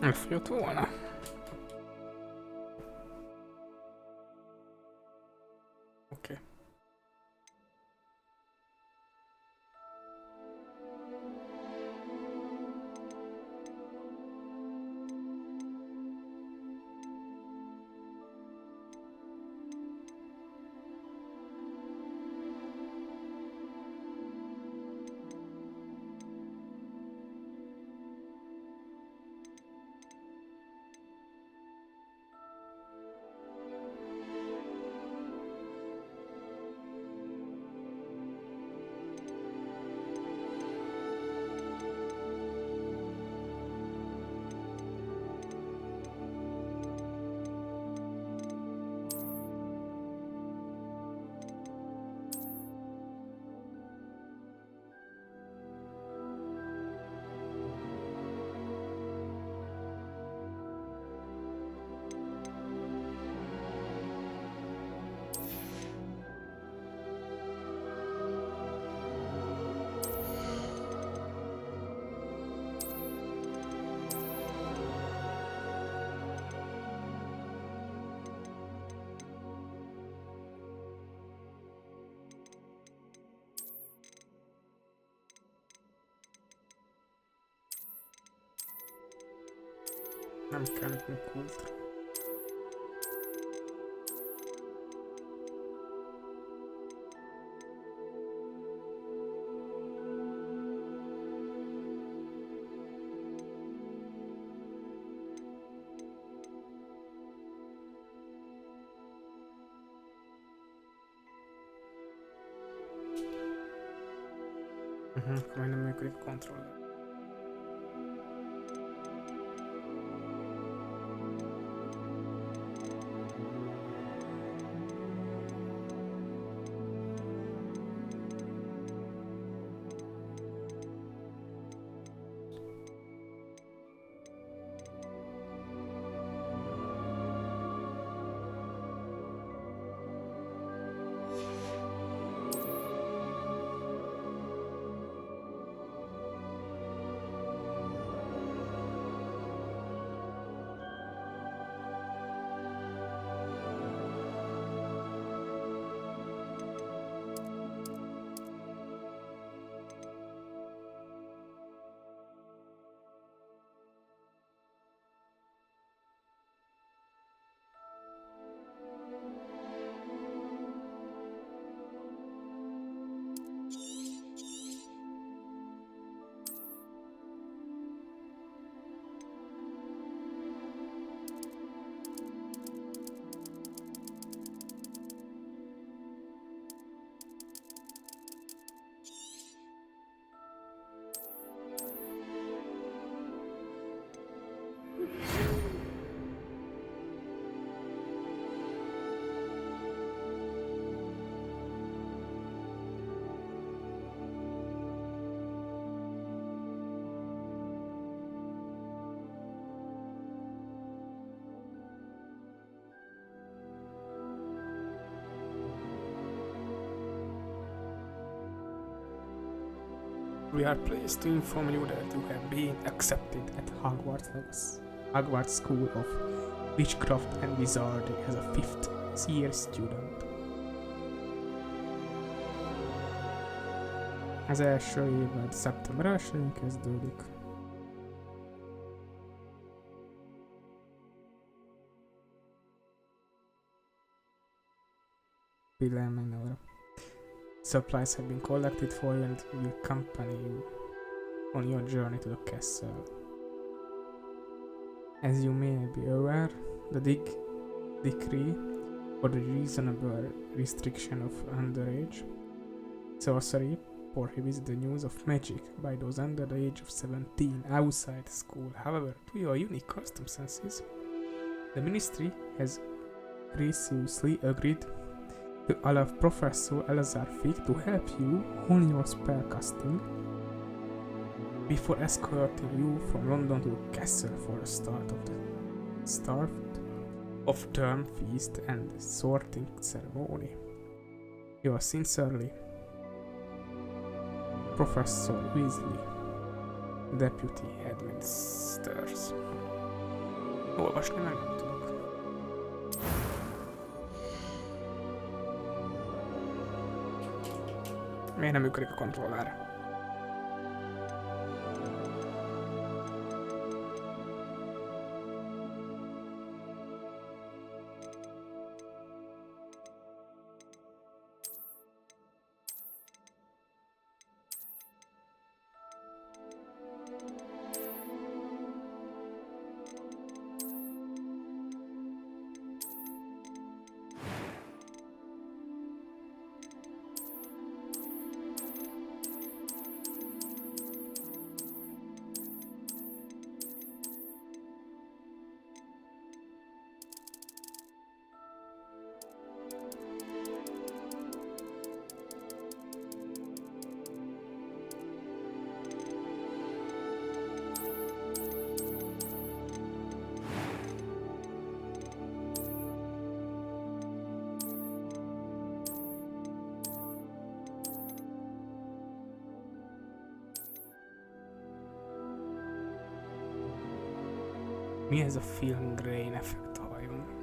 Elfogyott volna. Oké. Nem kell nekünk kult. Akkor majd nem működik a kontroller. We are pleased to inform you that you have been accepted at Hogwarts Legacy, Hogwarts School of Witchcraft and Wizardry as a 5th year student. Az első évad szeptember 1-én kezdődik. Pillanat meg ne Supplies have been collected for you and will accompany you on your journey to the castle. As you may be aware, the decree for the reasonable restriction of underage sorcery prohibits the use of magic by those under the age of 17 outside school. However, due to your unique circumstances, the ministry has graciously agreed to allow Professor Elazar Fig to help you on your spellcasting before escorting you from London to the castle for the start of term feast and sorting ceremony. Yours sincerely, Professor Weasley, Deputy Headmasters. Olvasni meg nem tudok. Miért nem működik a kontroller? Mi ez a film grain effekt a hajón?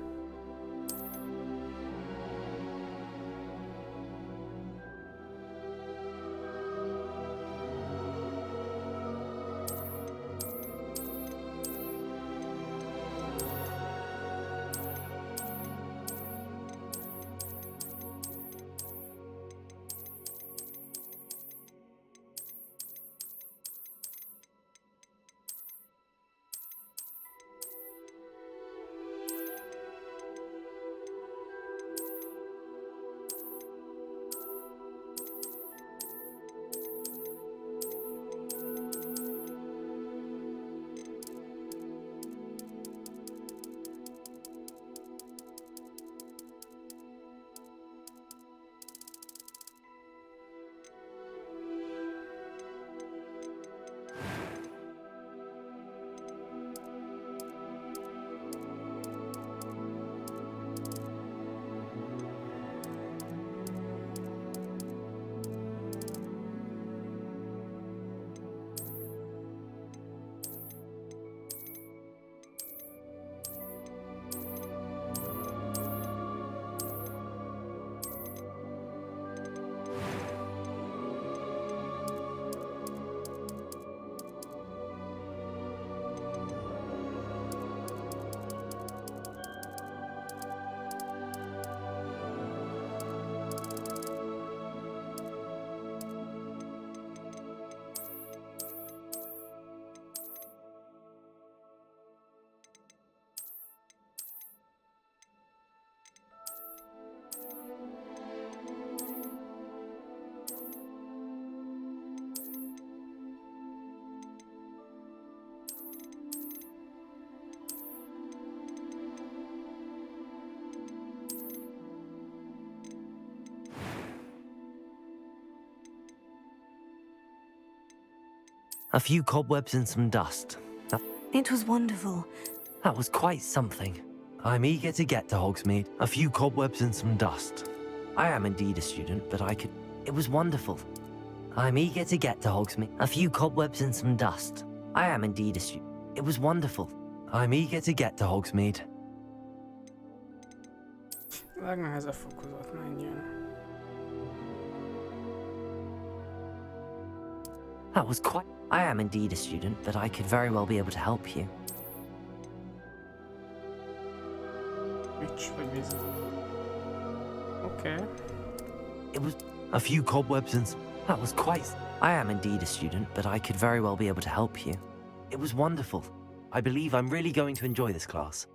A few cobwebs and some dust. It was wonderful. That was quite something. I'm eager to get to Hogsmeade. A few cobwebs and some dust. I am indeed a student, but I could... It was wonderful. I'm eager to get to Hogsmeade. A few cobwebs and some dust. I am indeed a student. It was wonderful. I'm eager to get to Hogsmeade. Legnehezebb fokozat, menjen. That was quite... I am indeed a student, but I could very well be able to help you. Which vagy víz? Okay. It was a few cobwebs and... That was quite... I am indeed a student, but I could very well be able to help you. It was wonderful. I believe I'm really going to enjoy this class.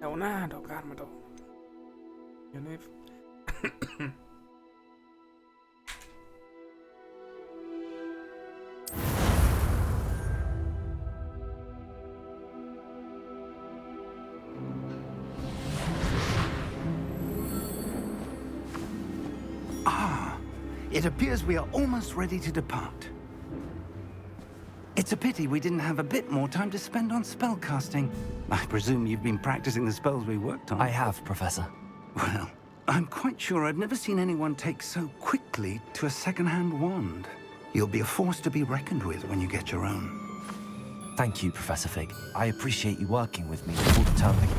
Leonardo, Garmado. Jó név. It appears we are almost ready to depart. It's a pity we didn't have a bit more time to spend on spellcasting. I presume you've been practicing the spells we worked on. I have, Professor. Well, I'm quite sure I've never seen anyone take so quickly to a second-hand wand. You'll be a force to be reckoned with when you get your own. Thank you, Professor Fig. I appreciate you working with me before the term begins.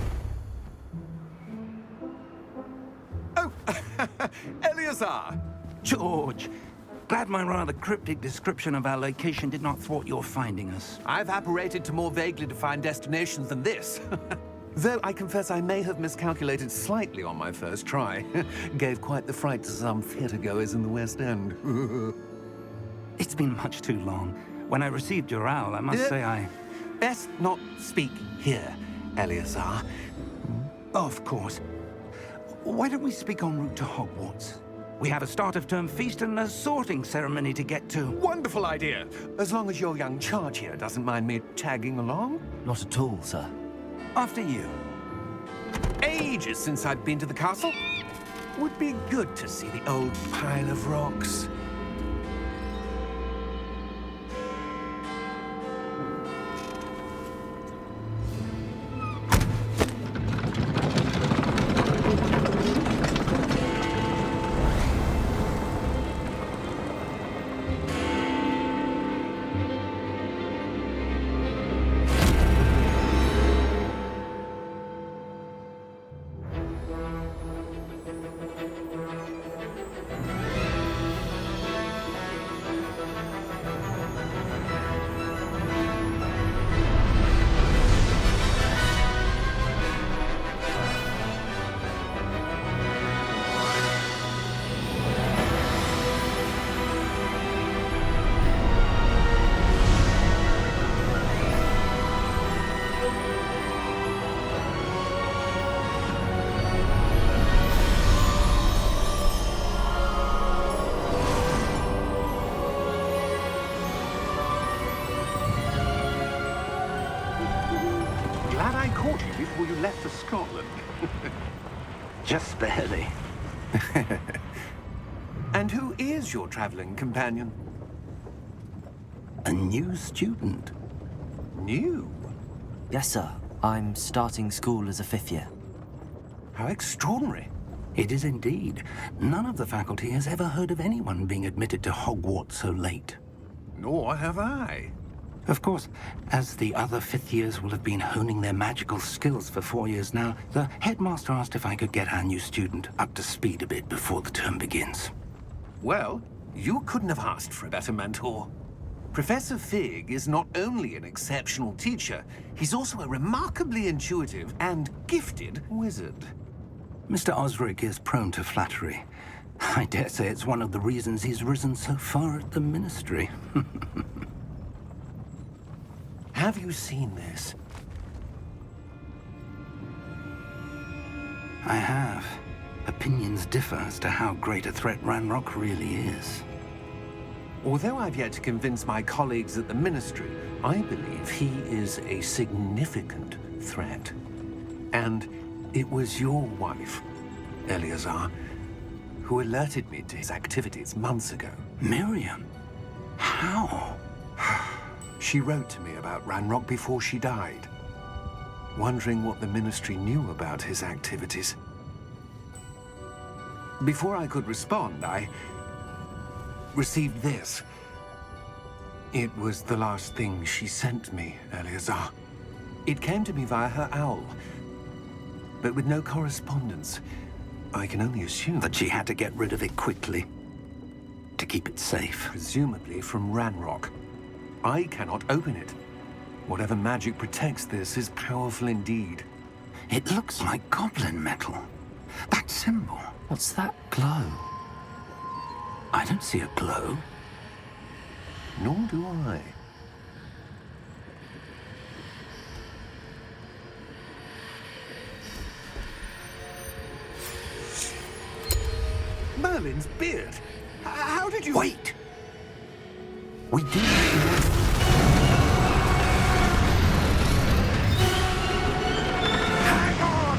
Oh, Eleazar! George, glad my rather cryptic description of our location did not thwart your finding us. I've apparated to more vaguely defined destinations than this. Though I confess I may have miscalculated slightly on my first try. Gave quite the fright to some theatre-goers in the West End. It's been much too long. When I received your owl, I must say I... Best not speak here, Eleazar. Of course. Why don't we speak en route to Hogwarts? We have a start-of-term feast and a sorting ceremony to get to. Wonderful idea! As long as your young charge here doesn't mind me tagging along. Not at all, sir. After you. Ages since I've been to the castle. Would be good to see the old pile of rocks. Glad I caught you before you left for Scotland. Just barely. And who is your traveling companion? A new student. New? Yes, sir. I'm starting school as a 5th year. How extraordinary. It is indeed. None of the faculty has ever heard of anyone being admitted to Hogwarts so late. Nor have I. Of course, as the other 5th years will have been honing their magical skills for 4 years now, the headmaster asked if I could get our new student up to speed a bit before the term begins. Well, you couldn't have asked for a better mentor. Professor Fig is not only an exceptional teacher, he's also a remarkably intuitive and gifted wizard. Mr. Osric is prone to flattery. I dare say it's one of the reasons he's risen so far at the Ministry. Have you seen this? I have. Opinions differ as to how great a threat Ranrock really is. Although I've yet to convince my colleagues at the Ministry, I believe he is a significant threat. And it was your wife, Eleazar, who alerted me to his activities months ago. Miriam? How? She wrote to me about Ranrock before she died, wondering what the Ministry knew about his activities. Before I could respond, I received this. It was the last thing she sent me, Eleazar. It came to me via her owl, but with no correspondence. I can only assume That she had to get rid of it quickly. To keep it safe. presumably from Ranrock. I cannot open it. Whatever magic protects this is powerful indeed. It looks like goblin metal. That symbol. What's that glow? I don't see a glow. Nor do I. Merlin's beard. How did you... Wait! We do. Hang on!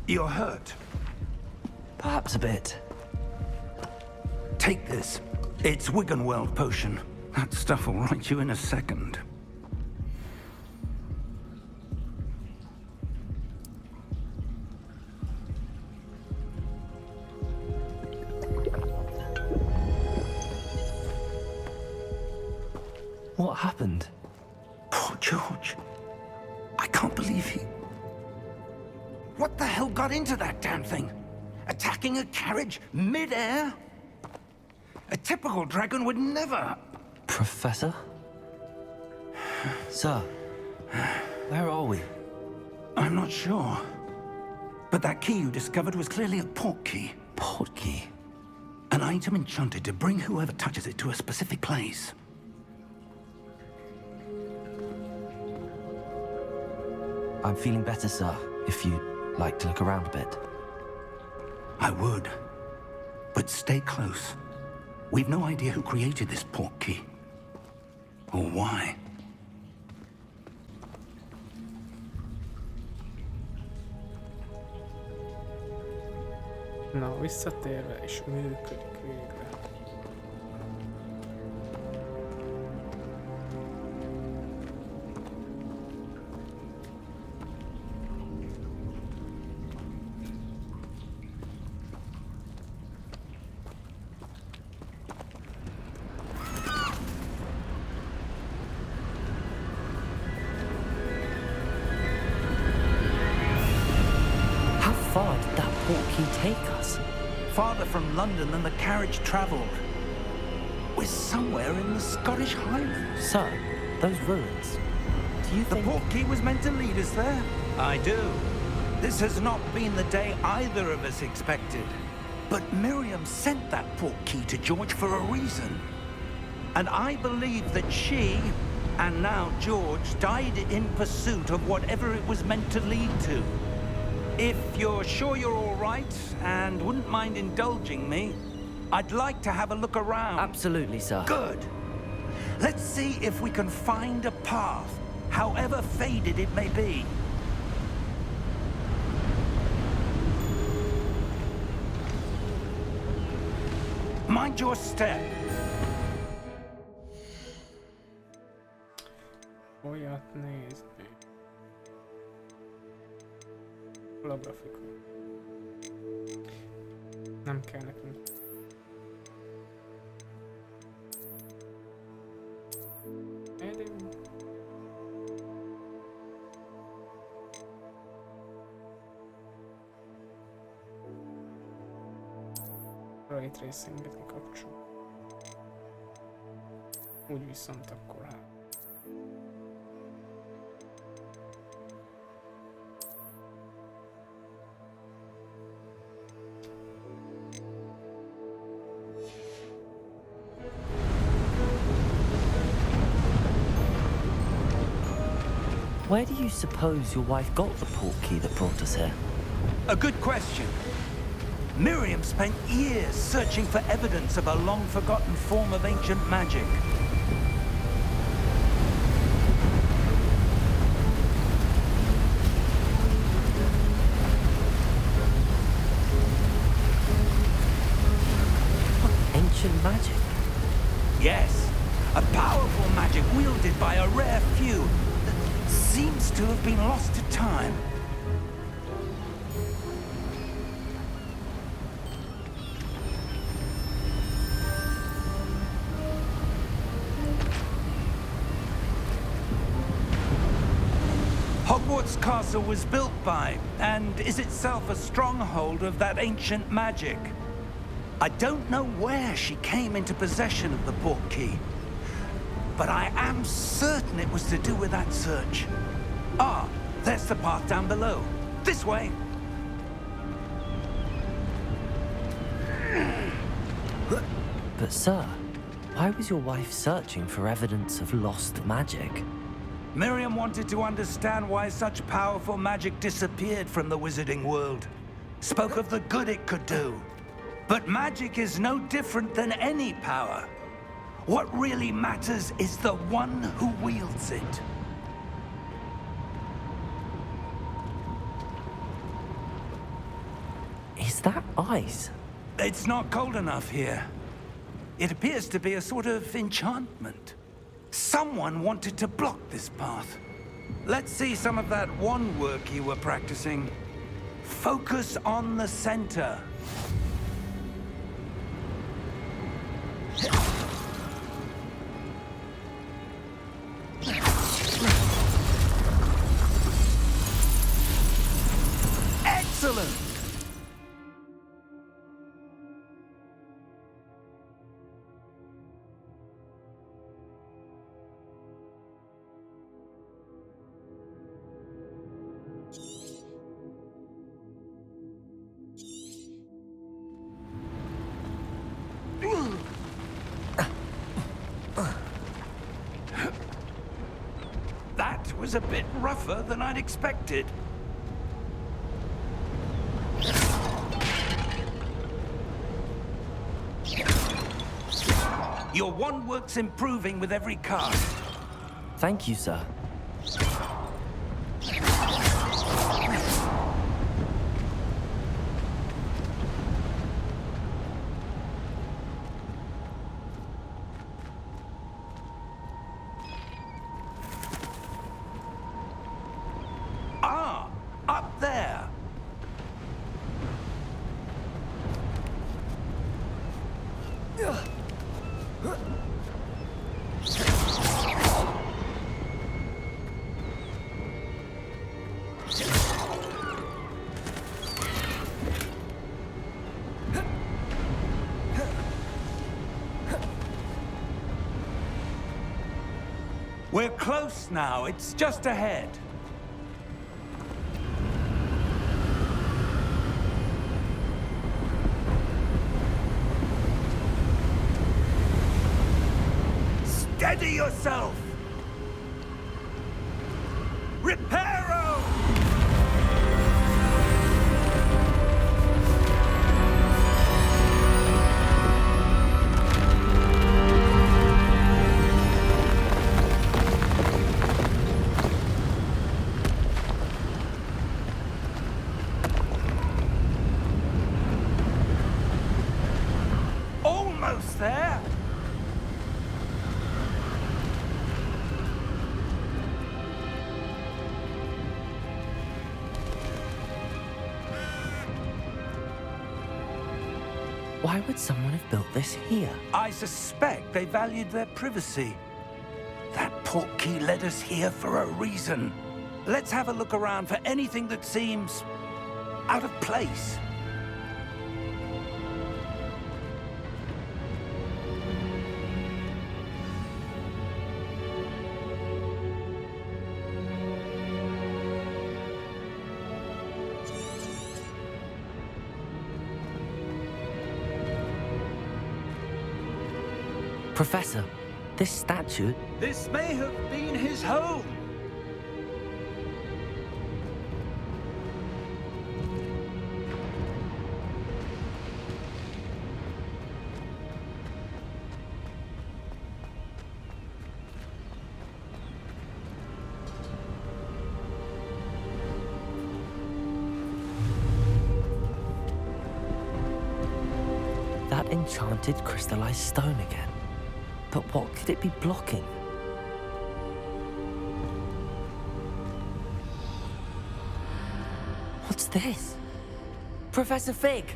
You're hurt. Perhaps a bit. Take this. It's Wiggenweld potion. That stuff will right you in a second. What happened? Poor George. I can't believe he... What the hell got into that damn thing? Attacking a carriage mid-air? A typical dragon would never... Professor? Sir, where are we? I'm not sure. But that key you discovered was clearly a port key. Port key? An item enchanted to bring whoever touches it to a specific place. I'm feeling better, sir, if you'd like to look around a bit. I would. But stay close. We've no idea who created this port key. Or why. Na, visszatérve és működik végre. How far did that port key take us? Farther from London than the carriage traveled. We're somewhere in the Scottish Highlands. Sir, those ruins. Do you The think... port key was meant to lead us there? I do. This has not been the day either of us expected. But Miriam sent that port key to George for a reason. And I believe that she, and now George, died in pursuit of whatever it was meant to lead to. If you're sure you're all right, and wouldn't mind indulging me, I'd like to have a look around. Absolutely, sir. Good. Let's see if we can find a path, however faded it may be. Mind your step. Olyat nézni. Holografikon. Nem kell nekünk. Eddig. Ray Tracinget kikapcsol. Úgy viszont akkor hát. Where do you suppose your wife got the port key that brought us here? A good question. Miriam spent years searching for evidence of a long-forgotten form of ancient magic. Ancient magic? Yes, a powerful magic wielded by a rare few that seems to have been lost to time. Hogwarts Castle was built by, and is itself a stronghold of that ancient magic. I don't know where she came into possession of the port key, but I am certain it was to do with that search. Ah, there's the path down below. This way. But sir, why was your wife searching for evidence of lost magic? Miriam wanted to understand why such powerful magic disappeared from the wizarding world. Spoke of the good it could do. But magic is no different than any power. What really matters is the one who wields it. ice. It's not cold enough here. It appears to be a sort of enchantment. Someone wanted to block this path. Let's see some of that wand work you were practicing. Focus on the center. Excellent! That was a bit rougher than I'd expected. Your wand work's improving with every cast. Thank you, sir. Ah, up there. We're close now. It's just ahead. Steady yourself! Reparo! Almost there! Why would someone have built this here? I suspect they valued their privacy. That portkey led us here for a reason. Let's have a look around for anything that seems out of place. Professor, this statue... This may have been his home. That enchanted crystallized stone again. But what could it be blocking? What's this? Professor Fig!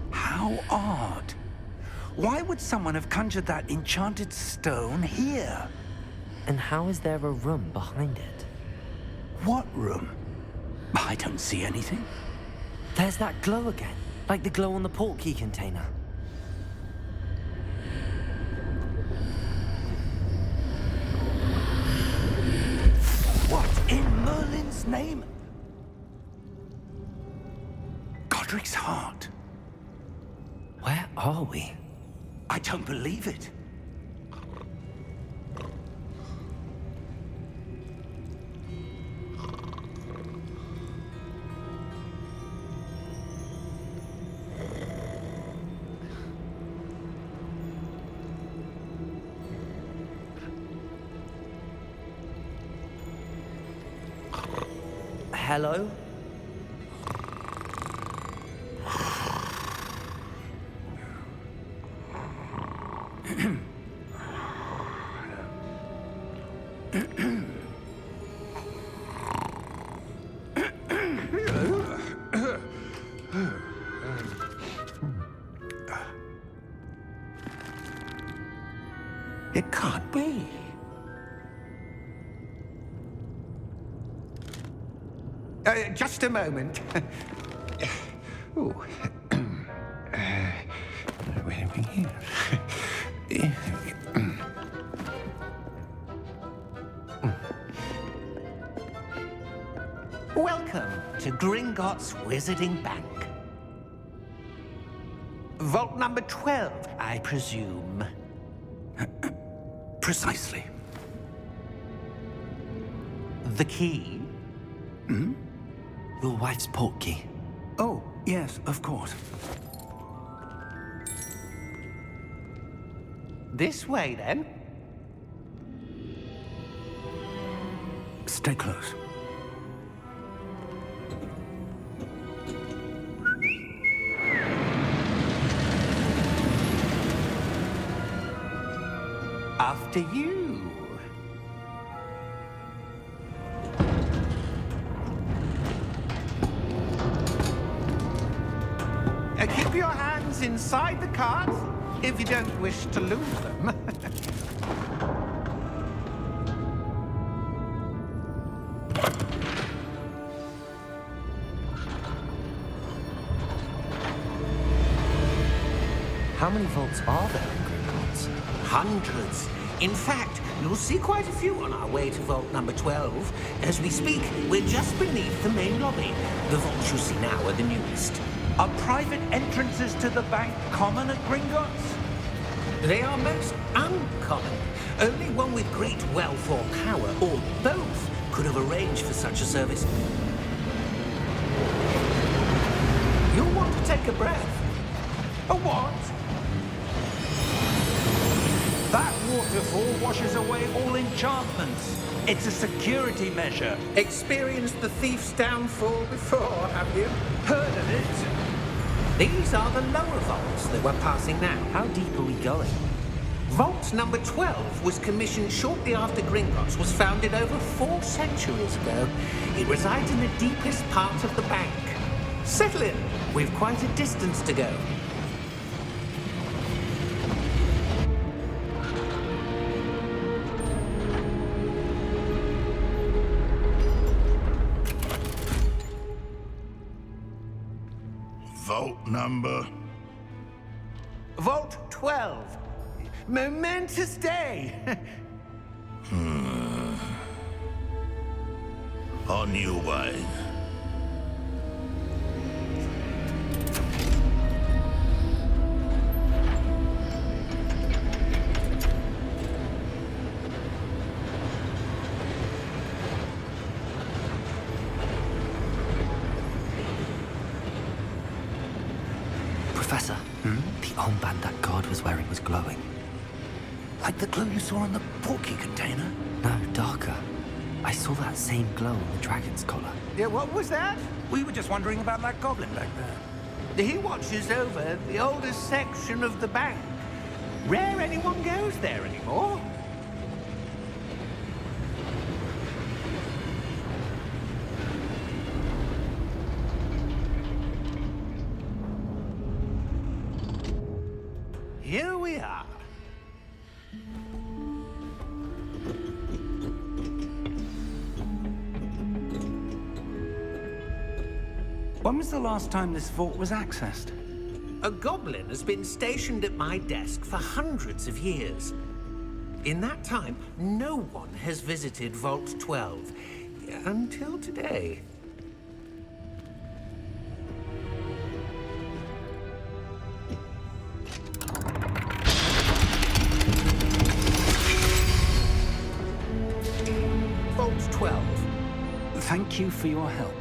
How odd. Why would someone have conjured that enchanted stone here? And how is there a room behind it? What room? I don't see anything. There's that glow again, like the glow on the portkey container. What in Merlin's name? Godric's heart. Where are we? I don't believe it. hello? It can't be. Just a moment. Ooh. Where are we here? Welcome to Gringotts Wizarding Bank. Vault number 12, I presume. Precisely. The key? Your wife's portkey. Oh, yes, of course. This way, then. Stay close. After you. Keep your hands inside the cards if you don't wish to lose them. How many vaults are there in Gringotts? Hundreds. In fact, you'll see quite a few on our way to vault number 12. As we speak, we're just beneath the main lobby. The vaults you see now are the newest. Are private entrances to the bank common at Gringotts? They are most uncommon. Only one with great wealth or power, or both, could have arranged for such a service. You'll want to take a breath. A what? That waterfall washes away all enchantments. It's a security measure. Experienced the thief's downfall before, have you? Heard of it? These are the lower vaults that we're passing now. How deep are we going? Vault number 12 was commissioned shortly after Gringotts was founded over 4 centuries ago. It resides in the deepest part of the bank. Settle in. We've quite a distance to go. Vault number? Vault 12. Momentous day. On your way. Professor, the armband that guard was wearing was glowing. Like the glow you saw on the portkey container? No, darker. I saw that same glow on the dragon's collar. Yeah, what was that? We were just wondering about that goblin back there. He watches over the oldest section of the bank. Rare anyone goes there anymore. Here we are. When was the last time this vault was accessed? A goblin has been stationed at my desk for hundreds of years. In that time, no one has visited Vault 12. Until today. Vault 12. Thank you for your help.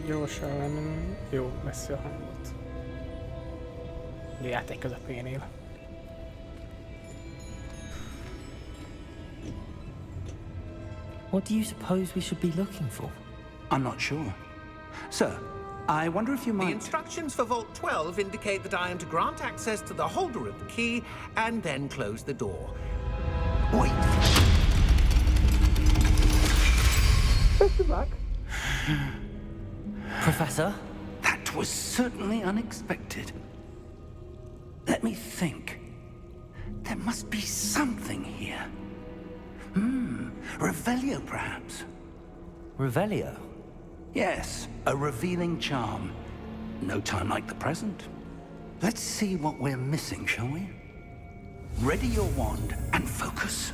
Gyorsan lenni, jó, veszi a hangot. játék közepénél. What do you suppose we should be looking for? I'm not sure. Sir, I wonder if you The might... instructions for Vault 12 indicate that I am to grant access to the holder of the key and then close the door. Wait. Best of luck. Professor? That was certainly unexpected. Let me think. There must be something here. Revelio, perhaps? Revelio? Yes, a revealing charm. No time like the present. Let's see what we're missing, shall we? Ready your wand and focus.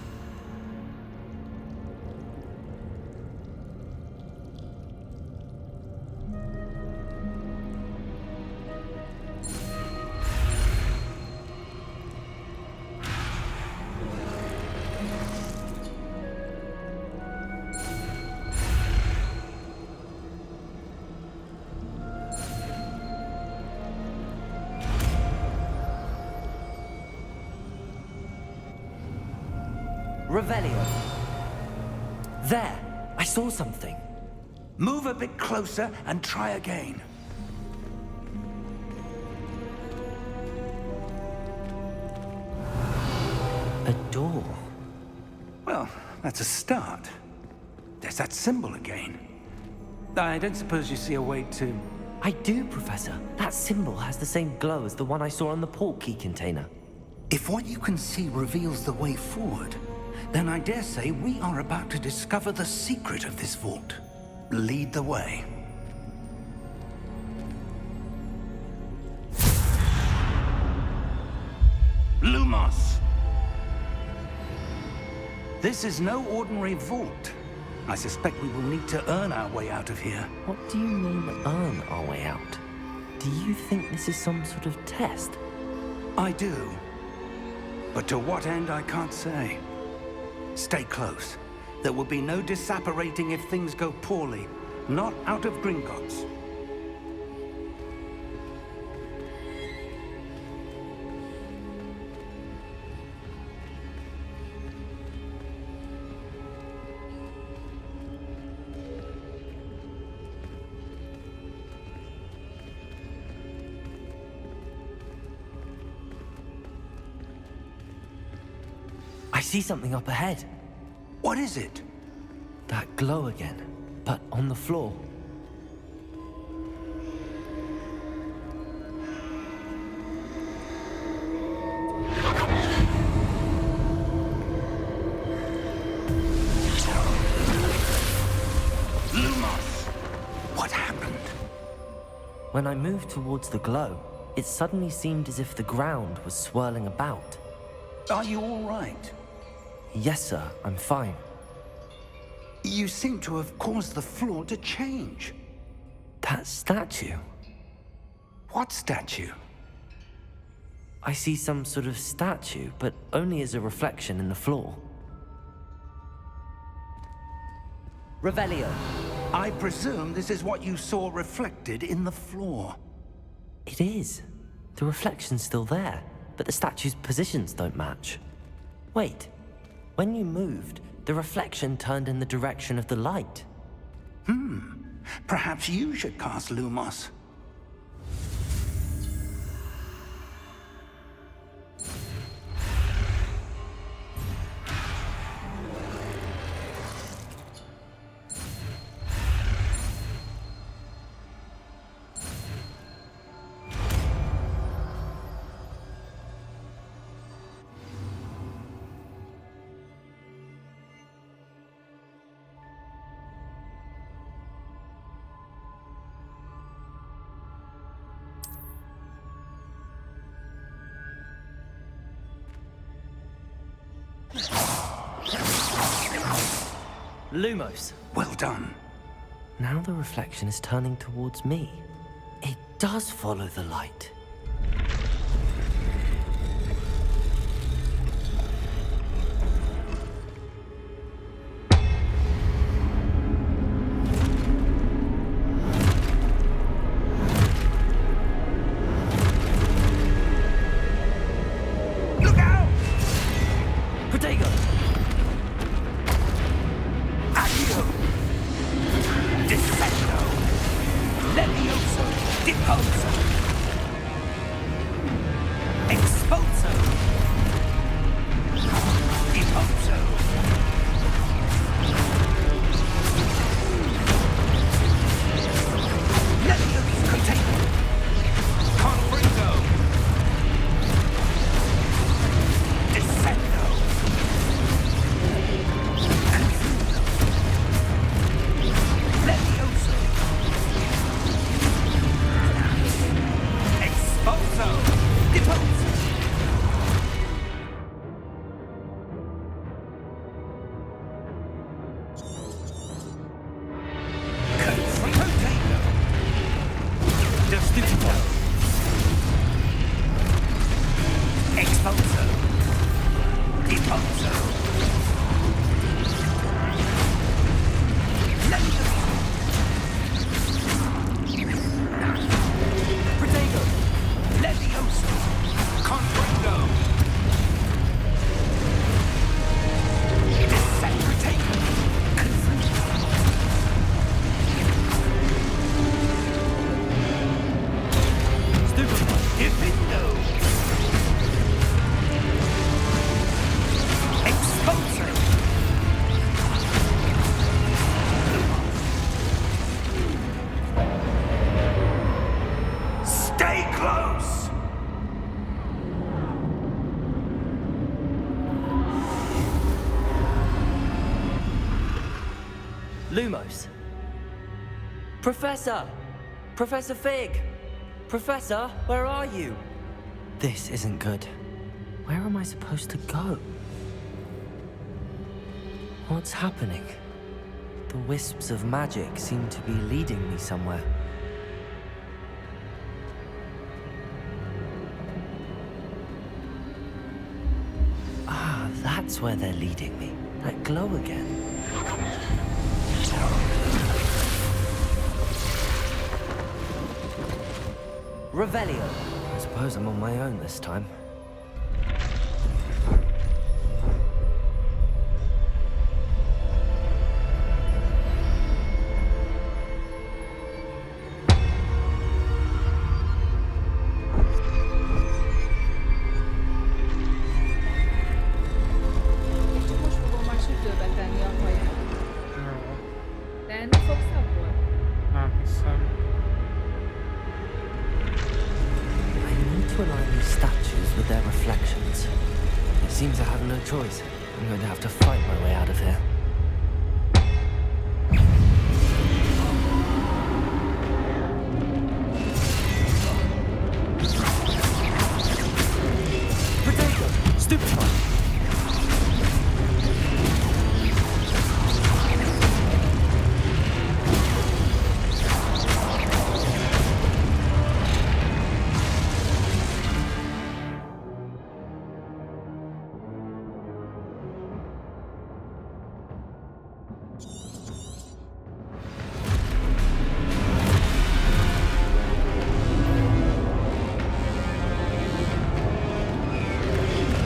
Revelio. There! I saw something. Move a bit closer and try again. A door. Well, that's a start. There's that symbol again. I don't suppose you see a way to... I do, Professor. That symbol has the same glow as the one I saw on the port key container. If what you can see reveals the way forward, then I dare say we are about to discover the secret of this vault. Lead the way. Lumos! This is no ordinary vault. I suspect we will need to earn our way out of here. What do you mean, earn our way out? Do you think this is some sort of test? I do. But to what end, I can't say. Stay close. There will be no disapparating if things go poorly. Not out of Gringotts. I see something up ahead. What is it? That glow again, but on the floor. Lumos! What happened? When I moved towards the glow, it suddenly seemed as if the ground was swirling about. Are you all right? Yes, sir, I'm fine. You seem to have caused the floor to change. That statue. What statue? I see some sort of statue, but only as a reflection in the floor. Revelio. I presume this is what you saw reflected in the floor. It is. The reflection's still there, but the statue's positions don't match. Wait. When you moved, the reflection turned in the direction of the light. Perhaps you should cast Lumos. Lumos. Well done. Now the reflection is turning towards me. It does follow the light. Levioso! Deposo! Expulso! Deposo! Levioso! Contago! Confringo! Descendo! Confundo! Levioso! Expulso! Deposo! Confringo! Destituto! Expulso! Deposo! Levioso! Protego! Levioso! Confringo! Protego! Confringo! Stupefy! Divindo! Expulso! Stay close! Lumos. Professor! Professor Fig! Professor, where are you? This isn't good. Where am I supposed to go? What's happening? The wisps of magic seem to be leading me somewhere. Ah, that's where they're leading me. That glow again. Revelio. I suppose I'm on my own this time. És csak most fogom már sütőbe tenni a haját. Jó, De enni fogsz abból? nem hiszem. I need to align these statues with their reflections. It seems I have no choice. I'm going to have to fight my way out of here. Protego! Stupefy!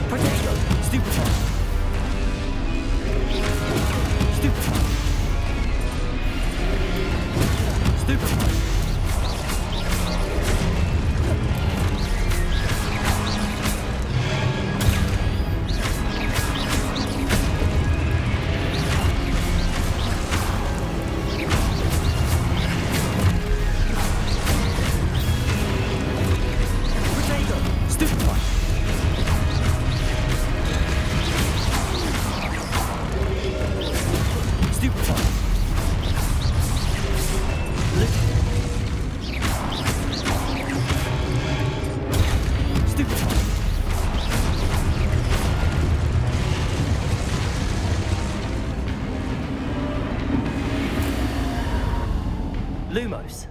Protego! Stupefy! Stupefy! Stupefy! Protego! Stupefy! Stupefy! Stupefy! Lumos.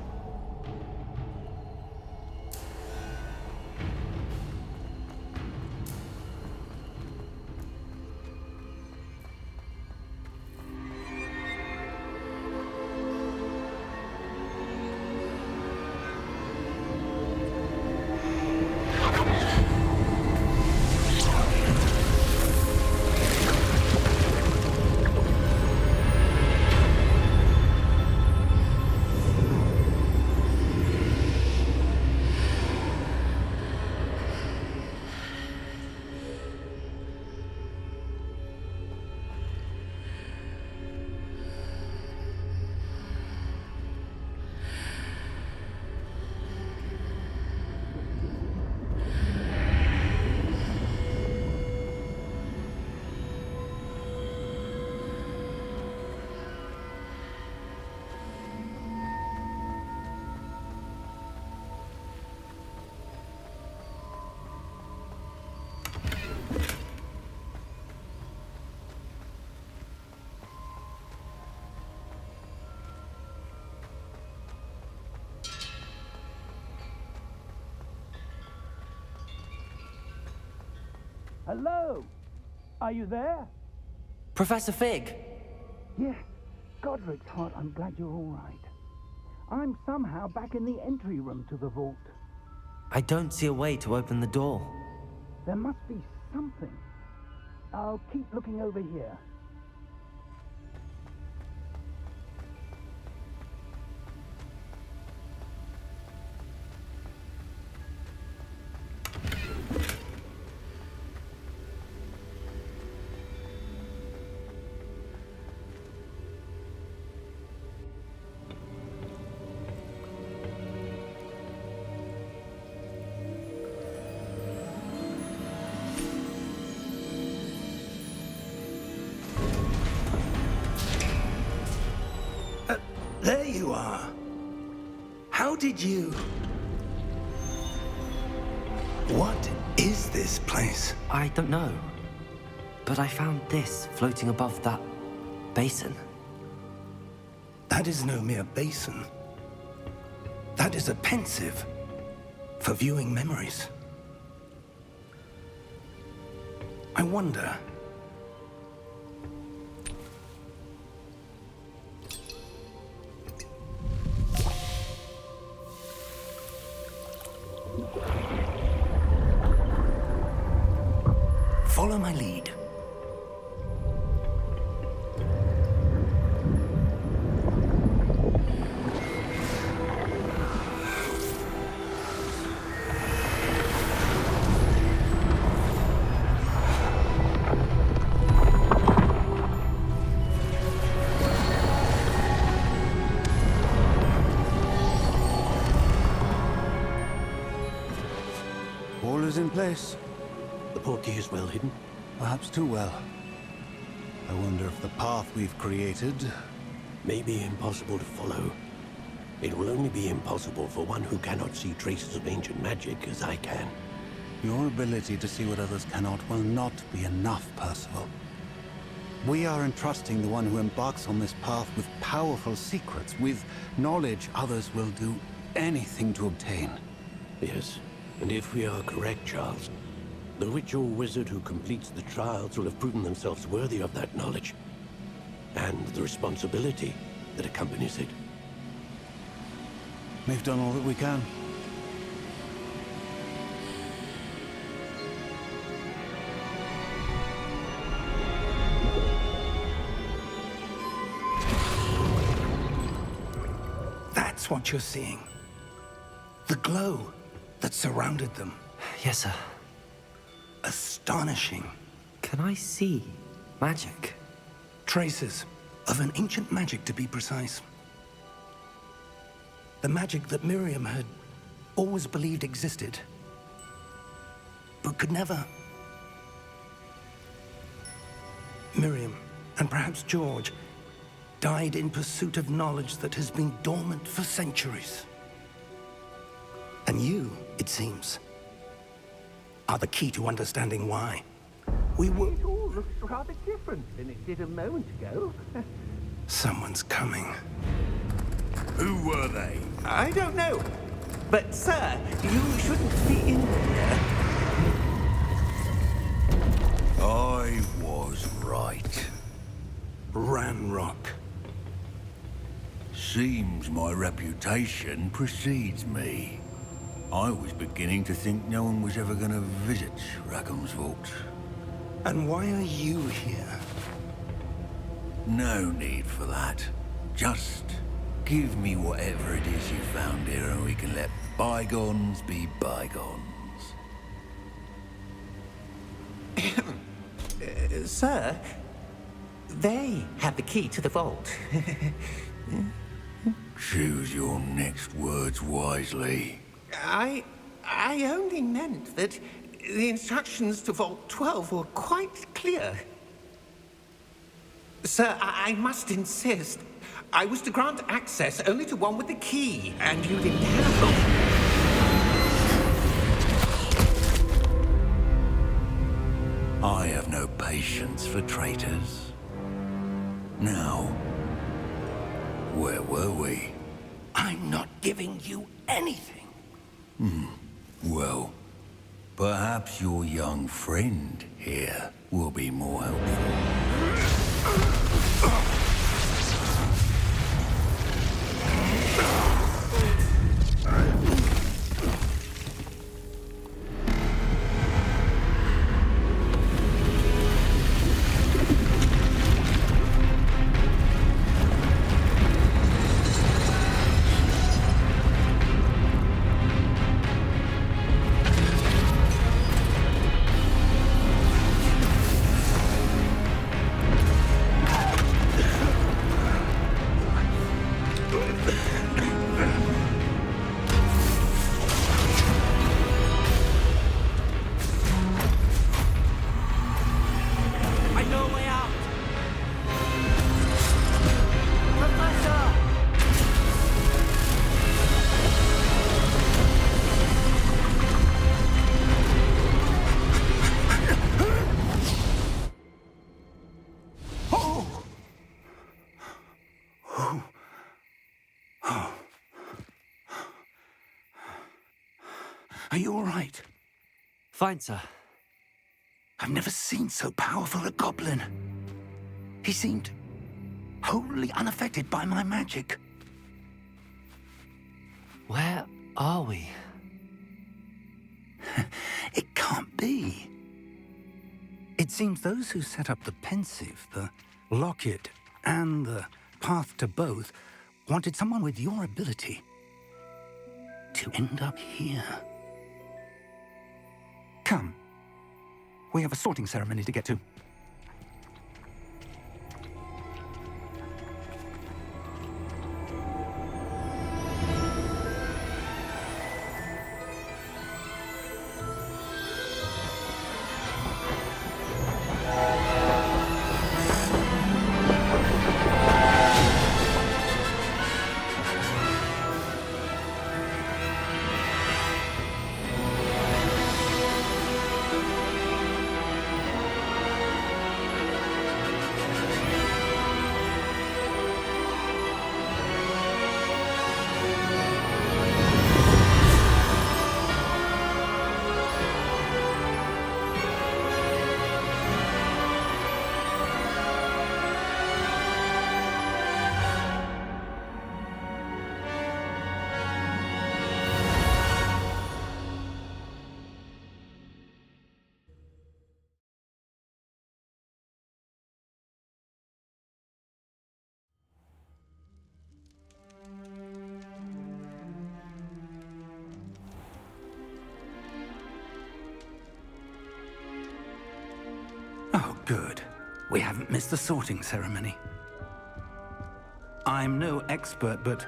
Hello? Are you there? Professor Fig! Yes. Godric's heart, I'm glad you're all right. I'm somehow back in the entry room to the vault. I don't see a way to open the door. There must be something. I'll keep looking over here. There you are. How did you... What is this place? I don't know. But I found this floating above that basin. That is no mere basin. That is a pensive for viewing memories. I wonder... Follow my lead. All is in place. The portkey is well hidden. Perhaps too well. I wonder if the path we've created... May be impossible to follow. It will only be impossible for one who cannot see traces of ancient magic as I can. Your ability to see what others cannot will not be enough, Percival. We are entrusting the one who embarks on this path with powerful secrets, with knowledge others will do anything to obtain. Yes, and if we are correct, Charles, the witch or wizard who completes the trials will have proven themselves worthy of that knowledge, and the responsibility that accompanies it. We've done all that we can. That's what you're seeing. The glow that surrounded them. Yes, sir. Astonishing. Can I see magic? Traces of an ancient magic, to be precise. The magic that Miriam had always believed existed, but could never. Miriam, and perhaps George, died in pursuit of knowledge that has been dormant for centuries. And you, it seems, are the key to understanding why. We were... It all looks rather different than it did a moment ago. Someone's coming. Who were they? I don't know. But, sir, you shouldn't be in here. I was right. Ranrock. Seems my reputation precedes me. I was beginning to think no one was ever going to visit Rackham's vault. And why are you here? No need for that. Just give me whatever it is you found here and we can let bygones be bygones. Sir, they have the key to the vault. Choose your next words wisely. I only meant that the instructions to Vault 12 were quite clear. Sir, I must insist. I was to grant access only to one with the key, and you didn't have them. I have no patience for traitors. Now, where were we? I'm not giving you anything. Well, Perhaps your young friend here will be more helpful. Are you all right? Fine, sir. I've never seen so powerful a goblin. He seemed wholly unaffected by my magic. Where are we? It can't be. It seems those who set up the pensive, the locket, and the path to both wanted someone with your ability to end up here. Come. We have a sorting ceremony to get to. Oh, good. We haven't missed the sorting ceremony. I'm no expert, but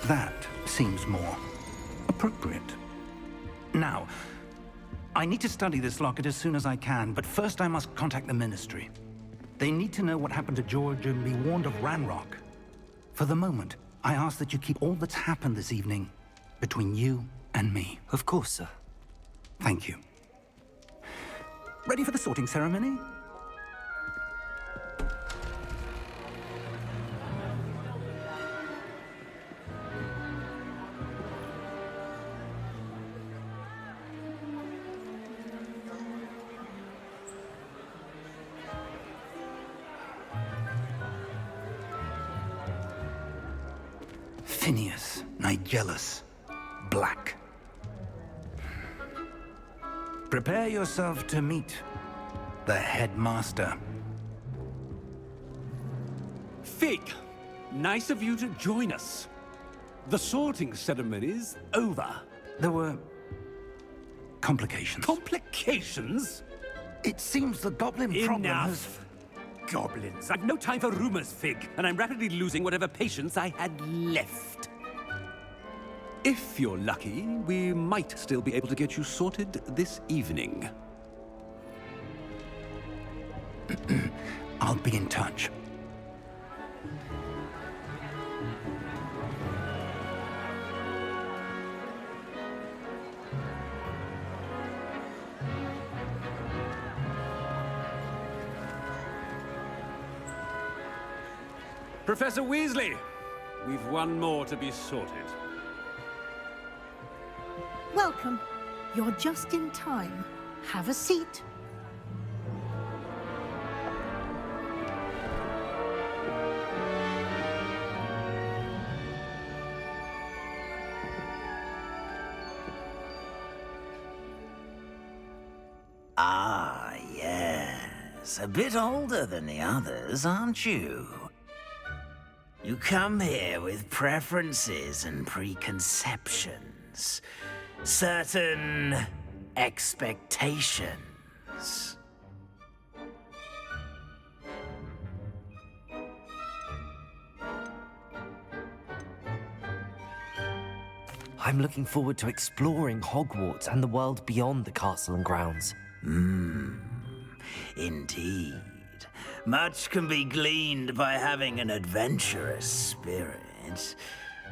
that seems more appropriate. Now, I need to study this locket as soon as I can, but first I must contact the Ministry. They need to know what happened to George and be warned of Ranrock. For the moment, I ask that you keep all that's happened this evening between you and me. Of course, sir. Thank you. Ready for the sorting ceremony? Phineas, Nigellus, Black. Prepare yourself to meet the headmaster. Fig, nice of you to join us. The sorting ceremony's over. There were complications. Complications? It seems the goblin problem has... Enough! Goblins. I've no time for rumors, Fig, and I'm rapidly losing whatever patience I had left. If you're lucky, we might still be able to get you sorted this evening. I'll be in touch. Professor Weasley, we've one more to be sorted. Welcome. You're just in time. Have a seat. Ah, yes. A bit older than the others, aren't you? You come here with preferences and preconceptions. Certain expectations. I'm looking forward to exploring Hogwarts and the world beyond the castle and grounds. Indeed. Much can be gleaned by having an adventurous spirit,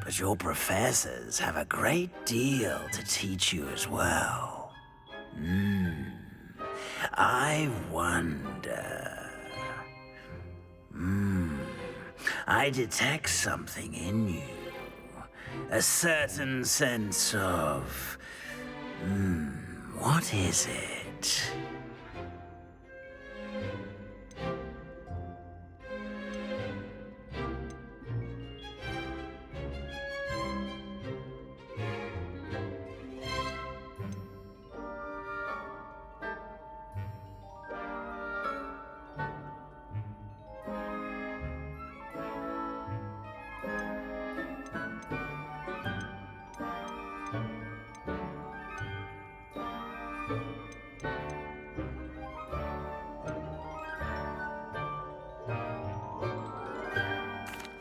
but your professors have a great deal to teach you as well. I wonder... I detect something in you. A certain sense of... what is it?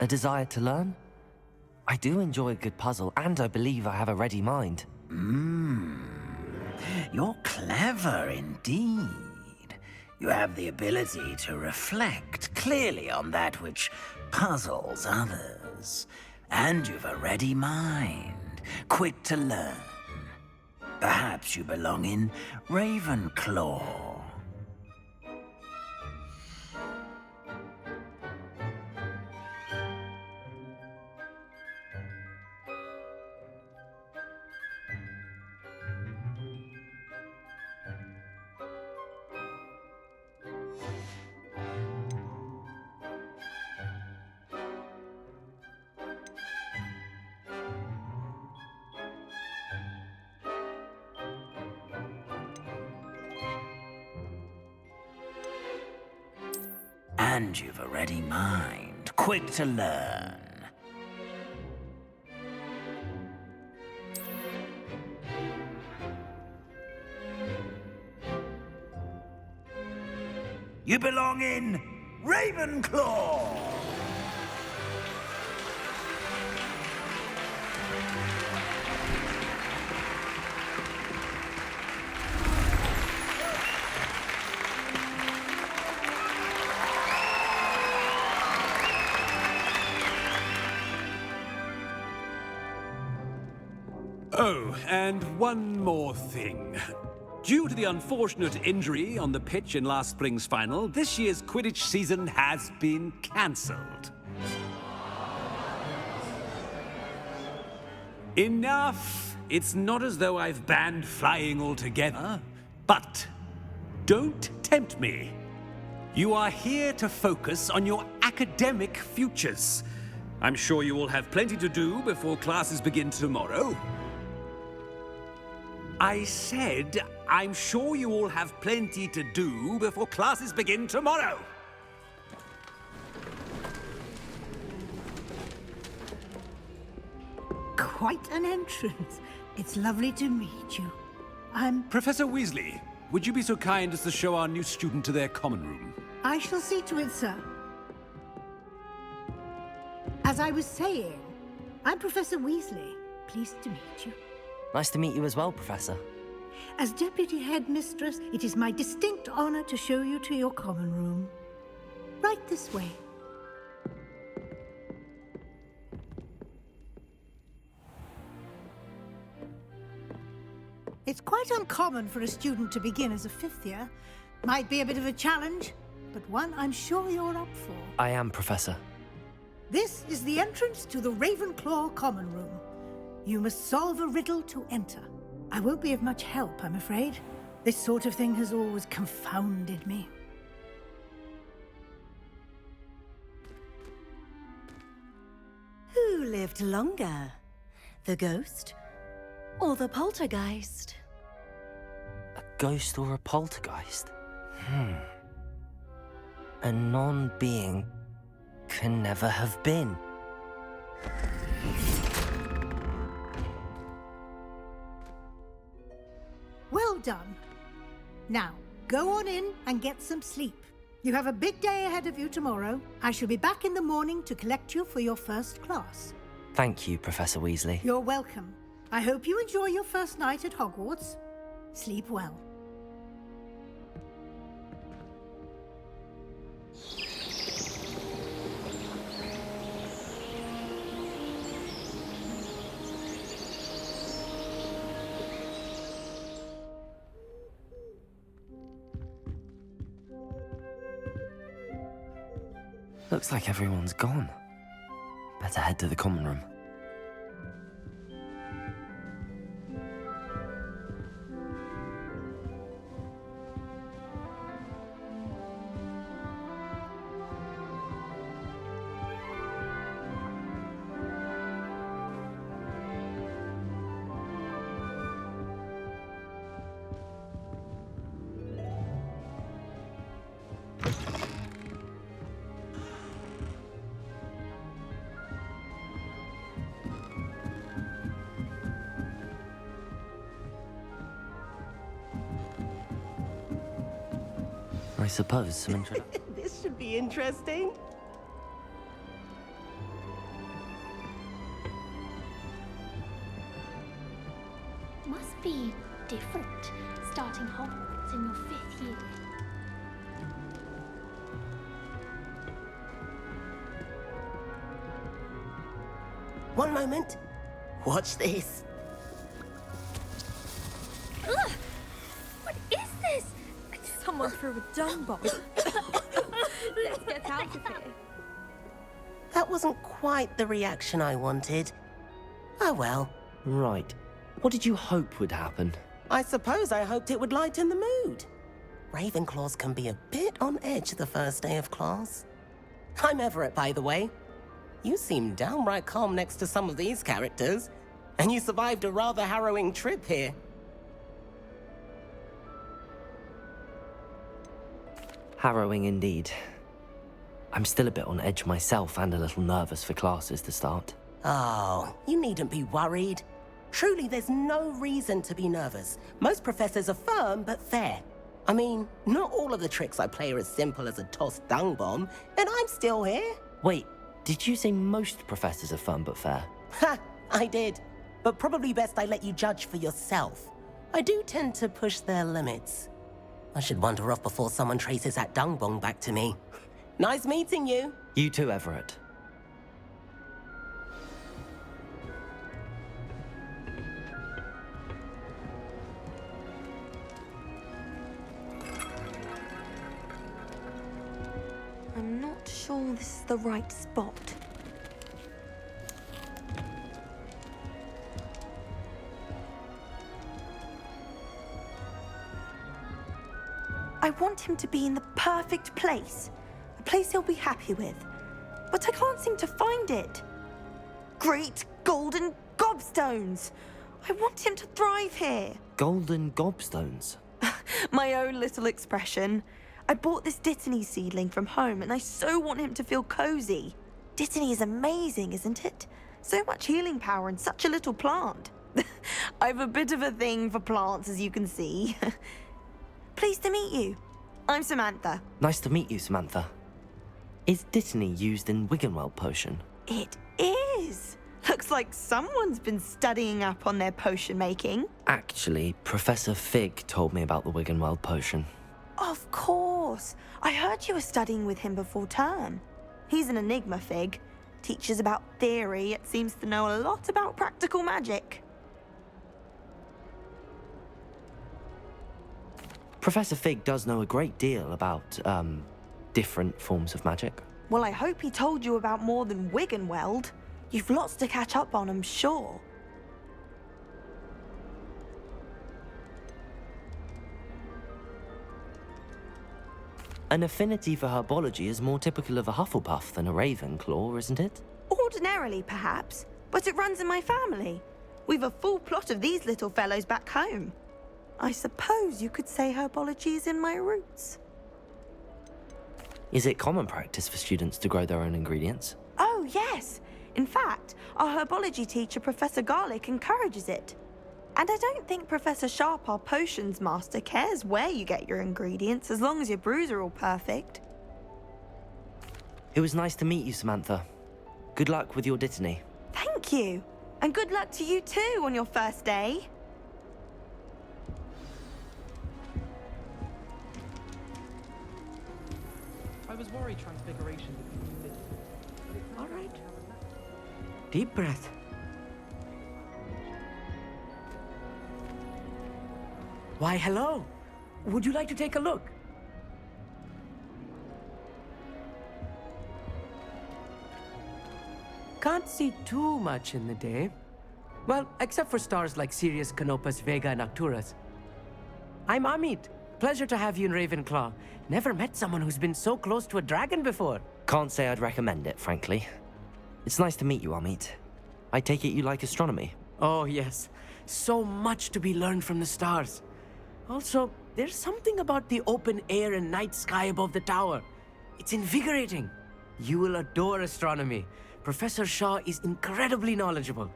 A desire to learn? I do enjoy a good puzzle, and I believe I have a ready mind. You're clever indeed. You have the ability to reflect clearly on that which puzzles others. And you've a ready mind, quick to learn. Perhaps you belong in Ravenclaw. And you've a ready mind, quick to learn. You belong in Ravenclaw! Oh, and one more thing. Due to the unfortunate injury on the pitch in last spring's final, this year's Quidditch season has been cancelled. Enough! It's not as though I've banned flying altogether, but don't tempt me. You are here to focus on your academic futures. I'm sure you will have plenty to do before classes begin tomorrow. I said, I'm sure you all have plenty to do before classes begin tomorrow. Quite an entrance. It's lovely to meet you. Professor Weasley, would you be so kind as to show our new student to their common room? I shall see to it, sir. As I was saying, I'm Professor Weasley. Pleased to meet you. Nice to meet you as well, Professor. As Deputy Headmistress, it is my distinct honor to show you to your common room. Right this way. It's quite uncommon for a student to begin as a fifth year. Might be a bit of a challenge, but one I'm sure you're up for. I am, Professor. This is the entrance to the Ravenclaw common room. You must solve a riddle to enter. I won't be of much help, I'm afraid. This sort of thing has always confounded me. Who lived longer? The ghost or the poltergeist? A ghost or a poltergeist? A non-being can never have been. Well done. Now, go on in and get some sleep. You have a big day ahead of you tomorrow. I shall be back in the morning to collect you for your first class. Thank you, Professor Weasley. You're welcome. I hope you enjoy your first night at Hogwarts. Sleep well. Looks like everyone's gone. Better head to the common room. I suppose some introduction. This should be interesting. Must be different, starting Hogwarts in your 5th year. One moment. Watch this. Ugh! What is this? Someone threw a dung bomb. Let's get out of here. That wasn't quite the reaction I wanted. Oh well. Right. What did you hope would happen? I suppose I hoped it would lighten the mood. Ravenclaws can be a bit on edge the first day of class. I'm Everett, by the way. You seem downright calm next to some of these characters, and you survived a rather harrowing trip here. Harrowing indeed. I'm still a bit on edge myself and a little nervous for classes to start. Oh, you needn't be worried. Truly, there's no reason to be nervous. Most professors are firm but fair. I mean, not all of the tricks I play are as simple as a tossed dung bomb, and I'm still here. Wait, did you say most professors are firm but fair? Ha! I did. But probably best I let you judge for yourself. I do tend to push their limits. I should wander off before someone traces that dung bomb back to me. Nice meeting you. You too, Everett. I'm not sure this is the right spot. I want him to be in the perfect place. A place he'll be happy with. But I can't seem to find it. Great golden gobstones! I want him to thrive here. Golden gobstones? My own little expression. I bought this Dittany seedling from home and I so want him to feel cozy. Dittany is amazing, isn't it? So much healing power in such a little plant. I've a bit of a thing for plants, as you can see. Pleased to meet you. I'm Samantha. Nice to meet you, Samantha. Is Dittany used in Wiggenweld potion? It is. Looks like someone's been studying up on their potion making. Actually, Professor Fig told me about the Wiggenweld potion. Of course. I heard you were studying with him before term. He's an enigma, Fig. Teaches about theory, yet seems to know a lot about practical magic. Professor Fig does know a great deal about, different forms of magic. Well, I hope he told you about more than Wiggenweld. You've lots to catch up on, I'm sure. An affinity for herbology is more typical of a Hufflepuff than a Ravenclaw, isn't it? Ordinarily, perhaps, but it runs in my family. We've a full plot of these little fellows back home. I suppose you could say herbology is in my roots. Is it common practice for students to grow their own ingredients? Oh, yes. In fact, our herbology teacher, Professor Garlick, encourages it. And I don't think Professor Sharp, our potions master, cares where you get your ingredients as long as your brews are all perfect. It was nice to meet you, Samantha. Good luck with your dittany. Thank you. And good luck to you too on your first day. I was worried Transfiguration would be limited. All right. Deep breath. Why, hello. Would you like to take a look? Can't see too much in the day. Well, except for stars like Sirius, Canopus, Vega, and Arcturus. I'm Amit. Pleasure to have you in Ravenclaw. Never met someone who's been so close to a dragon before. Can't say I'd recommend it, frankly. It's nice to meet you, Amit. I take it you like astronomy? Oh, yes. So much to be learned from the stars. Also, there's something about the open air and night sky above the tower. It's invigorating. You will adore astronomy. Professor Shaw is incredibly knowledgeable.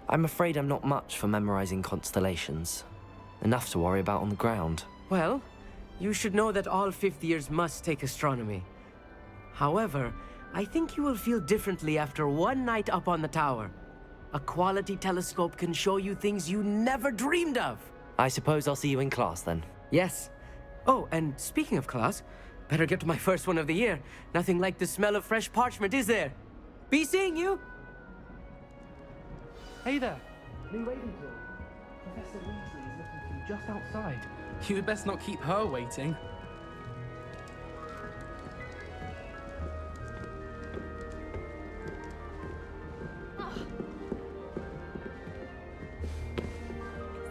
I'm afraid I'm not much for memorizing constellations. Enough to worry about on the ground. Well, you should know that all fifth years must take astronomy. However, I think you will feel differently after one night up on the tower. A quality telescope can show you things you never dreamed of. I suppose I'll see you in class then. Yes. Oh, and speaking of class, better get to my first one of the year. Nothing like the smell of fresh parchment, is there? Be seeing you! Hey there, New Ravenclaw. Professor Weasley is looking for you just outside. You had best not keep her waiting.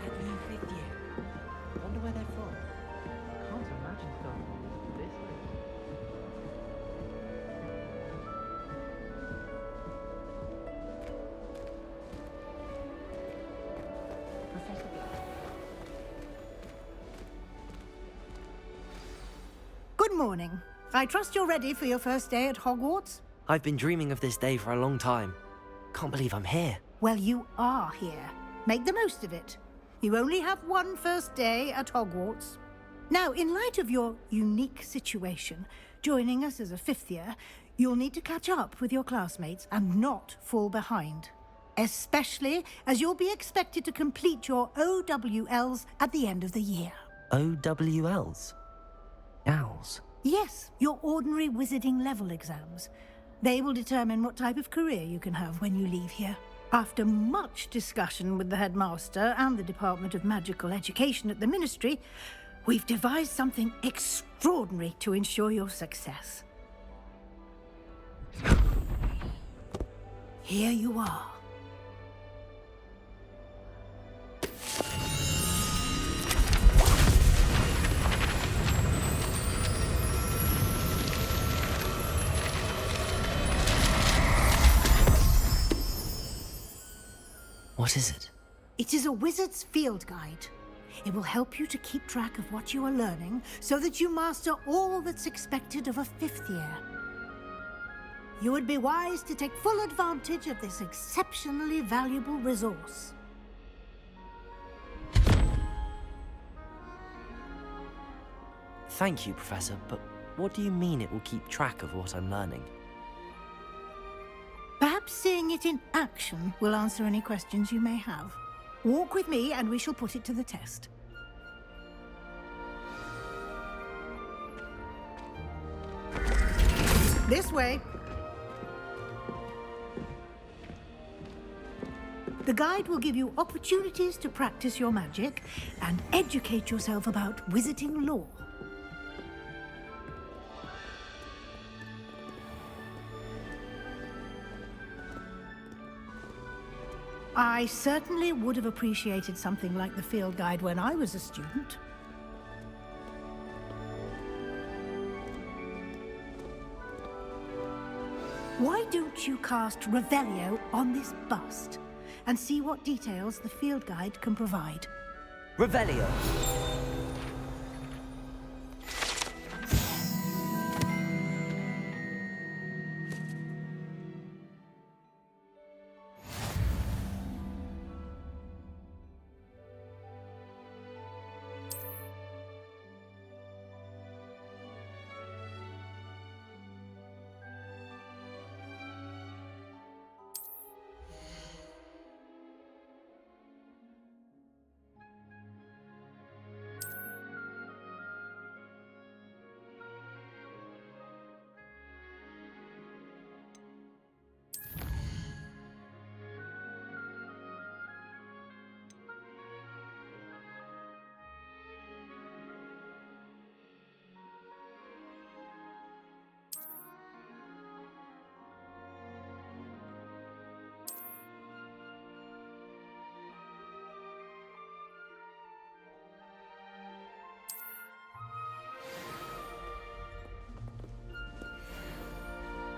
That new fifth year. Wonder where they're from. Can't imagine going on this late. Professor Black. Good morning. I trust you're ready for your first day at Hogwarts? I've been dreaming of this day for a long time. Can't believe I'm here. Well, you are here. Make the most of it. You only have one first day at Hogwarts. Now, in light of your unique situation, joining us as a fifth year, you'll need to catch up with your classmates and not fall behind. Especially as you'll be expected to complete your OWLs at the end of the year. OWLs? Owls? Yes, your ordinary wizarding level exams. They will determine what type of career you can have when you leave here. After much discussion with the headmaster and the Department of Magical Education at the Ministry, we've devised something extraordinary to ensure your success. Here you are. What is it? It is a wizard's field guide. It will help you to keep track of what you are learning so that you master all that's expected of a fifth year. You would be wise to take full advantage of this exceptionally valuable resource. Thank you, Professor, but what do you mean it will keep track of what I'm learning? Perhaps seeing it in action will answer any questions you may have. Walk with me and we shall put it to the test. This way. The guide will give you opportunities to practice your magic and educate yourself about wizarding lore. I certainly would have appreciated something like the field guide when I was a student. Why don't you cast Revelio on this bust and see what details the field guide can provide? Revelio.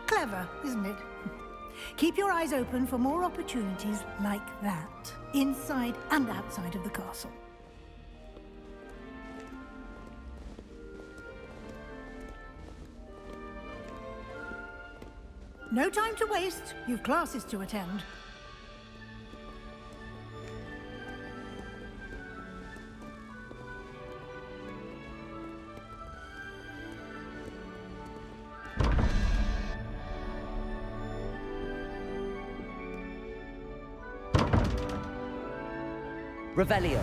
Clever, isn't it? Keep your eyes open for more opportunities like that, inside and outside of the castle. No time to waste. You've classes to attend. Revelio.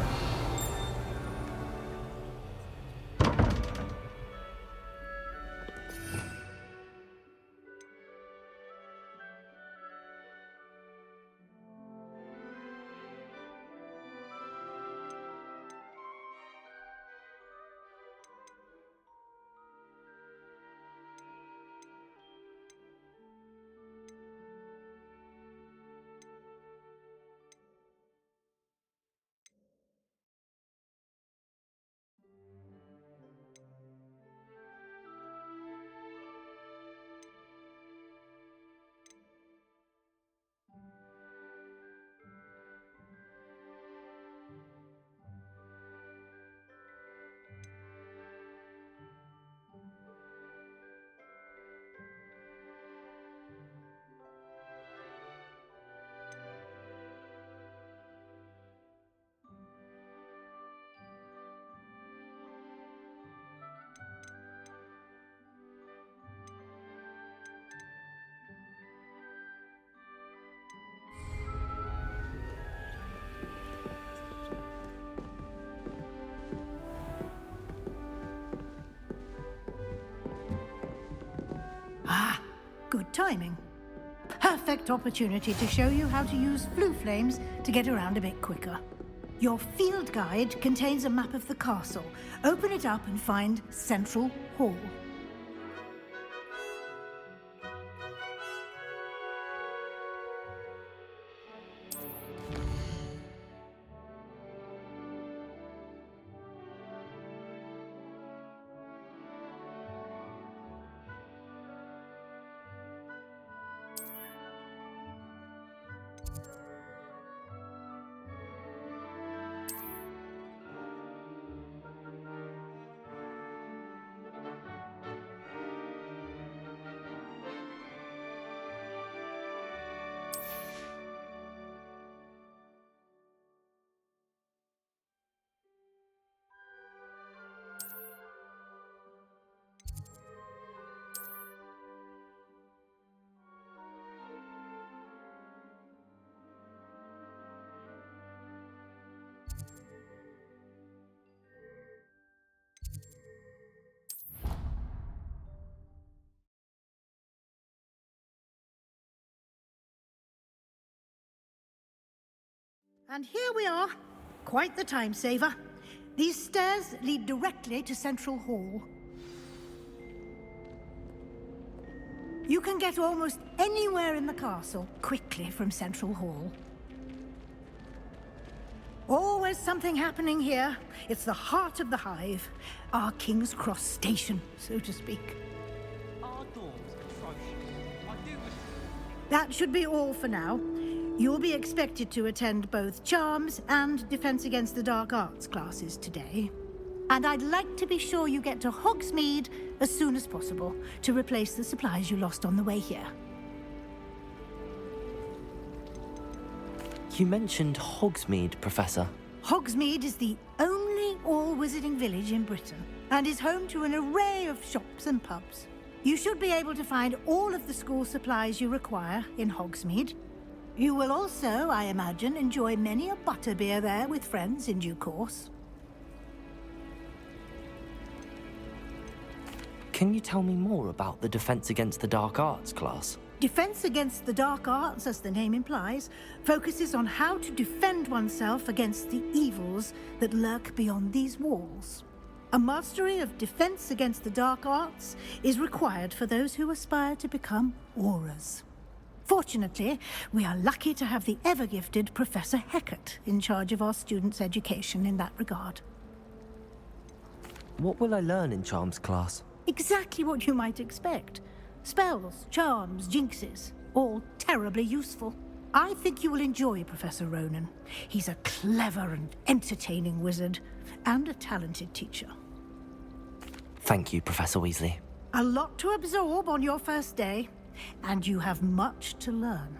Ah, good timing. Perfect opportunity to show you how to use flue flames to get around a bit quicker. Your field guide contains a map of the castle. Open it up and find Central Hall. And here we are. Quite the time saver. These stairs lead directly to Central Hall. You can get almost anywhere in the castle quickly from Central Hall. Always something happening here. It's the heart of the hive. Our King's Cross station, so to speak. Our dorm's atrocious. I do wish... That should be all for now. You'll be expected to attend both Charms and Defense Against the Dark Arts classes today. And I'd like to be sure you get to Hogsmeade as soon as possible to replace the supplies you lost on the way here. You mentioned Hogsmeade, Professor. Hogsmeade is the only all-wizarding village in Britain and is home to an array of shops and pubs. You should be able to find all of the school supplies you require in Hogsmeade. You will also, I imagine, enjoy many a butterbeer there with friends in due course. Can you tell me more about the Defense Against the Dark Arts class? Defense Against the Dark Arts, as the name implies, focuses on how to defend oneself against the evils that lurk beyond these walls. A mastery of Defense Against the Dark Arts is required for those who aspire to become Aurors. Fortunately, we are lucky to have the ever-gifted Professor Hecat in charge of our students' education in that regard. What will I learn in Charms class? Exactly what you might expect. Spells, charms, jinxes, all terribly useful. I think you will enjoy Professor Ronan. He's a clever and entertaining wizard, and a talented teacher. Thank you, Professor Weasley. A lot to absorb on your first day, and you have much to learn.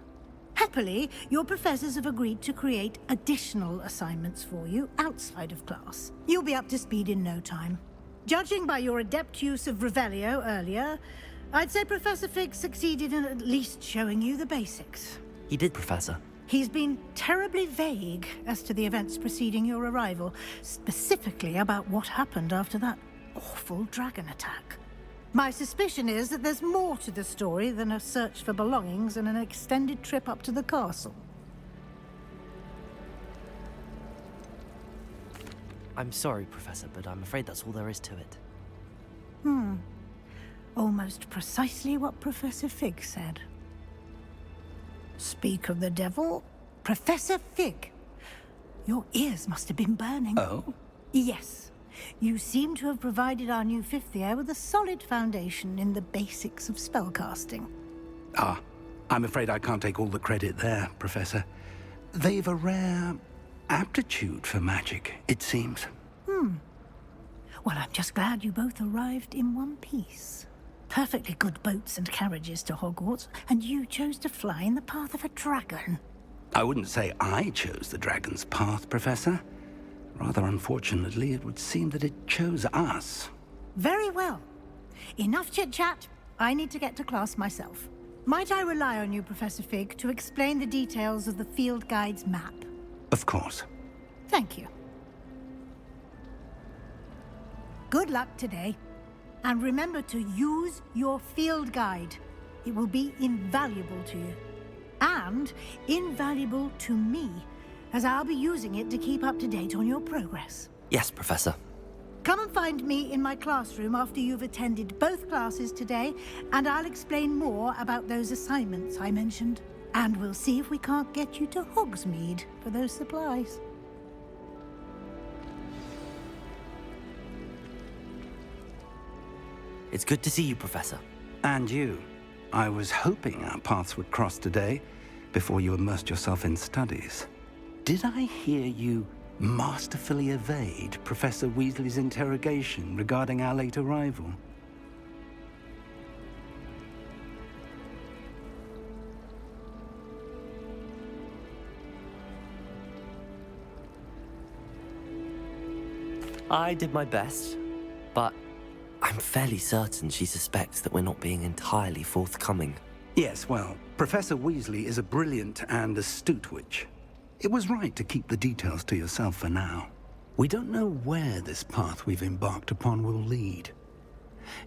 Happily, your professors have agreed to create additional assignments for you outside of class. You'll be up to speed in no time. Judging by your adept use of Revelio earlier, I'd say Professor Fig succeeded in at least showing you the basics. He did, Professor. He's been terribly vague as to the events preceding your arrival, specifically about what happened after that awful dragon attack. My suspicion is that there's more to the story than a search for belongings and an extended trip up to the castle. I'm sorry, Professor, but I'm afraid that's all there is to it. Almost precisely what Professor Fig said. Speak of the devil, Professor Fig. Your ears must have been burning. Oh? Yes. You seem to have provided our new fifth year with a solid foundation in the basics of spellcasting. Ah, I'm afraid I can't take all the credit there, Professor. They've a rare aptitude for magic, it seems. Well, I'm just glad you both arrived in one piece. Perfectly good boats and carriages to Hogwarts, and you chose to fly in the path of a dragon. I wouldn't say I chose the dragon's path, Professor. Rather unfortunately, it would seem that it chose us. Very well. Enough chit-chat. I need to get to class myself. Might I rely on you, Professor Fig, to explain the details of the field guide's map? Of course. Thank you. Good luck today. And remember to use your field guide. It will be invaluable to you. And invaluable to me, as I'll be using it to keep up to date on your progress. Yes, Professor. Come and find me in my classroom after you've attended both classes today, and I'll explain more about those assignments I mentioned. And we'll see if we can't get you to Hogsmeade for those supplies. It's good to see you, Professor. And you. I was hoping our paths would cross today, before you immersed yourself in studies. Did I hear you masterfully evade Professor Weasley's interrogation regarding our late arrival? I did my best, but I'm fairly certain she suspects that we're not being entirely forthcoming. Yes, well, Professor Weasley is a brilliant and astute witch. It was right to keep the details to yourself for now. We don't know where this path we've embarked upon will lead.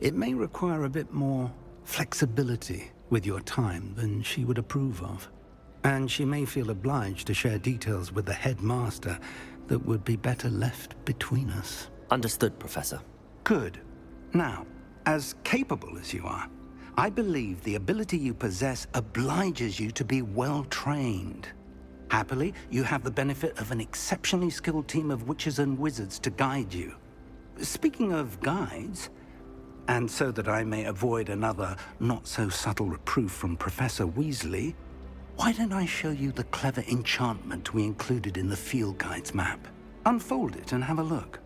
It may require a bit more flexibility with your time than she would approve of. And she may feel obliged to share details with the headmaster that would be better left between us. Understood, Professor. Good. Now, as capable as you are, I believe the ability you possess obliges you to be well trained. Happily, you have the benefit of an exceptionally skilled team of witches and wizards to guide you. Speaking of guides, and so that I may avoid another not-so-subtle reproof from Professor Weasley, why don't I show you the clever enchantment we included in the field guide's map? Unfold it and have a look.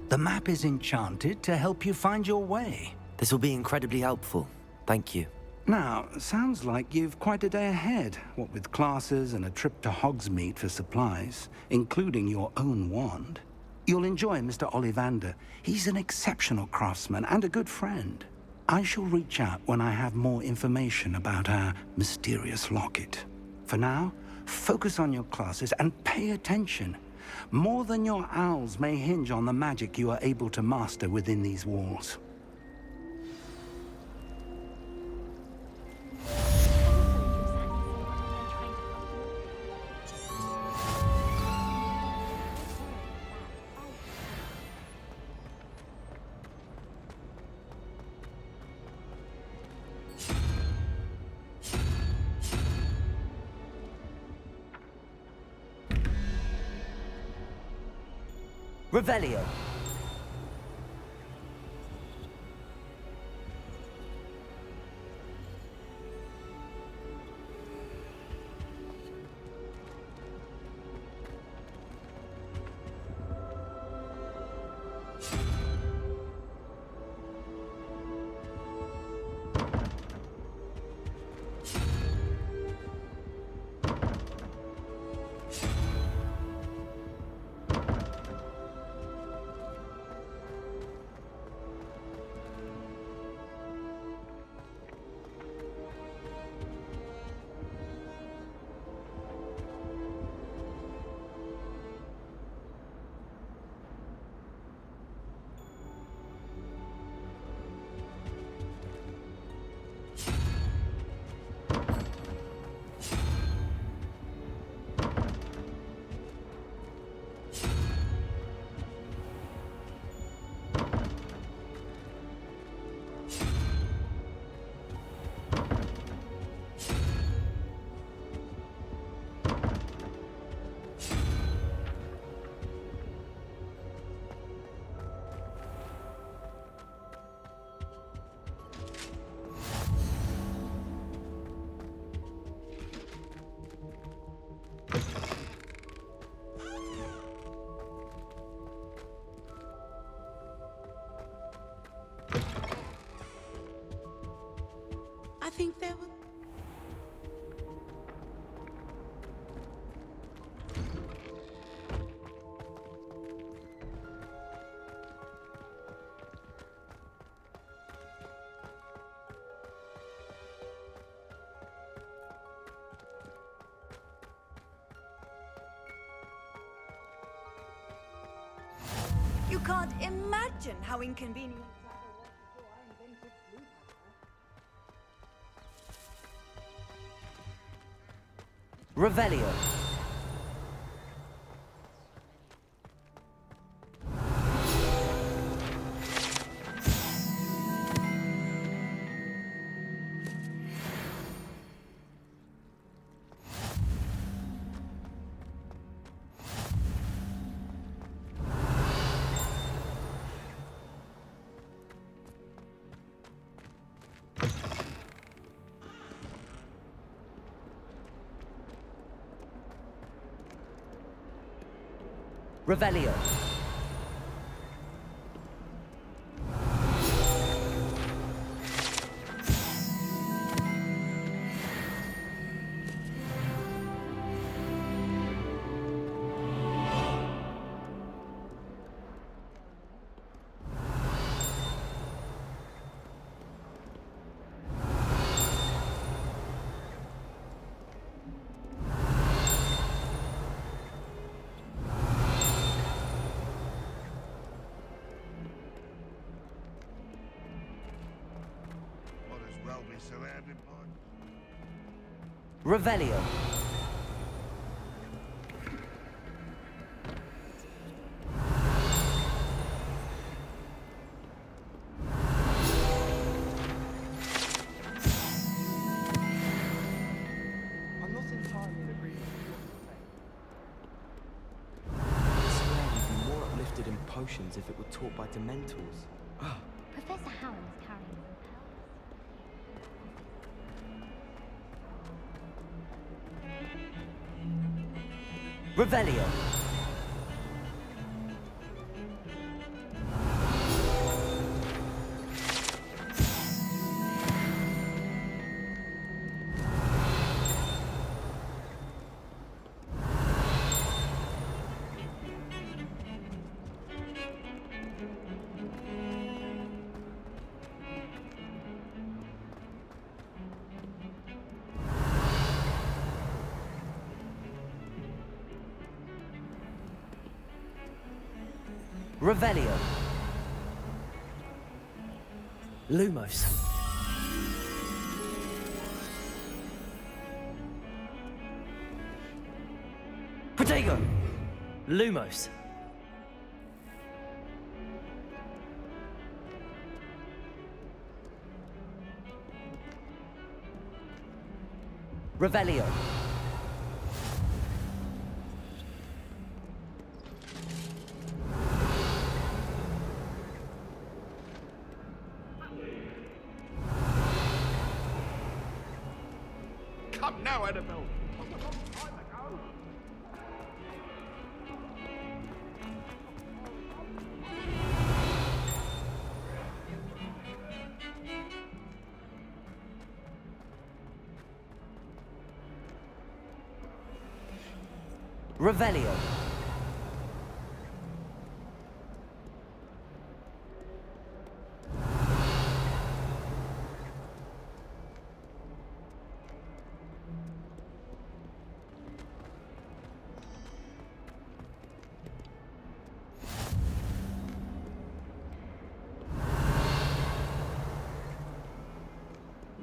The map is enchanted to help you find your way. This will be incredibly helpful. Thank you. Now, sounds like you've quite a day ahead, what with classes and a trip to Hogsmeade for supplies, including your own wand. You'll enjoy Mr. Ollivander. He's an exceptional craftsman and a good friend. I shall reach out when I have more information about our mysterious locket. For now, focus on your classes and pay attention. More than your owls may hinge on the magic you are able to master within these walls. Revelio. I think there was... You can't imagine how inconvenient. Revelio. Revelio. Revelio. I'm not entirely in agreement with what you're saying. I swear we'd be more uplifted in potions if it were taught by Dementors. Professor Howland's carrying some Revelio. Revelio. Lumos. Protego. Lumos. Revelio. Come now, Annabelle. Revelio.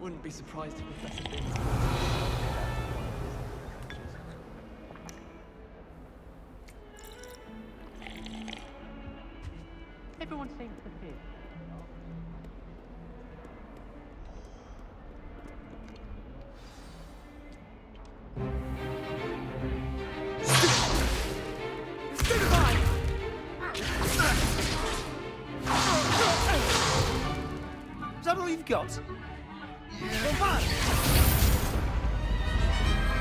Wouldn't be surprised if Professor Binns. Everyone seems to fear. Is that all you've got?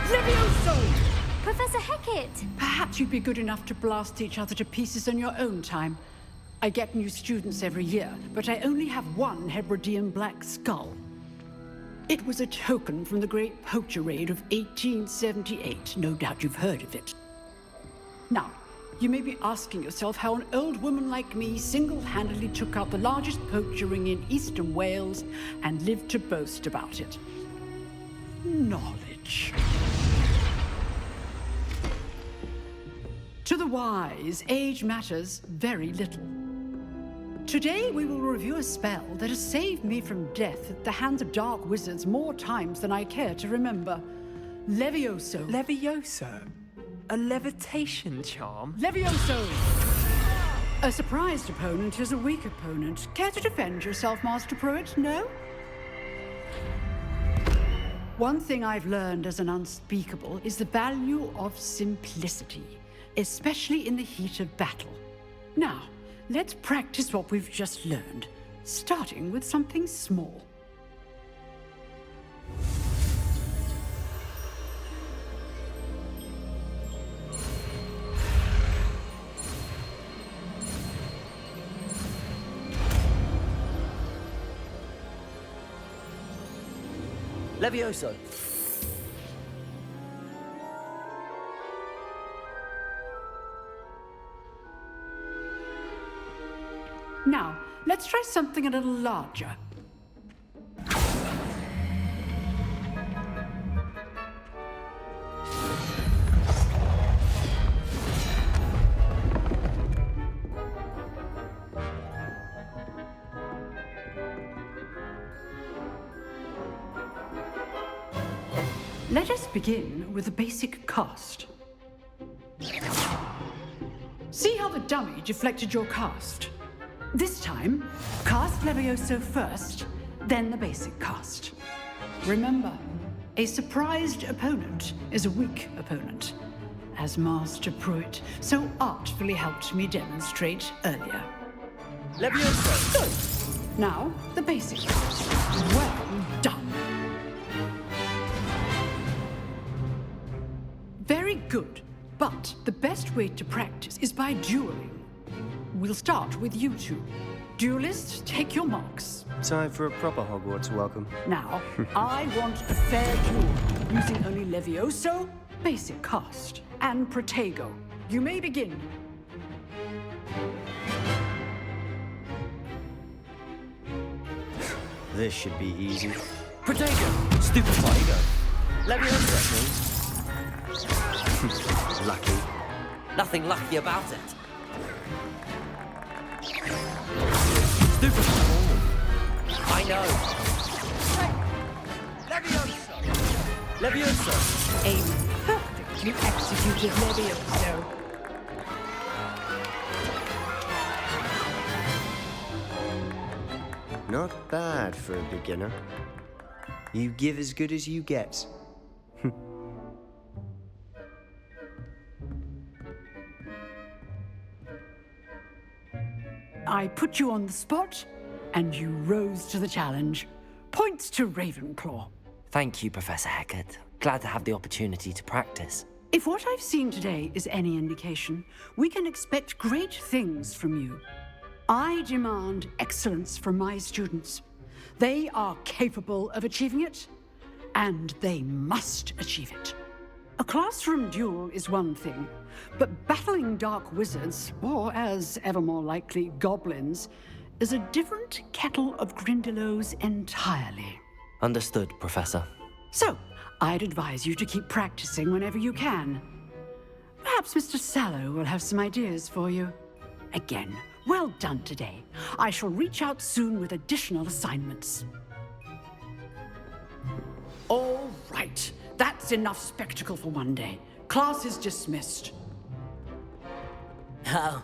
Levioso! Professor Hecat! Perhaps you'd be good enough to blast each other to pieces in your own time. I get new students every year, but I only have one Hebridean black skull. It was a token from the Great Poacher Raid of 1878. No doubt you've heard of it. Now, you may be asking yourself how an old woman like me single-handedly took out the largest poacher ring in eastern Wales and lived to boast about it. Knowledge. To the wise, age matters very little. Today we will review a spell that has saved me from death at the hands of dark wizards more times than I care to remember. Levioso. Levioso? A levitation charm? Levioso! A surprised opponent is a weak opponent. Care to defend yourself, Master Pruitt? No? One thing I've learned as an unspeakable is the value of simplicity, especially in the heat of battle. Now, let's practice what we've just learned, starting with something small. Levioso. Now, let's try something a little larger. Let us begin with the basic cast. See how the dummy deflected your cast? This time, cast Levioso first, then the basic cast. Remember, a surprised opponent is a weak opponent, as Master Pruitt so artfully helped me demonstrate earlier. Levioso! Good. Now, the basic cast. Well done. Very good, but the best way to practice is by dueling. We'll start with you two. Duelists, take your marks. Time for a proper Hogwarts welcome. Now, I want a fair duel, using only Levioso, basic cast, and Protego. You may begin. This should be easy. Protego! Stupefiego! Levioso! Lucky. Nothing lucky about it. Stupefiego! I know. Levioso! Levioso! A perfectly executed Levioso. Not bad for a beginner. You give as good as you get. I put you on the spot, and you rose to the challenge. Points to Ravenclaw. Thank you, Professor Hecat. Glad to have the opportunity to practice. If what I've seen today is any indication, we can expect great things from you. I demand excellence from my students. They are capable of achieving it, and they must achieve it. A classroom duel is one thing, but battling dark wizards, or as ever more likely, goblins, is a different kettle of Grindylows entirely. Understood, Professor. So, I'd advise you to keep practicing whenever you can. Perhaps Mr. Sallow will have some ideas for you. Again, well done today. I shall reach out soon with additional assignments. All right. That's enough spectacle for one day. Class is dismissed. Oh,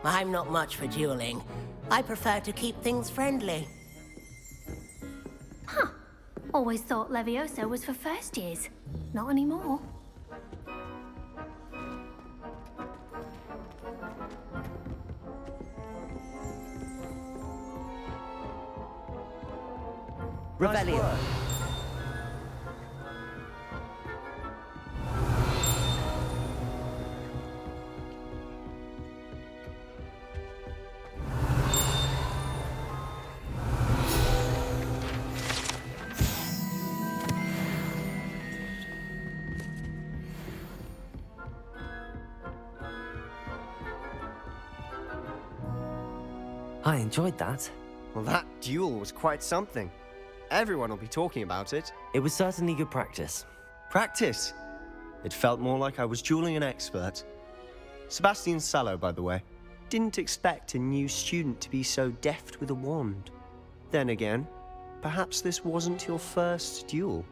I'm not much for dueling. I prefer to keep things friendly. Huh. Always thought Levioso was for first years. Not anymore. Revelio. I enjoyed that. Well, that duel was quite something. Everyone will be talking about it. It was certainly good practice. Practice? It felt more like I was dueling an expert. Sebastian Sallow, by the way. Didn't expect a new student to be so deft with a wand. Then again, perhaps this wasn't your first duel.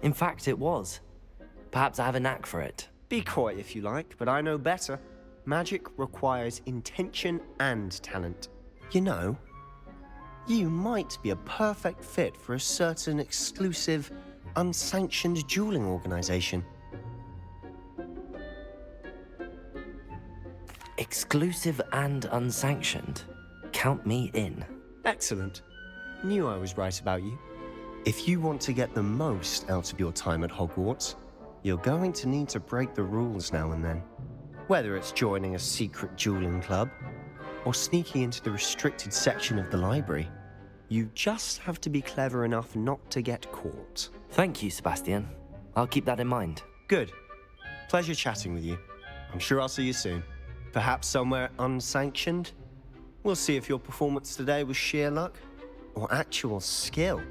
In fact, it was. Perhaps I have a knack for it. Be coy if you like, but I know better. Magic requires intention and talent. You know, you might be a perfect fit for a certain exclusive, unsanctioned dueling organization. Exclusive and unsanctioned. Count me in. Excellent. Knew I was right about you. If you want to get the most out of your time at Hogwarts, you're going to need to break the rules now and then. Whether it's joining a secret dueling club, or sneaking into the restricted section of the library, you just have to be clever enough not to get caught. Thank you, Sebastian. I'll keep that in mind. Good. Pleasure chatting with you. I'm sure I'll see you soon. Perhaps somewhere unsanctioned? We'll see if your performance today was sheer luck, or actual skill.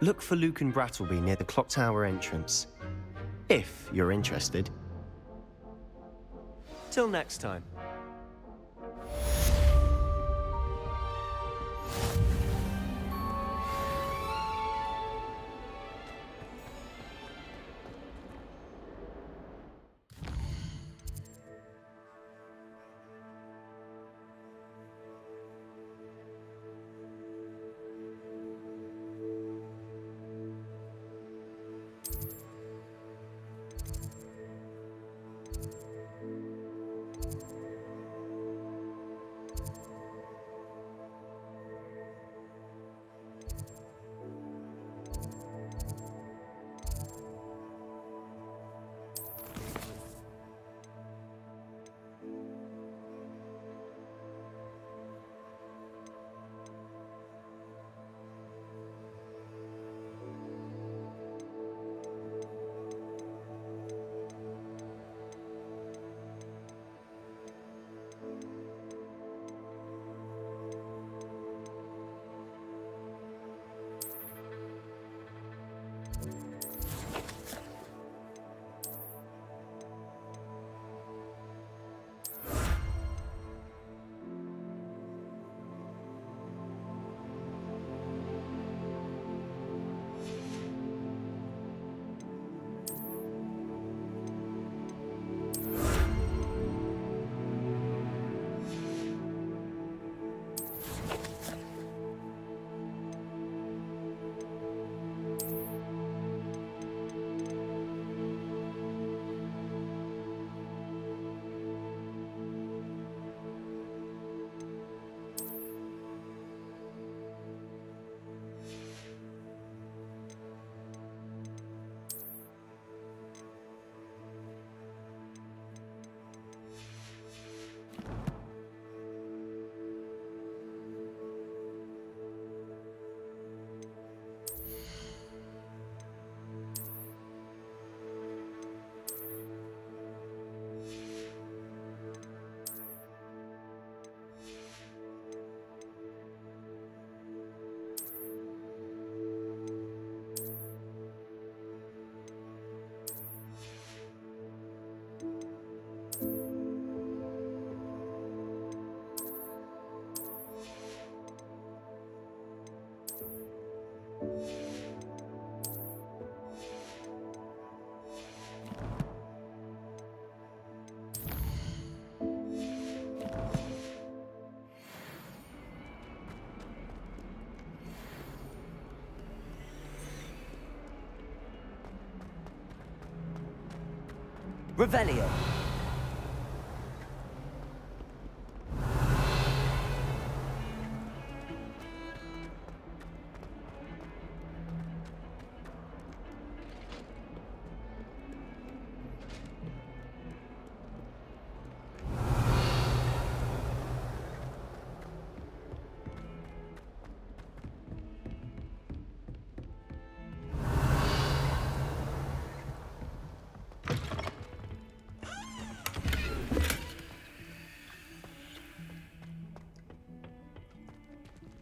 Look for Luke and Brattleby near the Clock Tower entrance. If you're interested. Till next time. Revelio.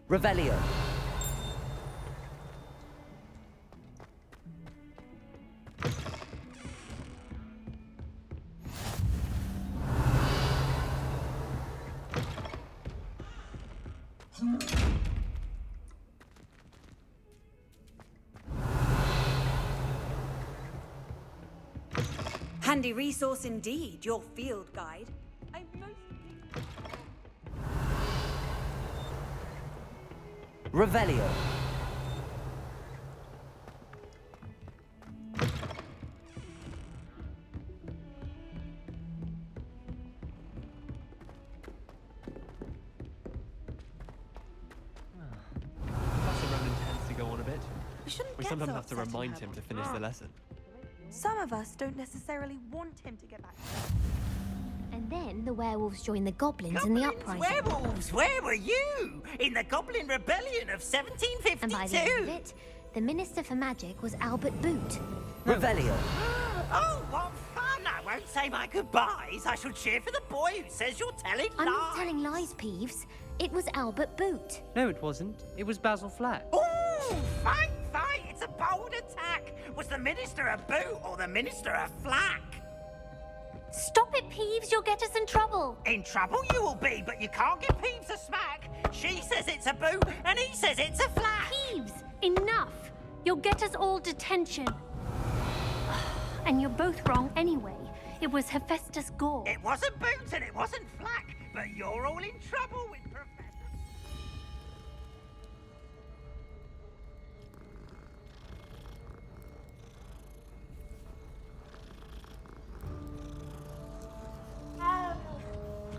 Revelio. Handy resource indeed, your field guide. Revelio. Professor Ronan tends to go on a bit. We shouldn't We get sometimes so have to upset remind and him to have finish the lesson. Some of us don't necessarily want him to get back. And then the werewolves join the goblins in the uprising. Werewolves, where were you? In the Goblin Rebellion of 1752? And by the end of it, the Minister for Magic was Albert Boot. Revelio. Oh, what fun! I won't say my goodbyes. I shall cheer for the boy who says you're telling I'm lies. not telling lies, Peeves. It was Albert Boot. No, it wasn't. It was Basil Flat. Ooh, fight! It's a bold attack. Was the Minister a boot or the Minister a flack? Stop it, Peeves. You'll get us in trouble. In trouble you will be, but you can't give Peeves a smack. She says it's a boot, and he says it's a flack. Peeves, enough. You'll get us all detention. And you're both wrong anyway. It was Hephaestus Gore. It wasn't boot and it wasn't flack, but you're all in trouble with Professor...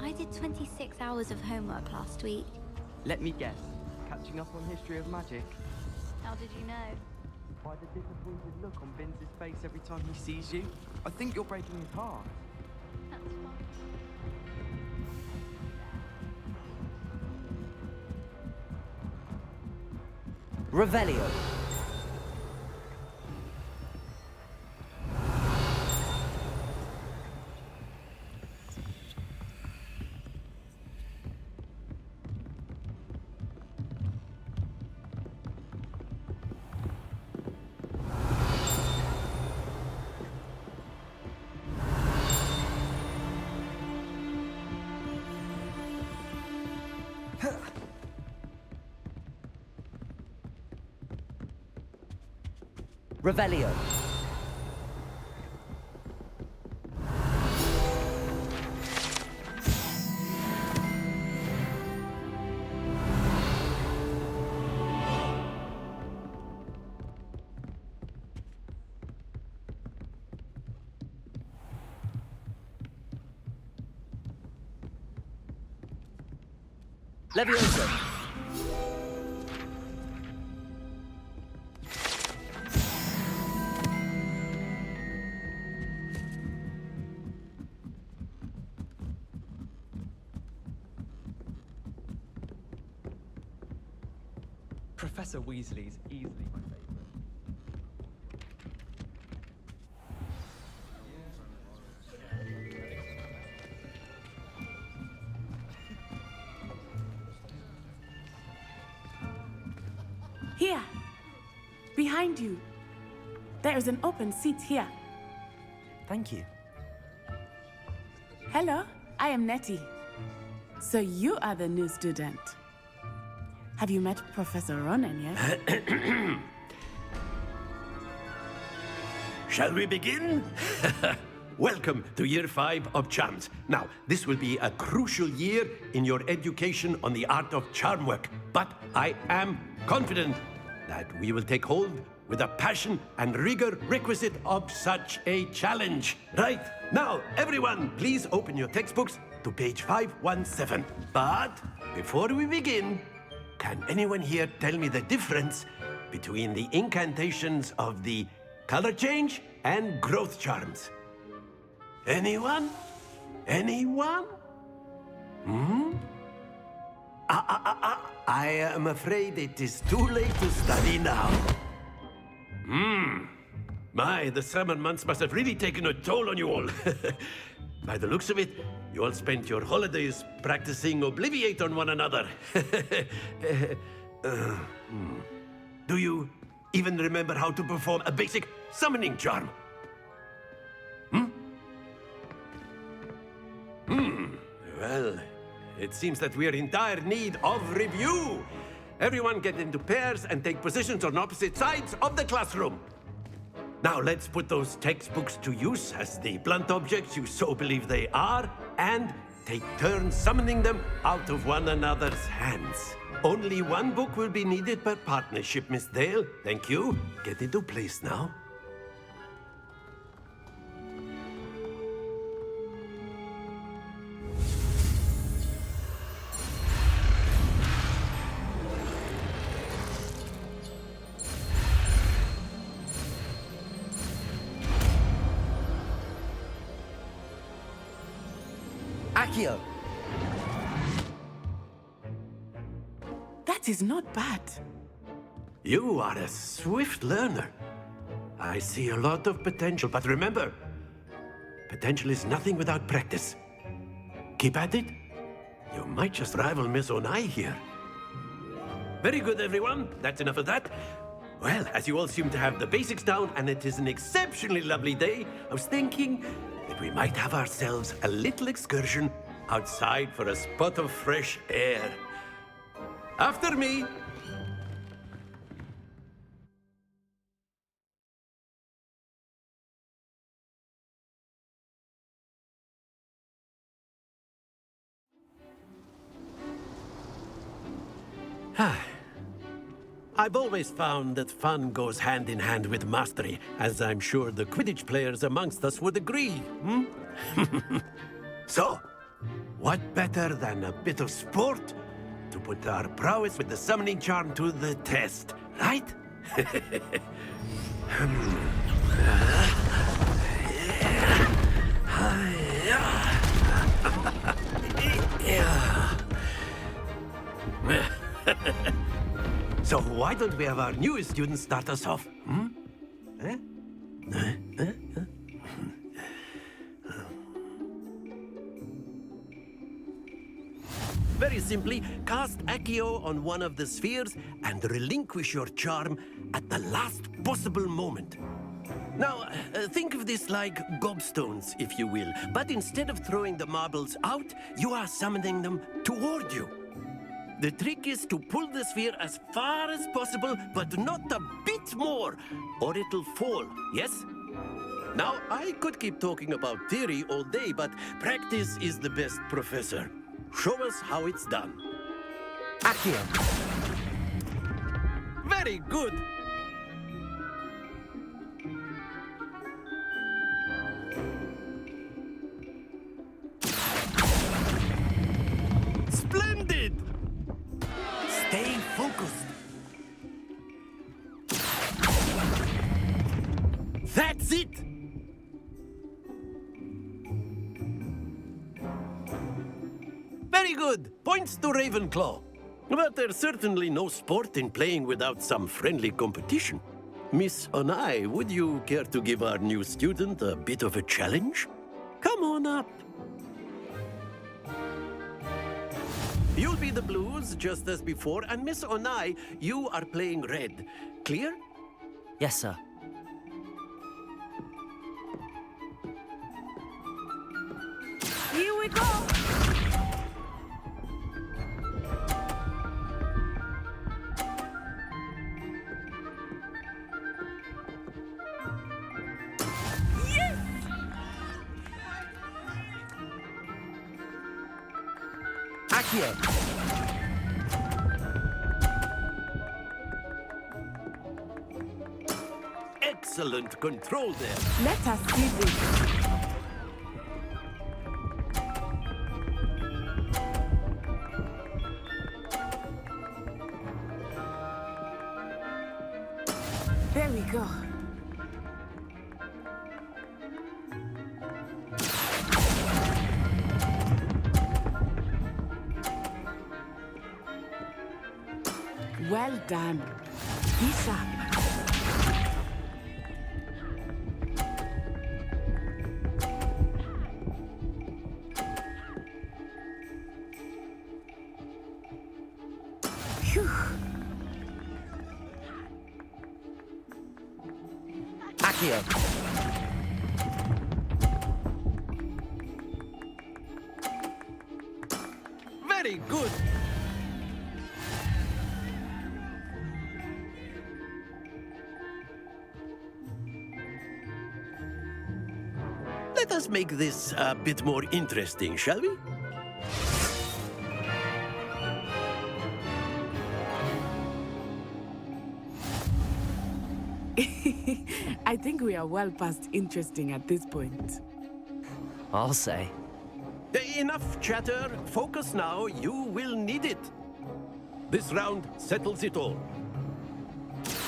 I did 26 hours of homework last week. Let me guess. Catching up on history of magic? How did you know? By the disappointed look on Vince's face every time he sees you. I think you're breaking his heart. That's fine. Revelio. Revelio. Levioso. Professor Weasley is easily my favorite. Here, behind you. There is an open seat here. Thank you. Hello, I am Nettie. So you are the new student. Have you met Professor Ronan yet? Shall we begin? Welcome to Year 5 of Charms. Now, this will be a crucial year in your education on the art of charm work, but I am confident that we will take hold with the passion and rigor requisite of such a challenge. Right, now, everyone, please open your textbooks to page 517. But before we begin, can anyone here tell me the difference between the incantations of the color change and growth charms? Anyone? Anyone? I am afraid it is too late to study now. My, the summer months must have really taken a toll on you all. By the looks of it, you all spent your holidays practicing Obliviate on one another. Do you even remember how to perform a basic summoning charm? Well, it seems that we are in dire need of review. Everyone get into pairs and take positions on opposite sides of the classroom. Now let's put those textbooks to use as the blunt objects you so believe they are, and take turns summoning them out of one another's hands. Only one book will be needed per partnership, Miss Dale. Thank you. Get into place now. Accio! That is not bad. You are a swift learner. I see a lot of potential, but remember, potential is nothing without practice. Keep at it. You might just rival Miss Onai here. Very good, everyone. That's enough of that. Well, as you all seem to have the basics down, and it is an exceptionally lovely day, I was thinking that we might have ourselves a little excursion outside for a spot of fresh air. After me. I've always found that fun goes hand in hand with mastery, as I'm sure the Quidditch players amongst us would agree. So, what better than a bit of sport to put our prowess with the summoning charm to the test, right? So why don't we have our newest student start us off? Very simply, cast Accio on one of the spheres and relinquish your charm at the last possible moment. Now, think of this like gobstones, if you will, but instead of throwing the marbles out, you are summoning them toward you. The trick is to pull the sphere as far as possible, but not a bit more, or it'll fall, yes? Now, I could keep talking about theory all day, but practice is the best professor. Show us how it's done. Accio! Very good! Splendid! Stay focused. That's it! Very good. Points to Ravenclaw. But there's certainly no sport in playing without some friendly competition. Miss Onai, would you care to give our new student a bit of a challenge? Come on up. You'll be the blues, just as before, and Miss Onai, you are playing red. Clear? Yes, sir. Here we go! Accio! excellent control there. Let us see this. There we go. Well done. Be sharp. Phew. Accio. Very good. Let us make this a bit more interesting, shall we? I think we are well past interesting at this point. I'll say. Enough chatter. Focus now. You will need it. This round settles it all.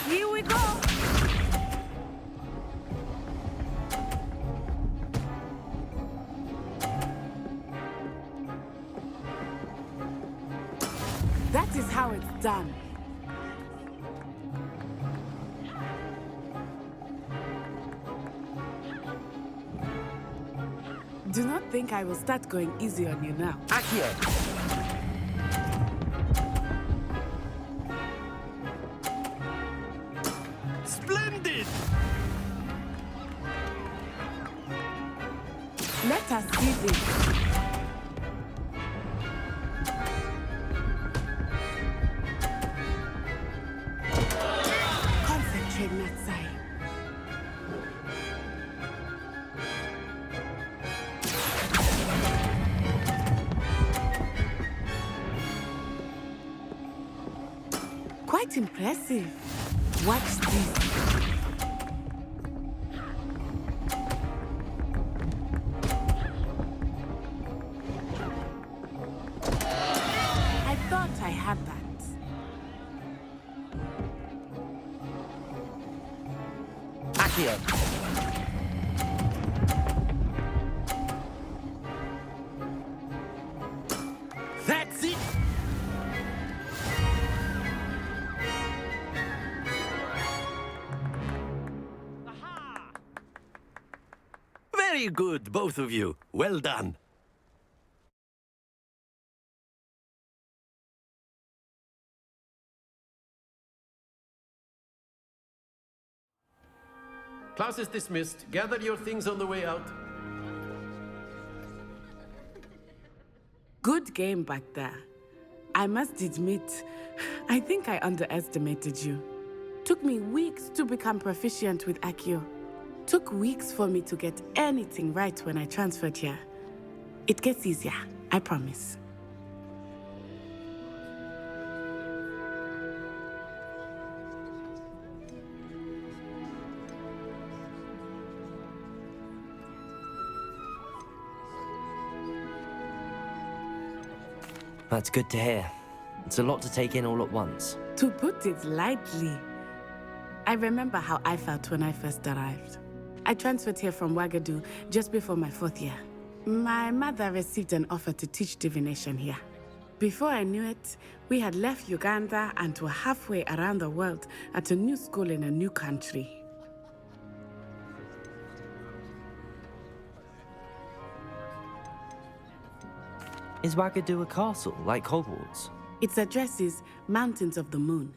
Here we go! That is how it's done. Do not think I will start going easy on you now. Accio. Splendid! Let us see this. Concentrate, Natsai. Quite impressive. Watch this. I thought I had that. Accio. That's it! Very good, both of you. Well done. Class is dismissed. Gather your things on the way out. Good game back there. I must admit, I think I underestimated you. Took me weeks to become proficient with Accio. Took weeks for me to get anything right when I transferred here. It gets easier, I promise. That's good to hear. It's a lot to take in all at once. To put it lightly, I remember how I felt when I first arrived. I transferred here from Wagadu just before my 4th year. My mother received an offer to teach divination here. Before I knew it, we had left Uganda and were halfway around the world at a new school in a new country. Is Wagadu a castle, like Hogwarts? Its address is Mountains of the Moon.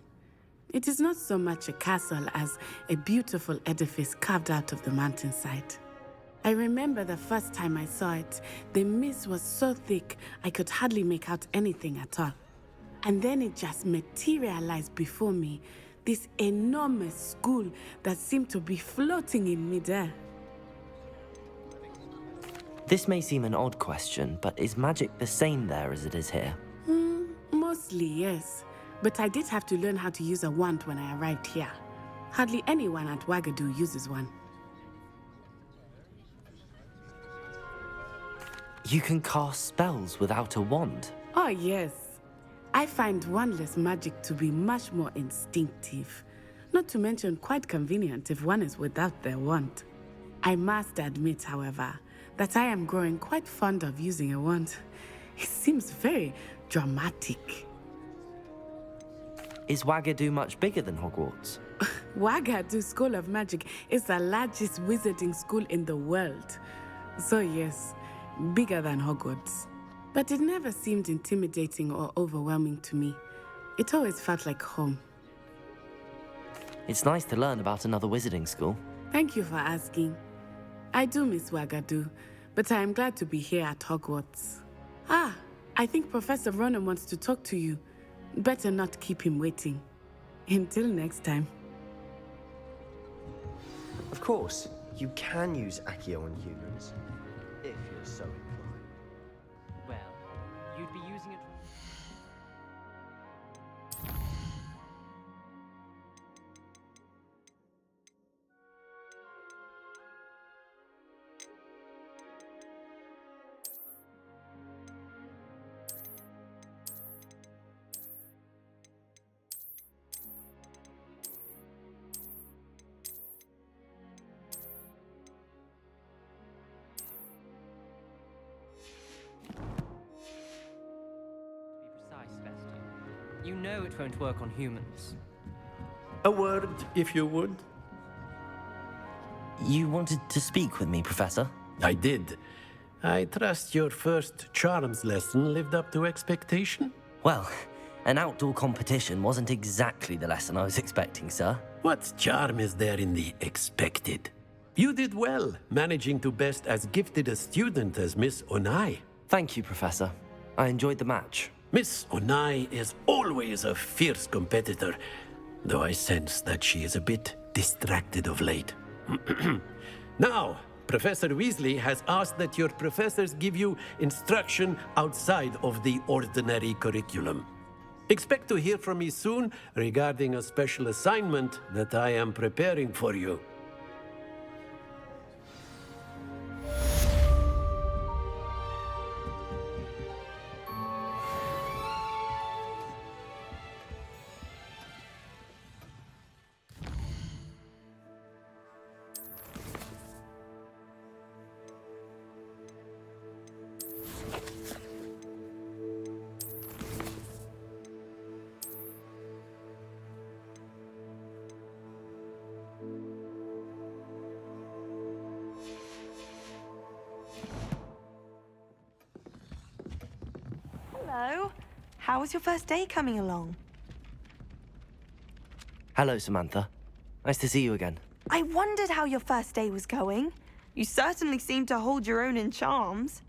It is not so much a castle as a beautiful edifice carved out of the mountainside. I remember the first time I saw it, the mist was so thick I could hardly make out anything at all. And then it just materialized before me, this enormous school that seemed to be floating in midair. This may seem an odd question, but is magic the same there as it is here? Mostly, yes. But I did have to learn how to use a wand when I arrived here. Hardly anyone at Wagadu uses one. You can cast spells without a wand. Oh, yes. I find wandless magic to be much more instinctive. Not to mention quite convenient if one is without their wand. I must admit, however, that I am growing quite fond of using a wand. It seems very dramatic. Is Wagadu much bigger than Hogwarts? Wagadu School of Magic is the largest wizarding school in the world. So yes, bigger than Hogwarts. But it never seemed intimidating or overwhelming to me. It always felt like home. It's nice to learn about another wizarding school. Thank you for asking. I do miss Wagadu, but I am glad to be here at Hogwarts. Ah, I think Professor Ronan wants to talk to you. Better not keep him waiting. Until next time. Of course, you can use Accio on humans, if you're so inclined. Well, you'd be using it... You know it won't work on humans. A word, if you would. You wanted to speak with me, Professor? I did. I trust your first charms lesson lived up to expectation? Well, an outdoor competition wasn't exactly the lesson I was expecting, sir. What charm is there in the expected? You did well, managing to best as gifted a student as Miss Onai. Thank you, Professor. I enjoyed the match. Miss Onai is always a fierce competitor, though I sense that she is a bit distracted of late. Now, Professor Weasley has asked that your professors give you instruction outside of the ordinary curriculum. Expect to hear from me soon regarding a special assignment that I am preparing for you. Hello. How was your first day coming along? Hello, Samantha. Nice to see you again. I wondered how your first day was going. You certainly seem to hold your own in charms.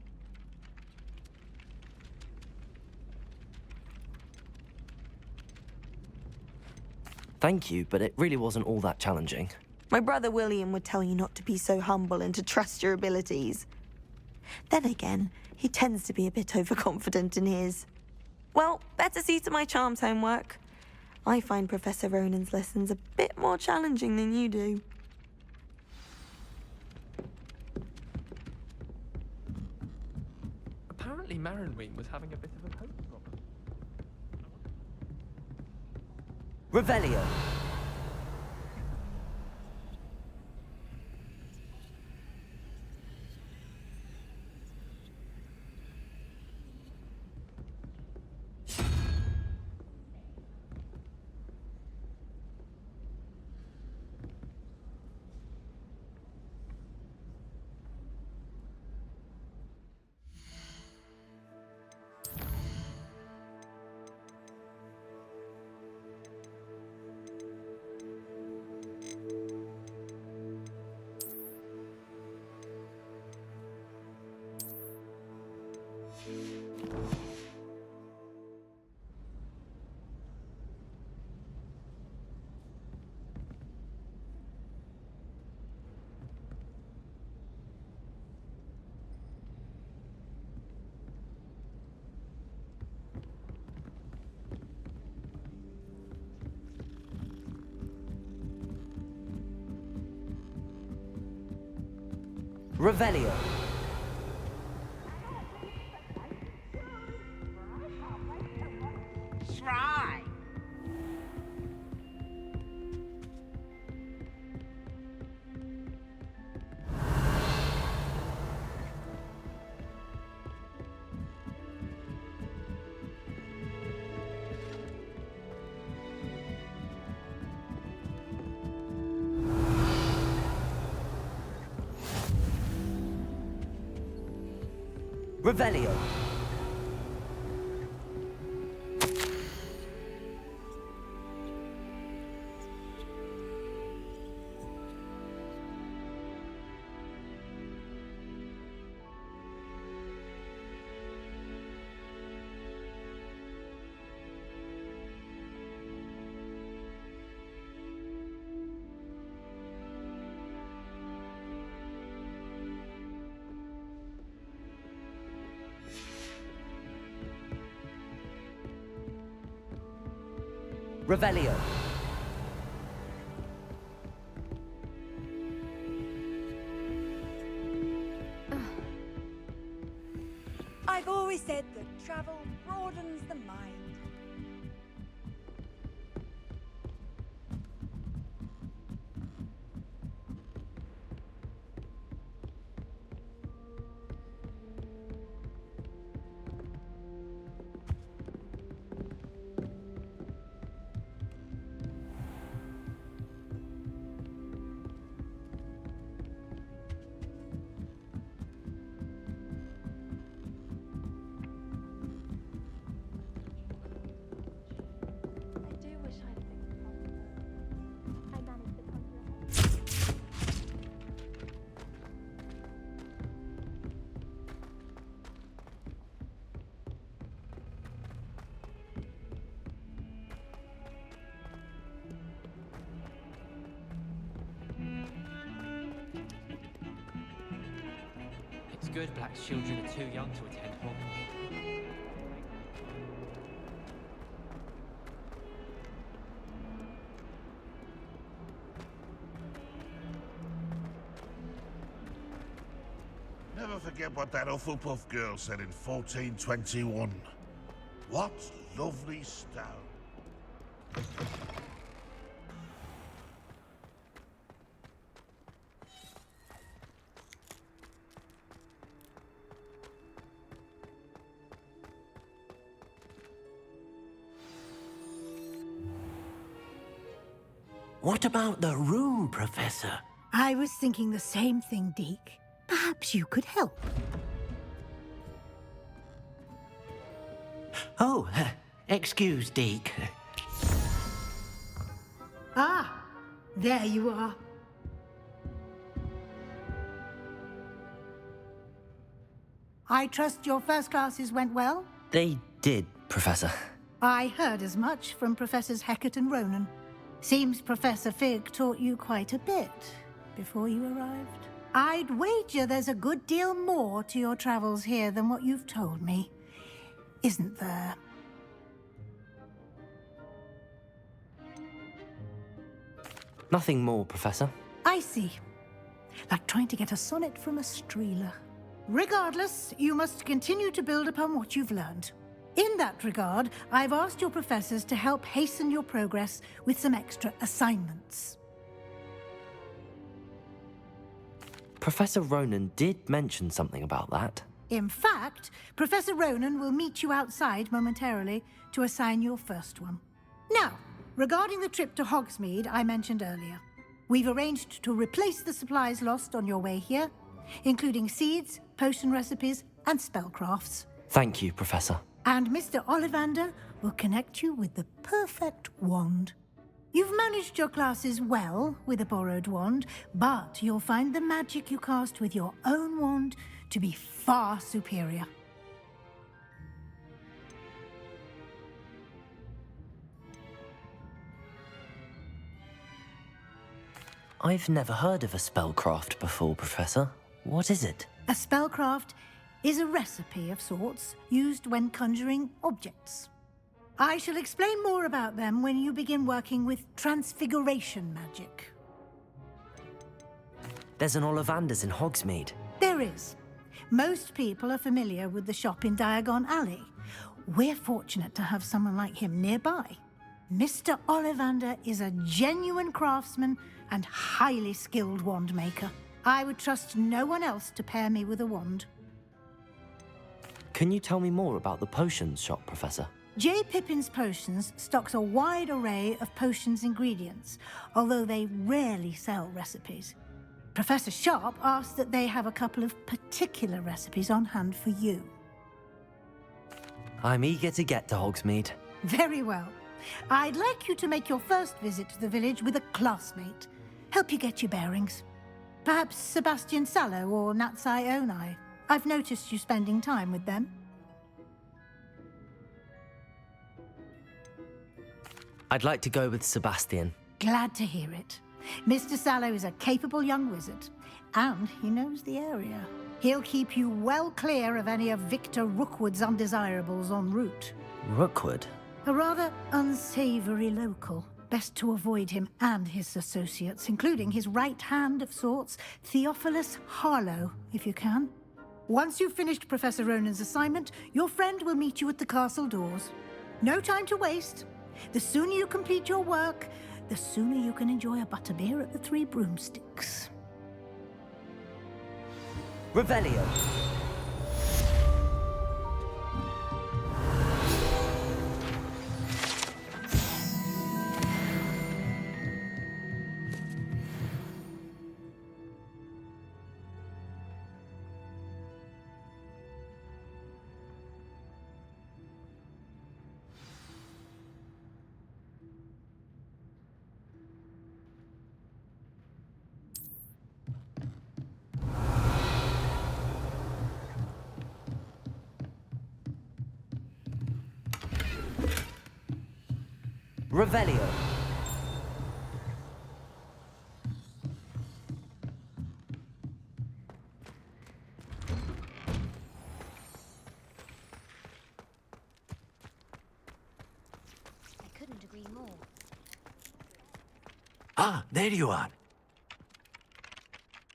Thank you, but it really wasn't all that challenging. My brother William would tell you not to be so humble and to trust your abilities. Then again, he tends to be a bit overconfident in his. Well, better see to my charms homework. I find Professor Ronan's lessons a bit more challenging than you do. Apparently Marinween was having a bit of a poke problem. Revelio. Revelio. Try. Revelio. Revelio. I've always said that travel broadens the mind. It's good Black's children are too young to attend Hogwarts. Never forget what that Hufflepuff girl said in 1421. What lovely stone. What about the room, Professor? I was thinking the same thing, Deke. Perhaps you could help. Oh, excuse, Deke. Ah, there you are. I trust your first classes went well? They did, Professor. I heard as much from Professors Hecat and Ronan. Seems Professor Fig taught you quite a bit before you arrived. I'd wager there's a good deal more to your travels here than what you've told me, isn't there? Nothing more, Professor. I see. Like trying to get a sonnet from a streeler. Regardless, you must continue to build upon what you've learned. In that regard, I've asked your professors to help hasten your progress with some extra assignments. Professor Ronan did mention something about that. In fact, Professor Ronan will meet you outside momentarily to assign your first one. Now, regarding the trip to Hogsmeade I mentioned earlier, we've arranged to replace the supplies lost on your way here, including seeds, potion recipes, and spellcrafts. Thank you, Professor. And Mr. Ollivander will connect you with the perfect wand. You've managed your classes well with a borrowed wand, but you'll find the magic you cast with your own wand to be far superior. I've never heard of a spellcraft before, Professor. What is it? A spellcraft is a recipe of sorts used when conjuring objects. I shall explain more about them when you begin working with transfiguration magic. There's an Ollivanders in Hogsmeade. There is. Most people are familiar with the shop in Diagon Alley. We're fortunate to have someone like him nearby. Mr. Ollivander is a genuine craftsman and highly skilled wand maker. I would trust no one else to pair me with a wand. Can you tell me more about the potions shop, Professor? J. Pippin's Potions stocks a wide array of potions ingredients, although they rarely sell recipes. Professor Sharp asked that they have a couple of particular recipes on hand for you. I'm eager to get to Hogsmeade. Very well. I'd like you to make your first visit to the village with a classmate. Help you get your bearings. Perhaps Sebastian Sallow or Natsai Onai. I've noticed you spending time with them. I'd like to go with Sebastian. Glad to hear it. Mr. Sallow is a capable young wizard, and he knows the area. He'll keep you well clear of any of Victor Rookwood's undesirables en route. Rookwood? A rather unsavory local. Best to avoid him and his associates, including his right hand of sorts, Theophilus Harlow, if you can. Once you've finished Professor Ronan's assignment, your friend will meet you at the castle doors. No time to waste. The sooner you complete your work, the sooner you can enjoy a butterbeer at the Three Broomsticks. Revelio. Revelio. I couldn't agree more. Ah, there you are.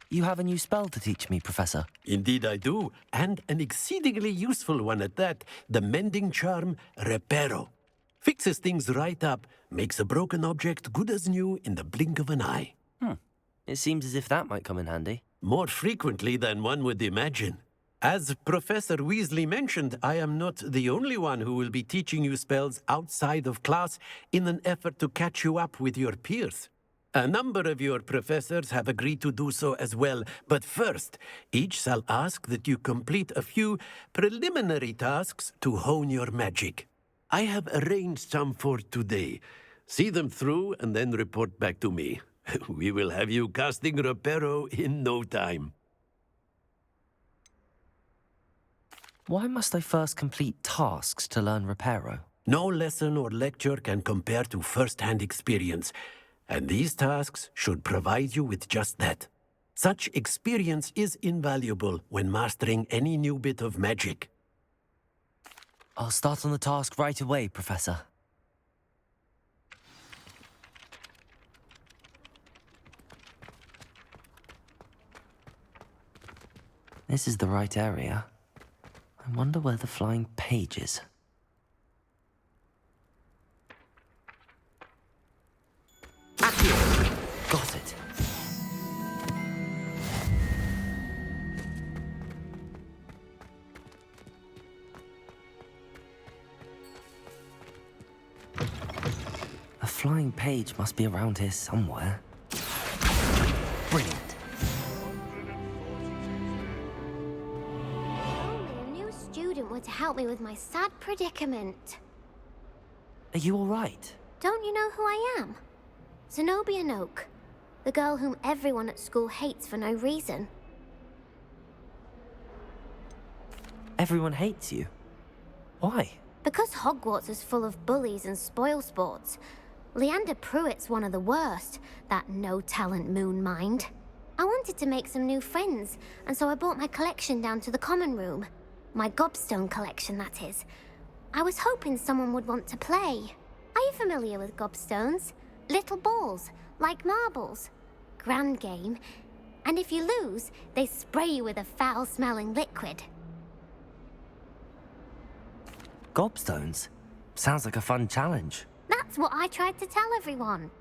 You have a new spell to teach me, Professor. Indeed I do, and an exceedingly useful one at that. The mending charm, Reparo. Fixes things right up, makes a broken object good as new in the blink of an eye. It seems as if that might come in handy. More frequently than one would imagine. As Professor Weasley mentioned, I am not the only one who will be teaching you spells outside of class in an effort to catch you up with your peers. A number of your professors have agreed to do so as well, but first, each shall ask that you complete a few preliminary tasks to hone your magic. I have arranged some for today. See them through and then report back to me. We will have you casting Reparo in no time. Why must I first complete tasks to learn Reparo? No lesson or lecture can compare to first-hand experience, and these tasks should provide you with just that. Such experience is invaluable when mastering any new bit of magic. I'll start on the task right away, Professor. This is the right area. I wonder where the flying page is. Accio! Got it. A flying page must be around here somewhere. Brilliant. Only a new student were to help me with my sad predicament. Are you all right? Don't you know who I am? Zenobia Noak, the girl whom everyone at school hates for no reason. Everyone hates you. Why? Because Hogwarts is full of bullies and spoilsports. Leander Pruitt's one of the worst, that no-talent moon mind. I wanted to make some new friends, and so I brought my collection down to the common room. My gobstone collection, that is. I was hoping someone would want to play. Are you familiar with gobstones? Little balls, like marbles. Grand game. And if you lose, they spray you with a foul-smelling liquid. Gobstones? Sounds like a fun challenge. That's what I tried to tell everyone.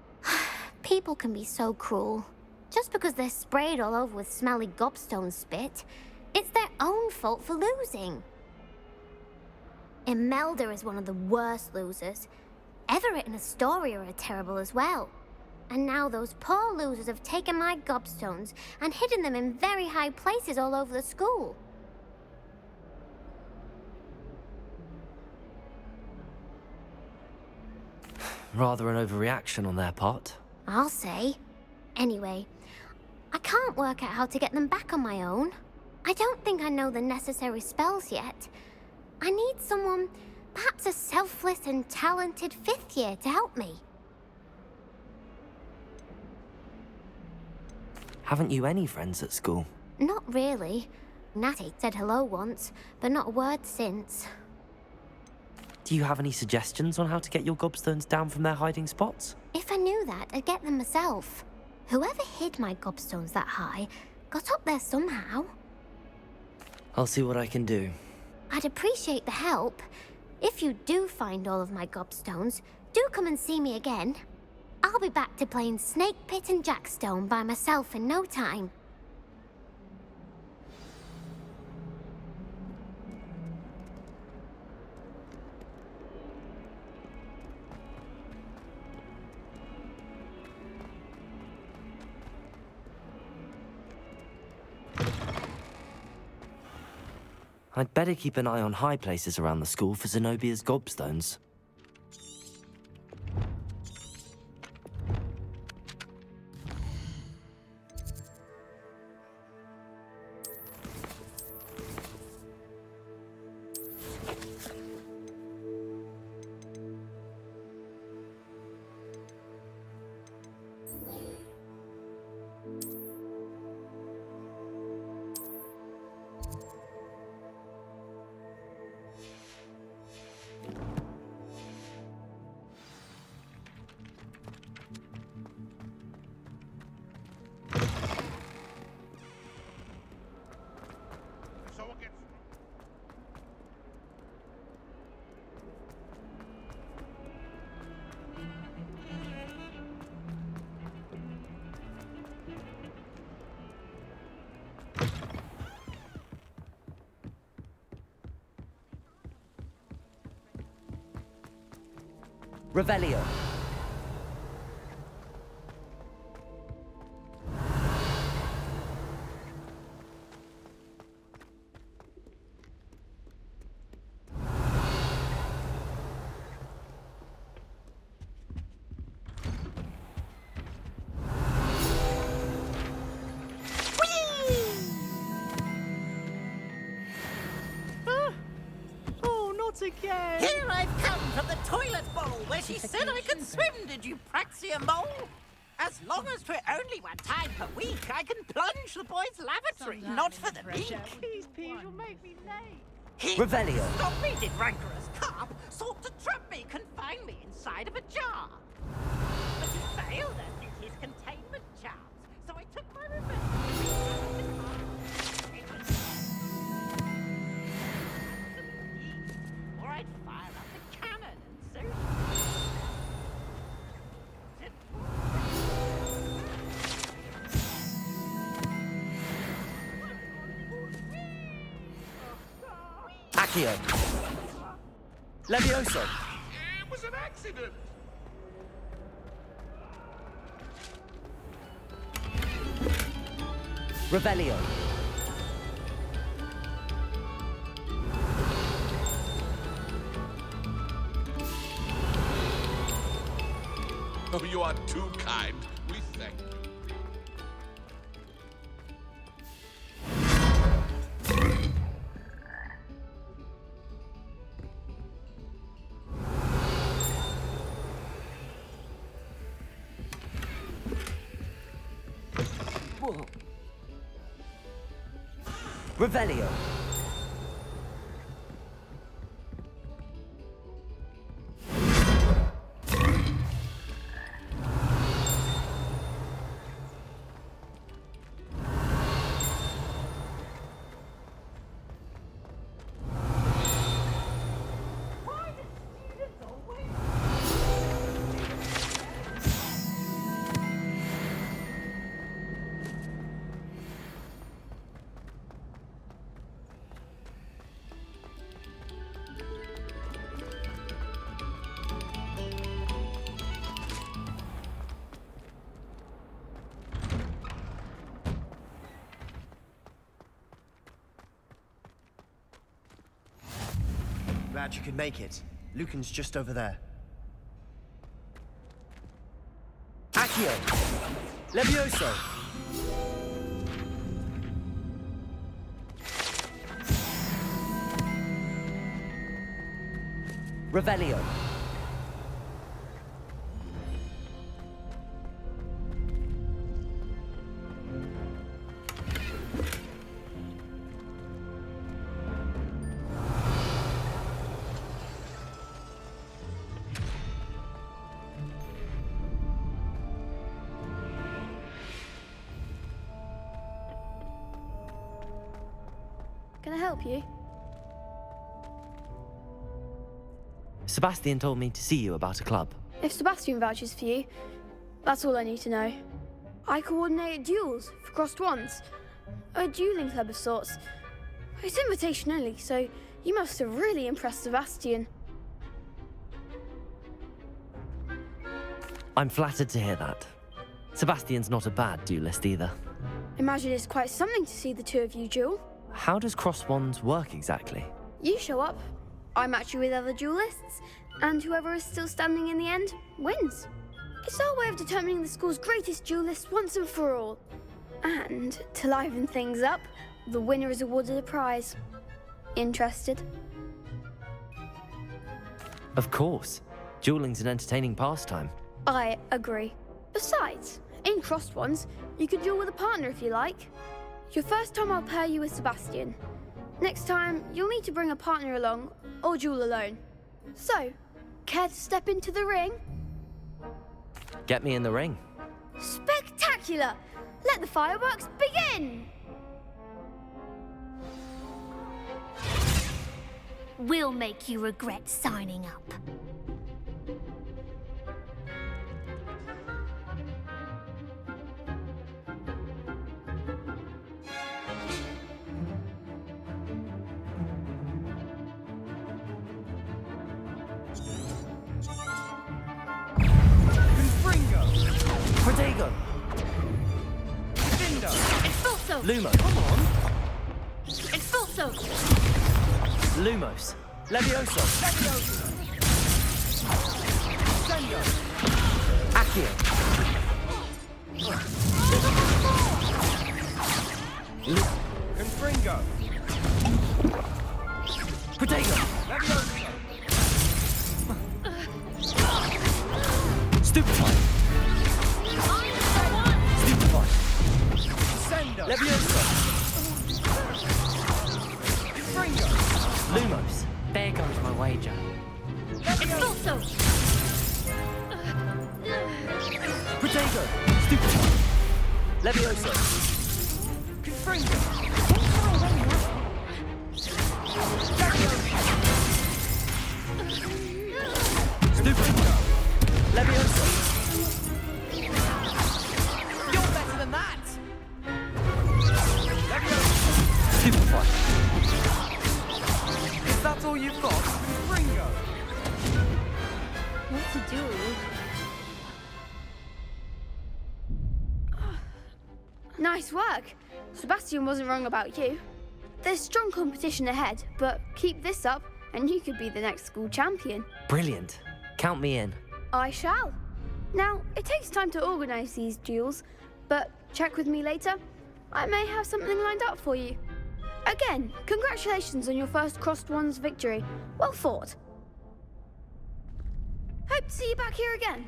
People can be so cruel. Just because they're sprayed all over with smelly gobstone spit, it's their own fault for losing. Imelda is one of the worst losers. Everett and Astoria are terrible as well. And now those poor losers have taken my gobstones and hidden them in very high places all over the school. Rather an overreaction on their part. I'll say. Anyway, I can't work out how to get them back on my own. I don't think I know the necessary spells yet. I need someone, perhaps a selfless and talented 5th year to help me. Haven't you any friends at school? Not really. Natty said hello once, but not a word since. Do you have any suggestions on how to get your gobstones down from their hiding spots? If I knew that, I'd get them myself. Whoever hid my gobstones that high got up there somehow. I'll see what I can do. I'd appreciate the help. If you do find all of my gobstones, do come and see me again. I'll be back to playing Snake Pit and Jackstone by myself in no time. I'd better keep an eye on high places around the school for Zenobia's gobstones. Revelio. Again. Here I've come from the toilet bowl where she said I could swim, did you praxia mole? As long as for only one time per week, I can plunge the boys' lavatory, not for the meek. Please, you'll make me late. He Revelio. stop-beated rancorous carp sought to trap me, confine me inside of a jar. But he failed us in his containment charms, so I took my revenge. Or I'd fire up the cannon and Accio. Levioso. It was an accident. Revelio. Oh, you are too kind. We thank you. Revelio. glad you could make it. Lucan's just over there. Accio! Levioso! Revelio. Can I help you? Sebastian told me to see you about a club. If Sebastian vouches for you, that's all I need to know. I coordinate duels for crossed wands. A dueling club of sorts. It's invitation only, so you must have really impressed Sebastian. I'm flattered to hear that. Sebastian's not a bad duelist either. Imagine it's quite something to see the two of you duel. How does cross wands work exactly? You show up, I match you with other duelists, and whoever is still standing in the end wins. It's our way of determining the school's greatest duelist once and for all. And to liven things up, the winner is awarded a prize. Interested? Of course. Dueling's an entertaining pastime. I agree. Besides, in crossed ones, you could duel with a partner if you like. Your first time I'll pair you with Sebastian. Next time, you'll need to bring a partner along, or duel alone. So, care to step into the ring? Get me in the ring. Spectacular! Let the fireworks begin! We'll make you regret signing up. Protego! Expulso! Lumo, come on! Expulso! Lumos! Levioso! Sendo! Accio! Confringo! Protego! Levioso! Stupefy! Stupefy! Sendo! Levioso! Confringo! Lumos! There goes my wager. Expulso! Protego! Stupefy! Levioso! Confringo! Stupefy! Levioso! You're better than that! Stupefy! Is that all you've got? Confringo! What to do? Nice work. Sebastian wasn't wrong about you. There's strong competition ahead, but keep this up and you could be the next school champion. Brilliant. Count me in. I shall. Now, it takes time to organise these duels, but check with me later. I may have something lined up for you. Again, congratulations on your first crossed wands victory. Well fought. Hope to see you back here again.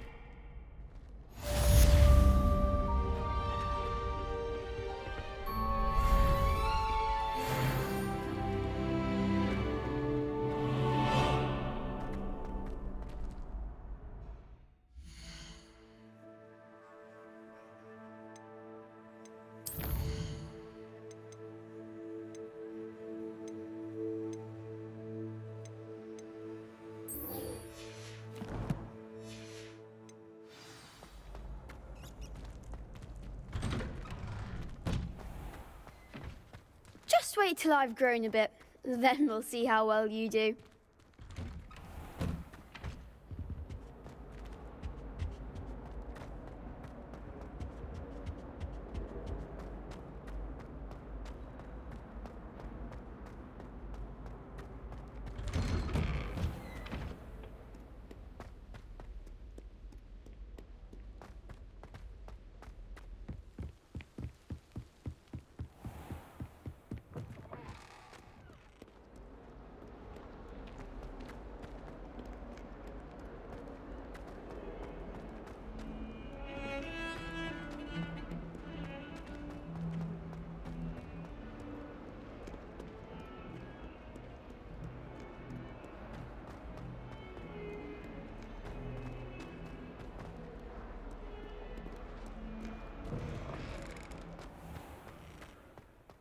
Just wait till I've grown a bit, then we'll see how well you do.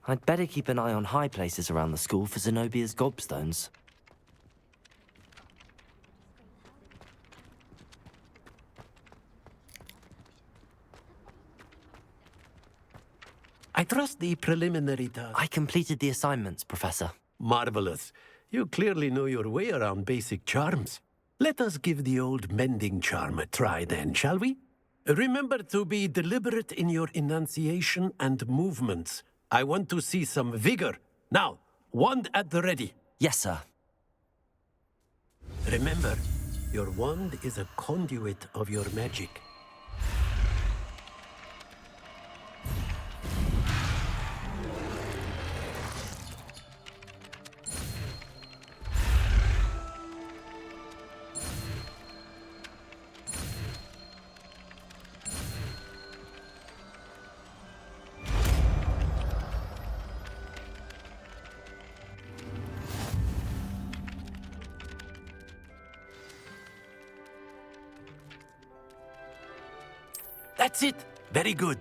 I'd better keep an eye on high places around the school for Zenobia's gobstones. I trust the preliminary task. I completed the assignments, Professor. Marvelous. You clearly know your way around basic charms. Let us give the old mending charm a try then, shall we? Remember to be deliberate in your enunciation and movements. I want to see some vigor. Now, wand at the ready. Yes, sir. Remember, your wand is a conduit of your magic. That's it. Very good.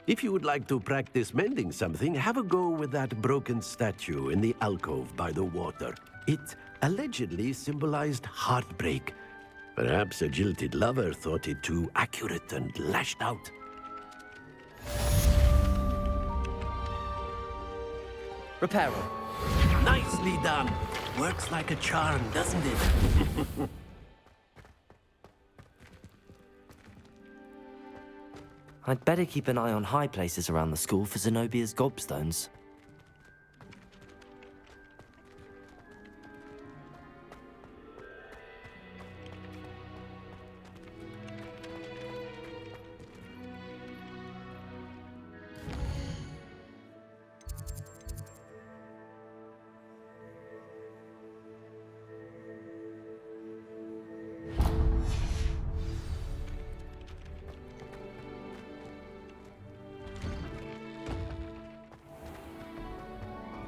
If you would like to practice mending something, have a go with that broken statue in the alcove by the water. It allegedly symbolized heartbreak. Perhaps a jilted lover thought it too accurate and lashed out. Reparo. Nicely done. Works like a charm, doesn't it? I'd better keep an eye on high places around the school for Zenobia's gobstones.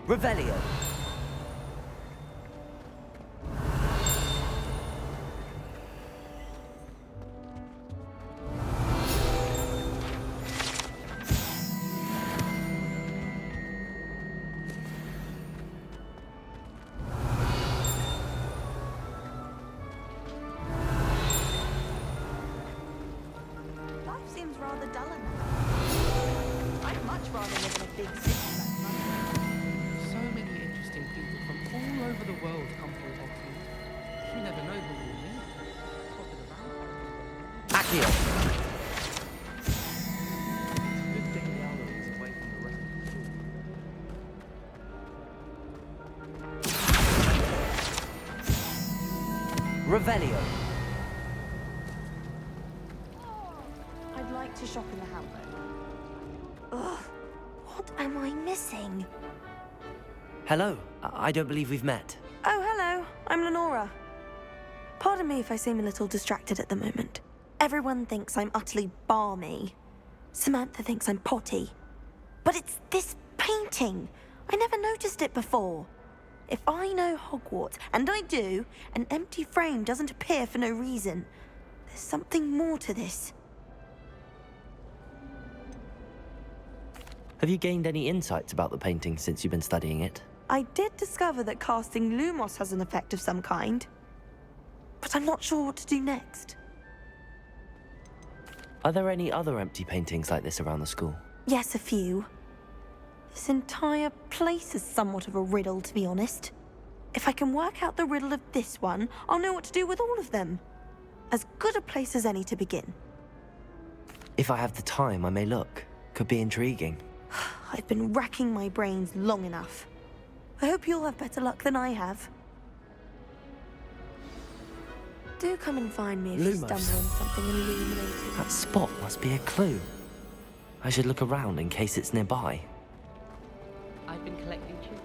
Revelio. Life seems rather dull enough. I'd much rather live in a big city like London. So many interesting people from all over the world come through Hogsmeade. You never know who you'll meet. Spotted a vampire. Accio. Good thing the owl is away from the rest of the school. Revelio. I'd like to shop in the Hamlet. Ugh, what am I missing? Hello. I don't believe we've met. Oh, hello. I'm Lenora. Pardon me if I seem a little distracted at the moment. Everyone thinks I'm utterly balmy. Samantha thinks I'm potty. But it's this painting. I never noticed it before. If I know Hogwarts, and I do, an empty frame doesn't appear for no reason. There's something more to this. Have you gained any insights about the painting since you've been studying it? I did discover that casting Lumos has an effect of some kind. But I'm not sure what to do next. Are there any other empty paintings like this around the school? Yes, a few. This entire place is somewhat of a riddle, to be honest. If I can work out the riddle of this one, I'll know what to do with all of them. As good a place as any to begin. If I have the time, I may look. Could be intriguing. I've been racking my brains long enough. I hope you'll have better luck than I have. Do come and find me if you Lumos. stumble on something illuminating. That spot must be a clue. I should look around in case it's nearby. I've been collecting toothpaste.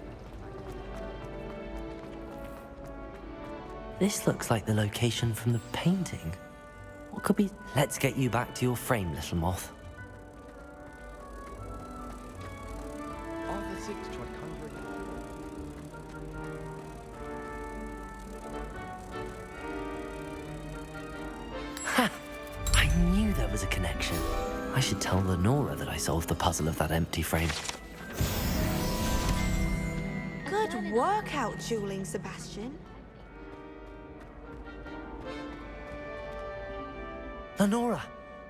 This looks like the location from the painting. What could be... Let's get you back to your frame, little moth. Arthur VI tried conjuring. Ha! I knew there was a connection. I should tell Lenora that I solved the puzzle of that empty frame. Good work out dueling, Sebastian. Lenora,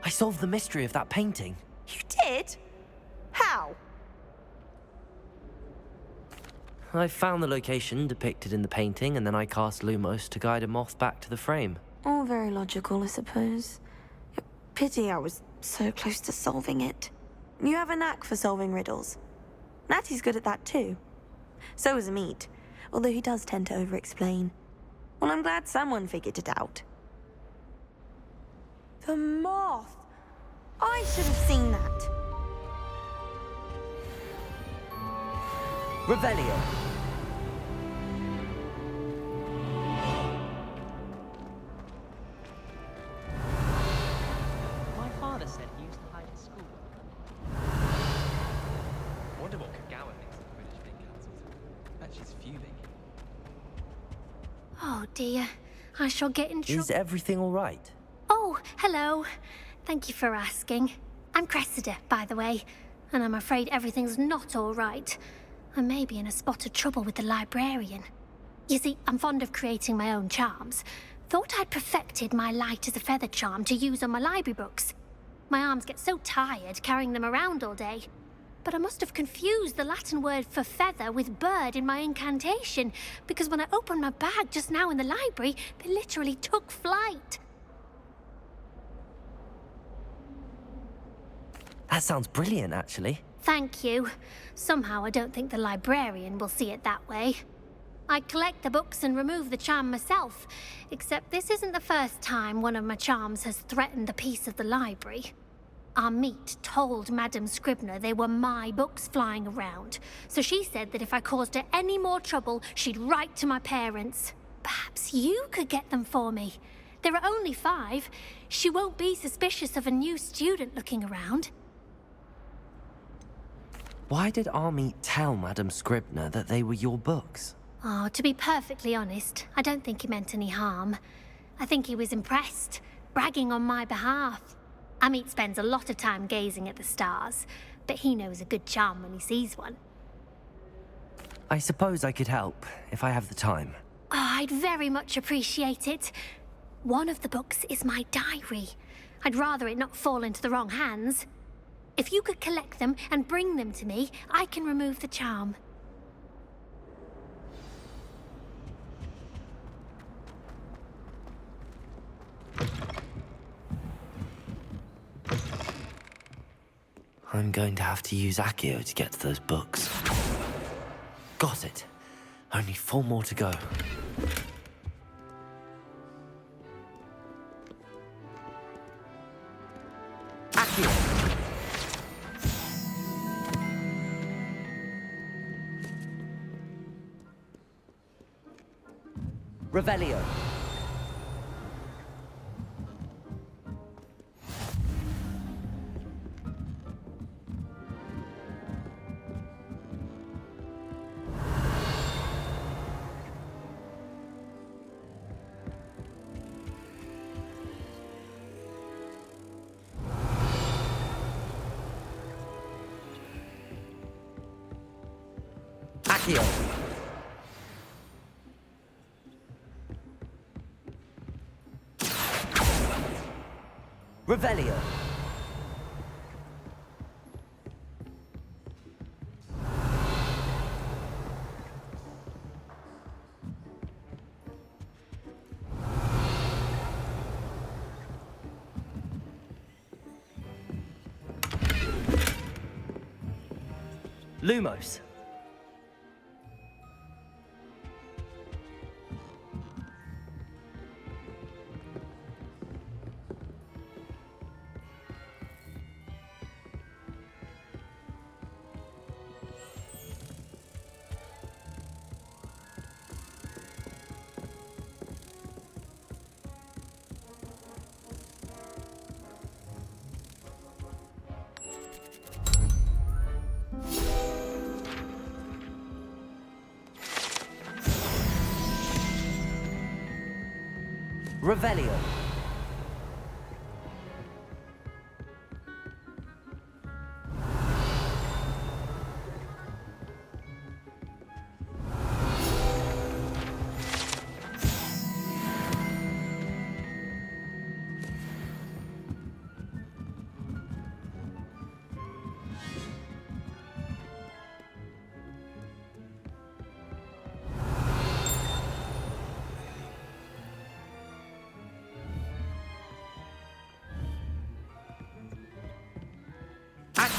I solved the mystery of that painting. You did? How? I found the location depicted in the painting, and then I cast Lumos to guide a moth back to the frame. All very logical, I suppose. Pity I was so close to solving it. You have a knack for solving riddles. Natty's good at that too. So is Amit, although he does tend to over-explain. Well, I'm glad someone figured it out. The moth! I should have seen that. Revelio. My father said he used to hide at school. I wonder what Kagawa thinks of the British being cancelled. Bet she's fuming. Oh dear, I shall get in trouble. Is everything all right? Oh, hello. Thank you for asking. I'm Cressida, by the way, and I'm afraid everything's not all right. I may be in a spot of trouble with the librarian. You see, I'm fond of creating my own charms. Thought I'd perfected my light as a feather charm to use on my library books. My arms get so tired carrying them around all day. But I must have confused the Latin word for feather with bird in my incantation, because when I opened my bag just now in the library, they literally took flight. That sounds brilliant, actually. Thank you. Somehow I don't think the librarian will see it that way. I collect the books and remove the charm myself, except this isn't the first time one of my charms has threatened the peace of the library. Amit told Madame Scribner they were my books flying around, so she said that if I caused her any more trouble, she'd write to my parents. Perhaps you could get them for me. There are only 5. She won't be suspicious of a new student looking around. Why did Amit tell Madame Scribner that they were your books? Oh, to be perfectly honest, I don't think he meant any harm. I think he was impressed, bragging on my behalf. Amit spends a lot of time gazing at the stars, but he knows a good charm when he sees one. I suppose I could help, if I have the time. Oh, I'd very much appreciate it. One of the books is my diary. I'd rather it not fall into the wrong hands. If you could collect them and bring them to me, I can remove the charm. I'm going to have to use Accio to get to those books. Got it. Only 4 more to go. Accio! Revelio. Accio. Revelio. Lumos. Revelio.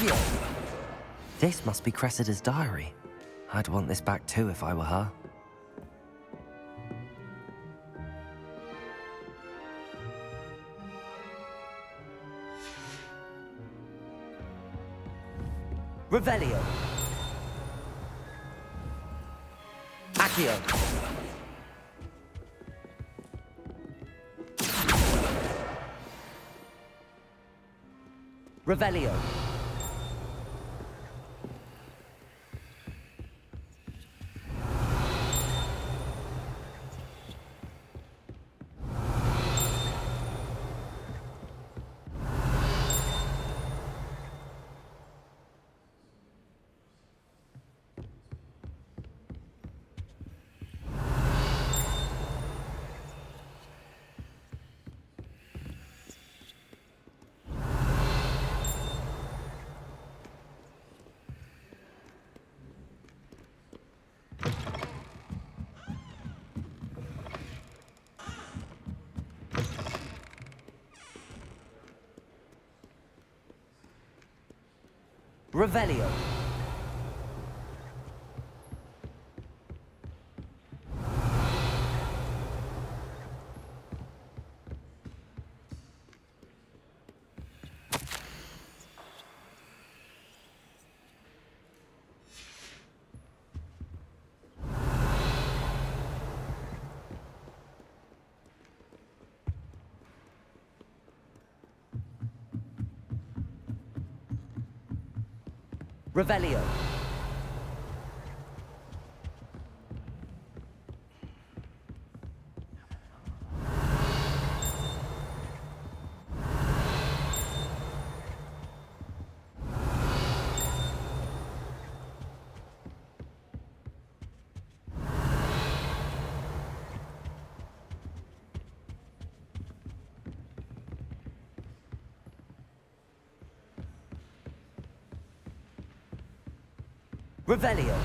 Accio! This must be Cressida's diary. I'd want this back too if I were her. Revelio. Accio. Revelio. Revelio. Revelio. Revelio.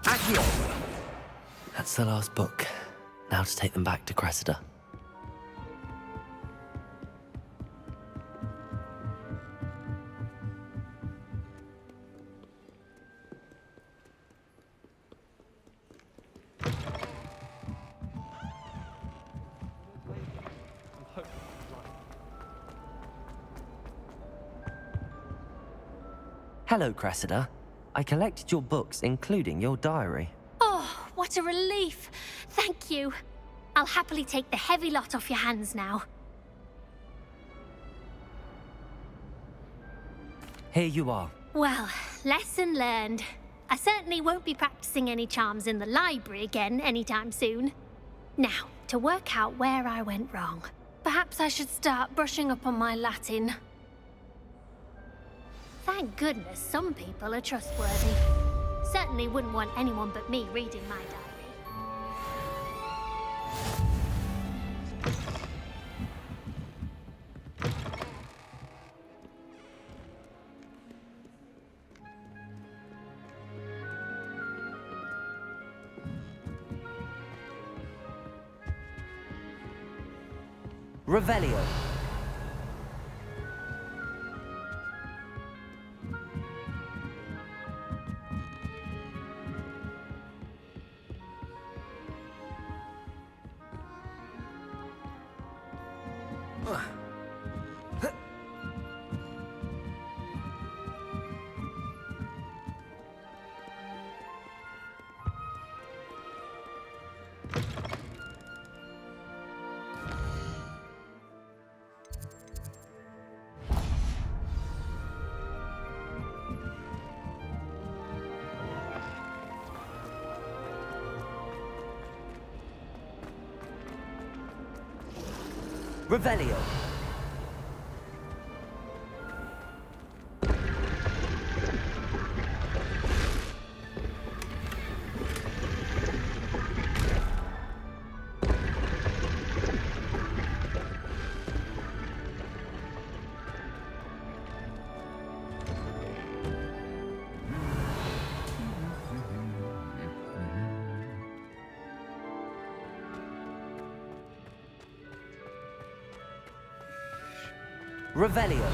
Accio. That's the last book. Now to take them back to Cressida. Hello, Cressida. I collected your books, including your diary. Oh, what a relief. Thank you. I'll happily take the heavy lot off your hands now. Here you are. Well, lesson learned. I certainly won't be practicing any charms in the library again anytime soon. Now, to work out where I went wrong. Perhaps I should start brushing up on my Latin. Thank goodness some people are trustworthy. Certainly wouldn't want anyone but me reading my diary. Revelio. Revelio. Revelio.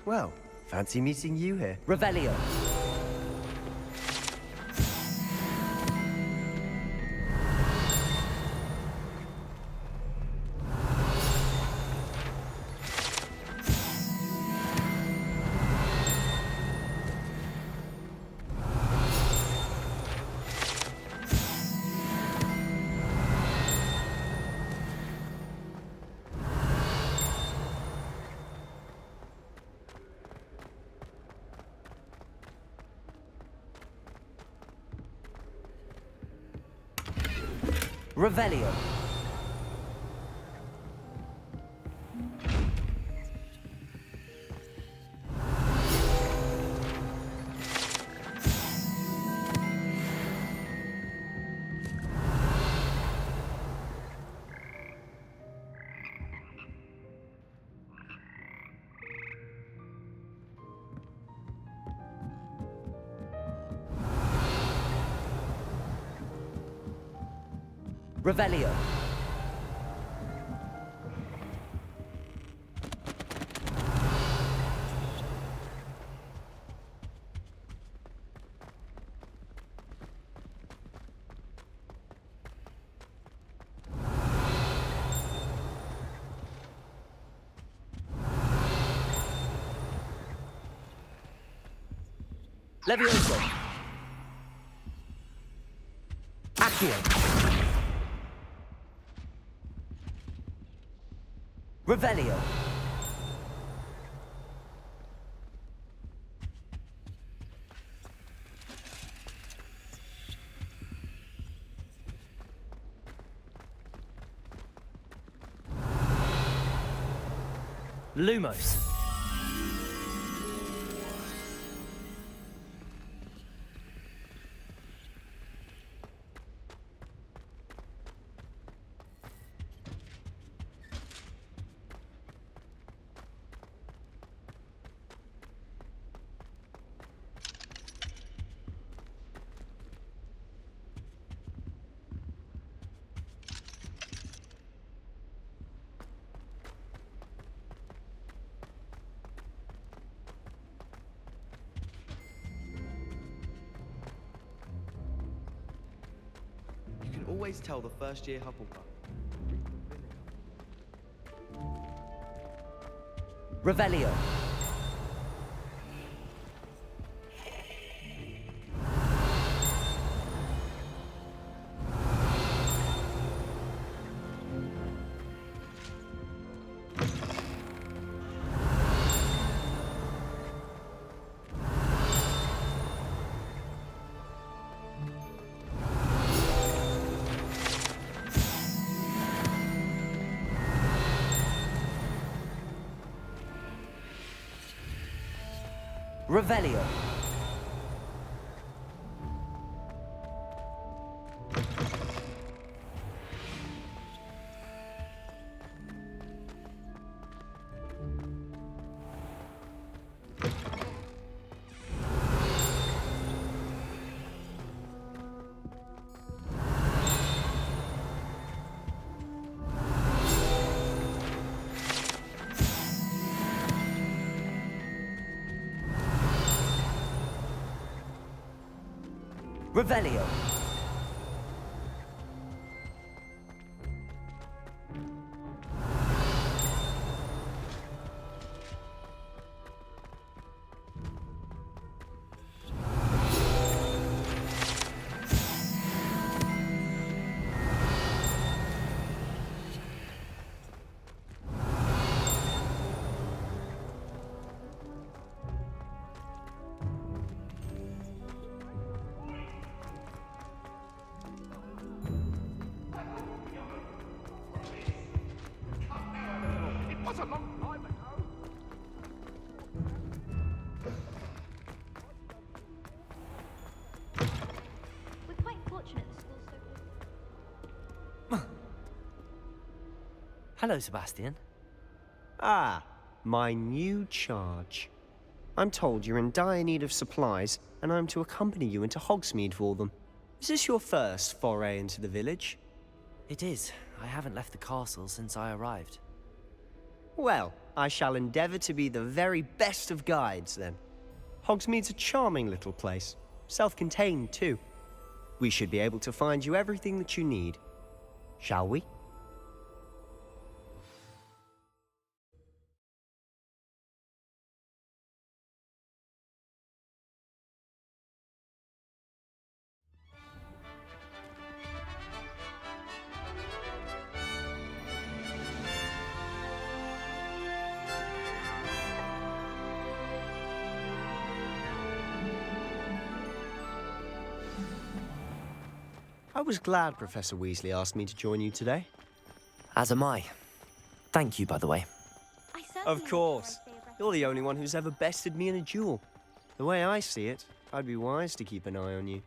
Well, fancy meeting you here. Revelio. Revelio. Revelio. Levioso. Accio. Revelio. Lumos. Always tell the first-year Hufflepuff. Revelio. Revelio. Revelio. Hello, Sebastian. Ah, my new charge. I'm told you're in dire need of supplies, and I'm to accompany you into Hogsmeade for them. Is this your first foray into the village? It is. I haven't left the castle since I arrived. Well, I shall endeavour to be the very best of guides, then. Hogsmeade's a charming little place. Self-contained, too. We should be able to find you everything that you need. Shall we? I was glad Professor Weasley asked me to join you today. As am I. Thank you, by the way. Of course. You're the only one who's ever bested me in a duel. The way I see it, I'd be wise to keep an eye on you.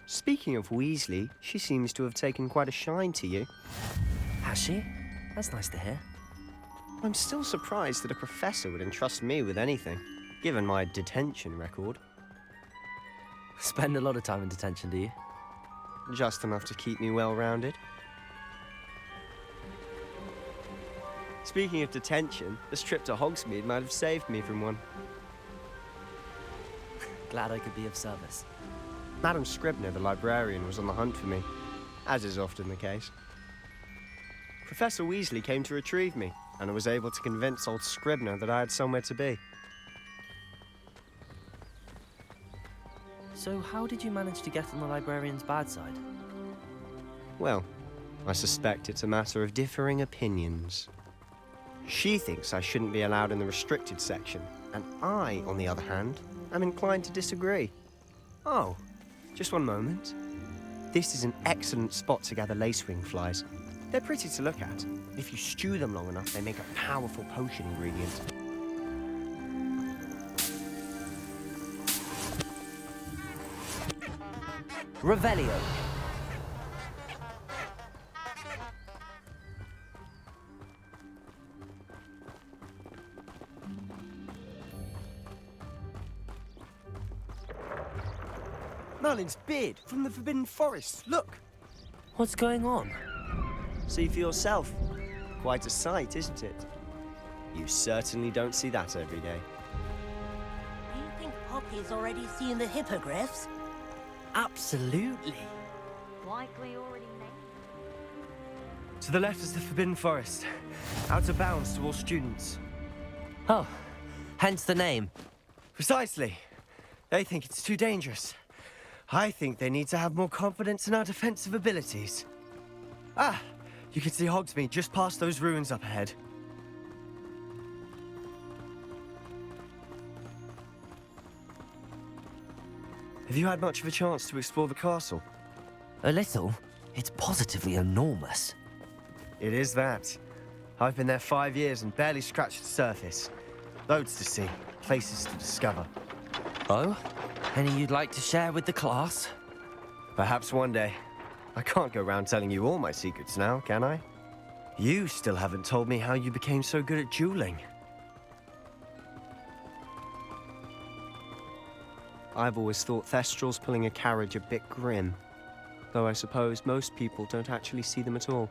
Speaking of Weasley, she seems to have taken quite a shine to you. Has she? That's nice to hear. I'm still surprised that a professor would entrust me with anything, given my detention record. Spend a lot of time in detention, do you? Just enough to keep me well-rounded. Speaking of detention, this trip to Hogsmeade might have saved me from one. Glad I could be of service. Madam Scribner, the librarian, was on the hunt for me, as is often the case. Professor Weasley came to retrieve me, and I was able to convince old Scribner that I had somewhere to be. So how did you manage to get on the librarian's bad side? Well, I suspect it's a matter of differing opinions. She thinks I shouldn't be allowed in the restricted section, and I, on the other hand, am inclined to disagree. Oh, just one moment. This is an excellent spot to gather lacewing flies. They're pretty to look at. If you stew them long enough, they make a powerful potion ingredient. Revelio. Merlin's beard from the Forbidden Forest. Look! What's going on? See for yourself. Quite a sight, isn't it? You certainly don't see that every day. Do you think Poppy's already seen the hippogriffs? Absolutely. Likely already made. To the left is the Forbidden Forest. Out of bounds to all students. Oh, hence the name. Precisely. They think it's too dangerous. I think they need to have more confidence in our defensive abilities. Ah, you can see Hogsmeade just past those ruins up ahead. Have you had much of a chance to explore the castle? A little. It's positively enormous. It is that. I've been there 5 years and barely scratched the surface. Loads to see, places to discover. Oh? Any you'd like to share with the class? Perhaps one day. I can't go around telling you all my secrets now, can I? You still haven't told me how you became so good at dueling. I've always thought Thestrals pulling a carriage a bit grim. Though I suppose most people don't actually see them at all.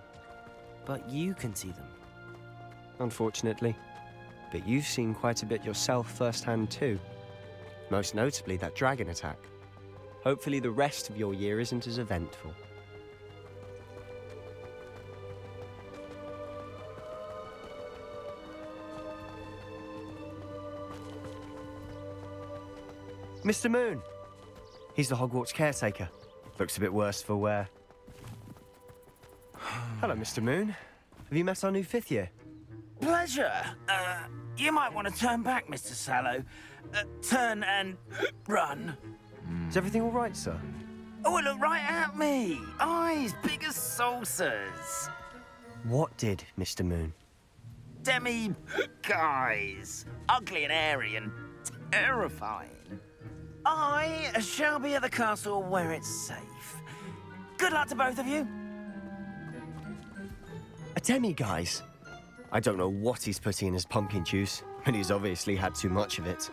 But you can see them. Unfortunately. But you've seen quite a bit yourself firsthand too. Most notably that dragon attack. Hopefully the rest of your year isn't as eventful. Mr. Moon! He's the Hogwarts caretaker. Looks a bit worse for wear. Hello, Mr. Moon. Have you met our new 5th year? Pleasure. You might want to turn back, Mr. Sallow. Turn and run. Is everything all right, sir? Oh, look right at me. Eyes big as saucers. What did, Mr. Moon? Guys. Ugly and airy and terrifying. I shall be at the castle where it's safe. Good luck to both of you. A demi-guise? I don't know what he's putting in his pumpkin juice, but he's obviously had too much of it.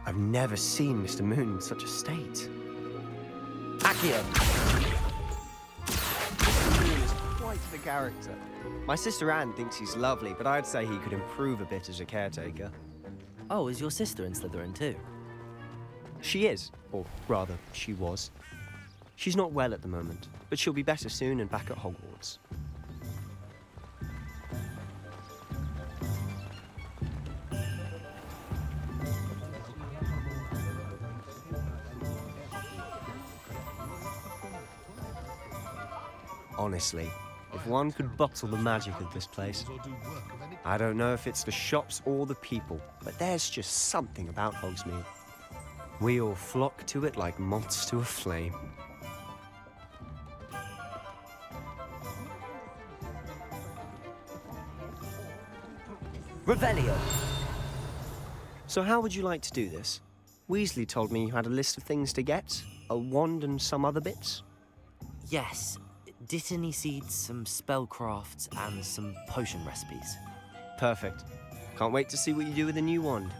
I've never seen Mr. Moon in such a state. Accio. Mr. Moon is quite the character. My sister Anne thinks he's lovely, but I'd say he could improve a bit as a caretaker. Oh, is your sister in Slytherin too? She is, or rather, she was. She's not well at the moment, but she'll be better soon and back at Hogwarts. Honestly, if one could bottle the magic of this place. I don't know if it's the shops or the people, but there's just something about Hogsmeade. We all flock to it like moths to a flame. Revelio. So how would you like to do this? Weasley told me you had a list of things to get, a wand and some other bits. Yes. Dittany seeds, some spellcrafts, and some potion recipes. Perfect. Can't wait to see what you do with the new wand.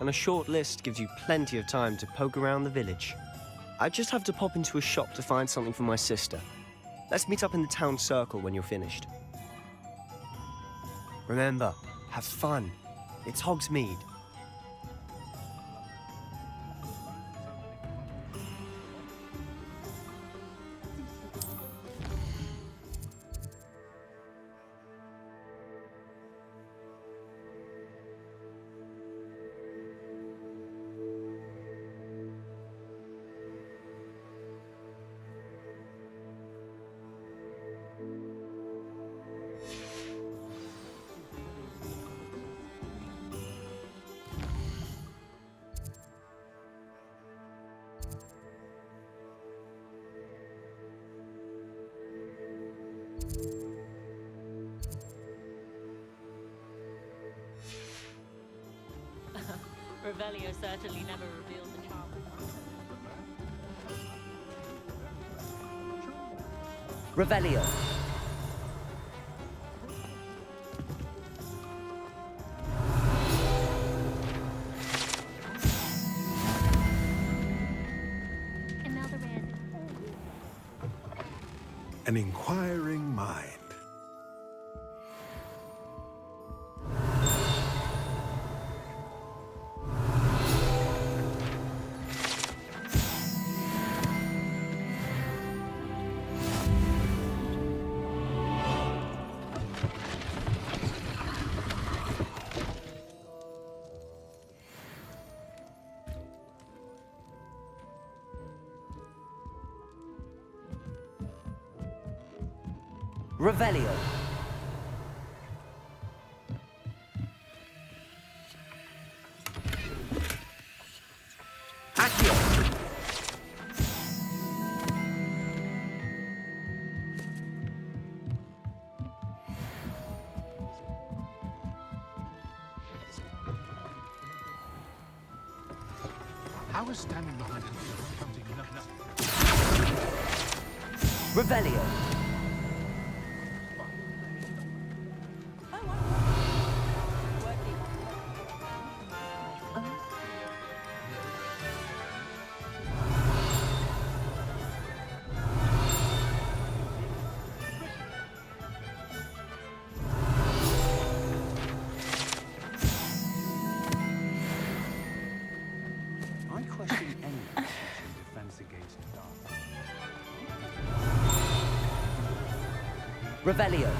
And a short list gives you plenty of time to poke around the village. I just have to pop into a shop to find something for my sister. Let's meet up in the town circle when you're finished. Remember, have fun. It's Hogsmeade. Revelio certainly never revealed the charm. Revelio. An inquiring mind. Revelio. Accio. How is standing behind him something enough? Revelio. I question any defense against dark. Revelio.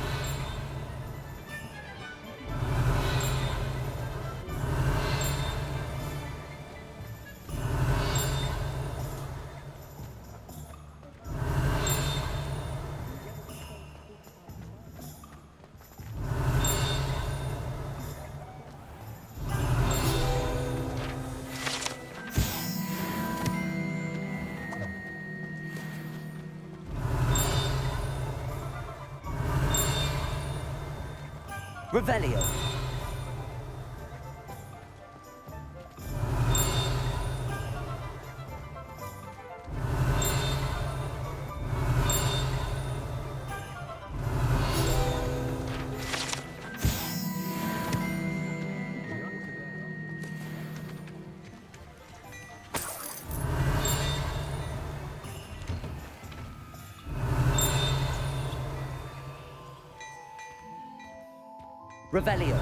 Revelio. Revelio.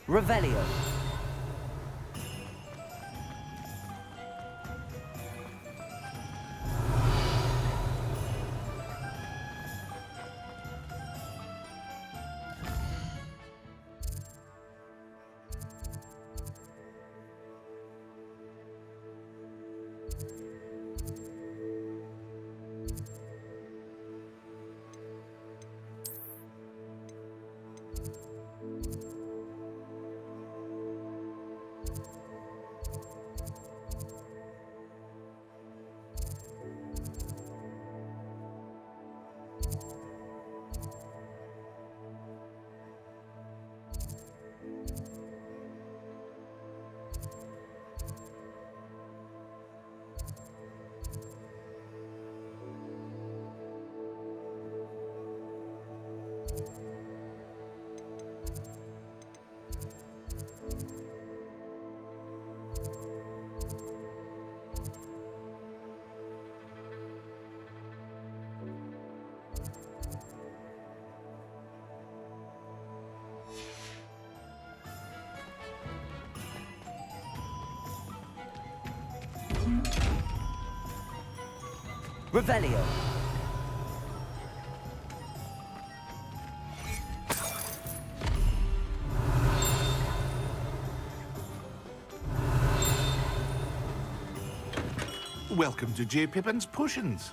Revelio. Revelio. Welcome to J. Pippin's Potions.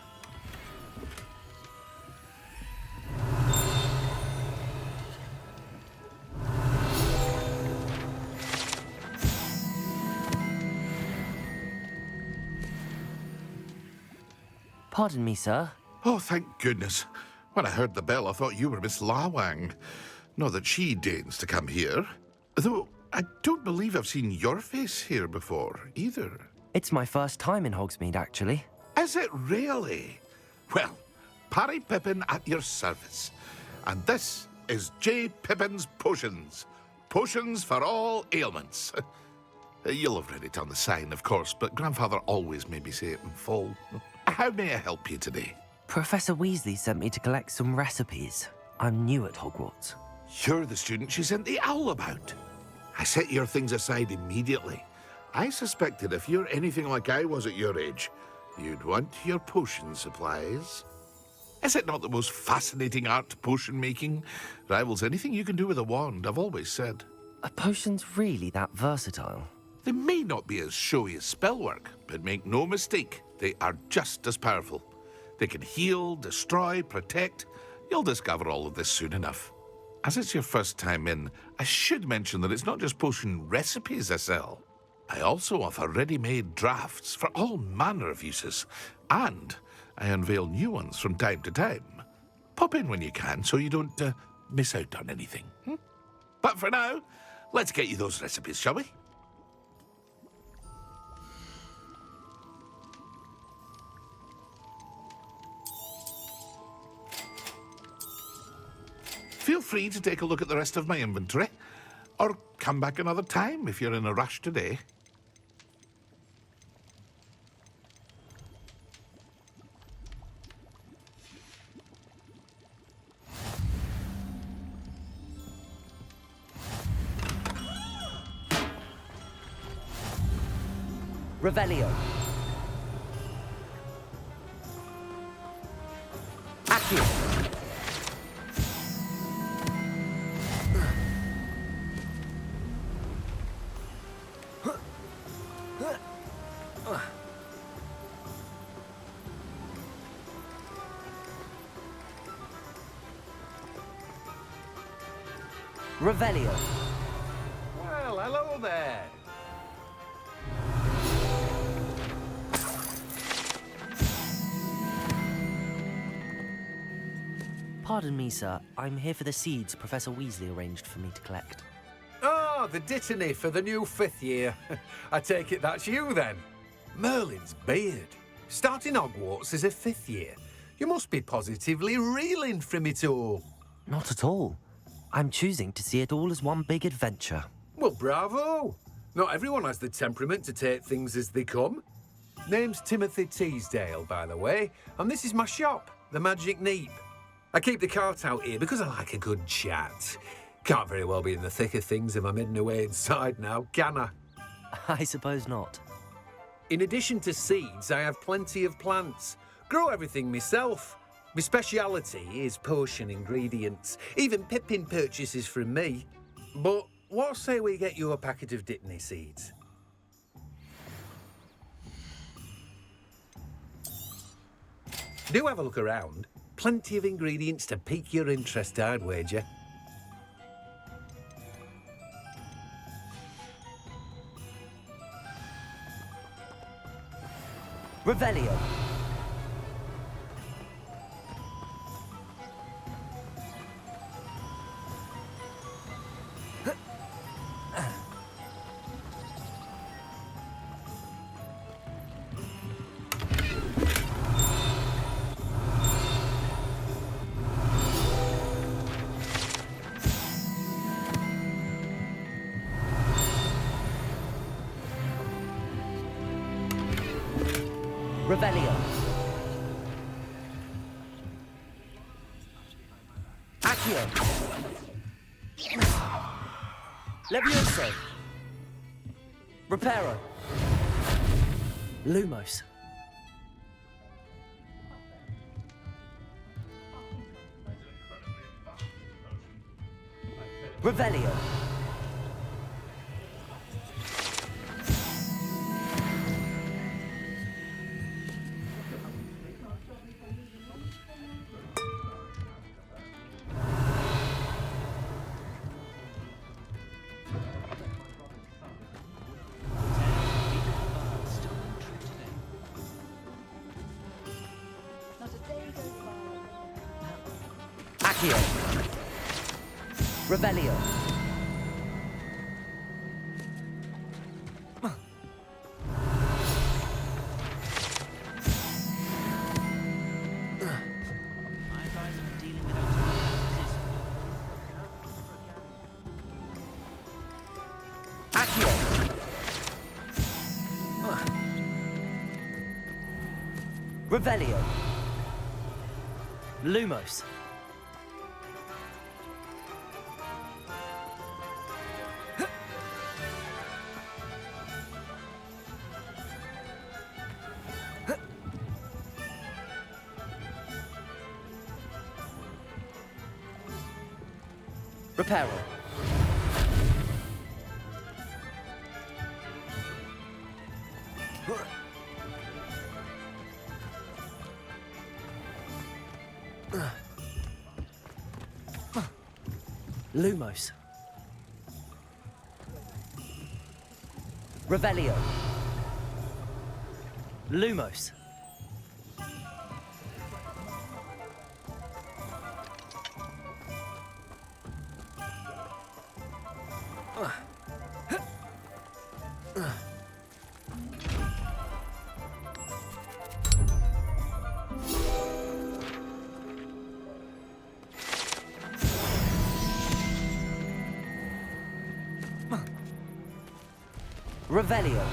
Pardon me, sir. Oh, thank goodness. When I heard the bell, I thought you were Miss Lawang. Not that she deigns to come here. Though, I don't believe I've seen your face here before, either. It's my first time in Hogsmeade, actually. Is it really? Well, Parry Pippin at your service. And this is J. Pippin's Potions. Potions for all ailments. You'll have read it on the sign, of course, but Grandfather always made me say it in full. How may I help you today? Professor Weasley sent me to collect some recipes. I'm new at Hogwarts. You're the student she sent the owl about. I set your things aside immediately. I suspected if you're anything like I was at your age, you'd want your potion supplies. Is it not the most fascinating art, potion making? Rivals anything you can do with a wand, I've always said. Are potions really that versatile? They may not be as showy as spellwork, but make no mistake, they are just as powerful. They can heal, destroy, protect. You'll discover all of this soon enough. As it's your first time in, I should mention that it's not just potion recipes I sell. I also offer ready-made drafts for all manner of uses, and I unveil new ones from time to time. Pop in when you can so you don't miss out on anything. But for now, let's get you those recipes, shall we? Feel free to take a look at the rest of my inventory, or come back another time if you're in a rush today. Revelio. Accio. Revelio. Well, hello there. Pardon me, sir. I'm here for the seeds Professor Weasley arranged for me to collect. Ah, the dittany for the new 5th year. I take it that's you, then. Merlin's beard. Starting Hogwarts as a 5th year. You must be positively reeling from it all. Not at all. I'm choosing to see it all as one big adventure. Well, bravo. Not everyone has the temperament to take things as they come. Name's Timothy Teasdale, by the way, and this is my shop, the Magic Neep. I keep the cart out here because I like a good chat. Can't very well be in the thick of things if I'm hidden away inside now, can I? I suppose not. In addition to seeds, I have plenty of plants. Grow everything myself. My speciality is potion ingredients. Even Pippin purchases from me. But what say we get you a packet of Dittany seeds? Do have a look around. Plenty of ingredients to pique your interest, I'd wager. Revelio. Revelio. Accio. Levioso. Reparo. Lumos. Revelio. Accio. Revelio. Accio. Revelio. Lumos. Reparo. Lumos. Revelio. Lumos. Revelio.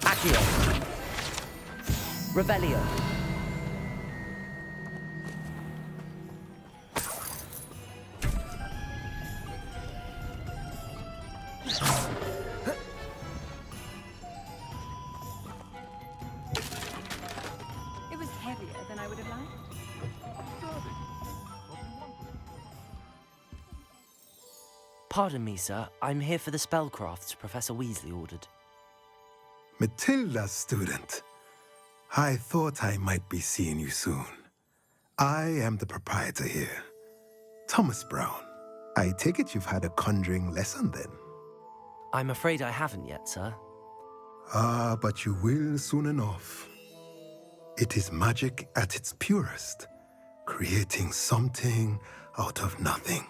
Accio. Revelio. It was heavier than I would have liked. Pardon me, sir. I'm here for the spellcrafts Professor Weasley ordered. Matilda's student. I thought I might be seeing you soon. I am the proprietor here, Thomas Brown. I take it you've had a conjuring lesson then? I'm afraid I haven't yet, sir. Ah, but you will soon enough. It is magic at its purest, creating something out of nothing.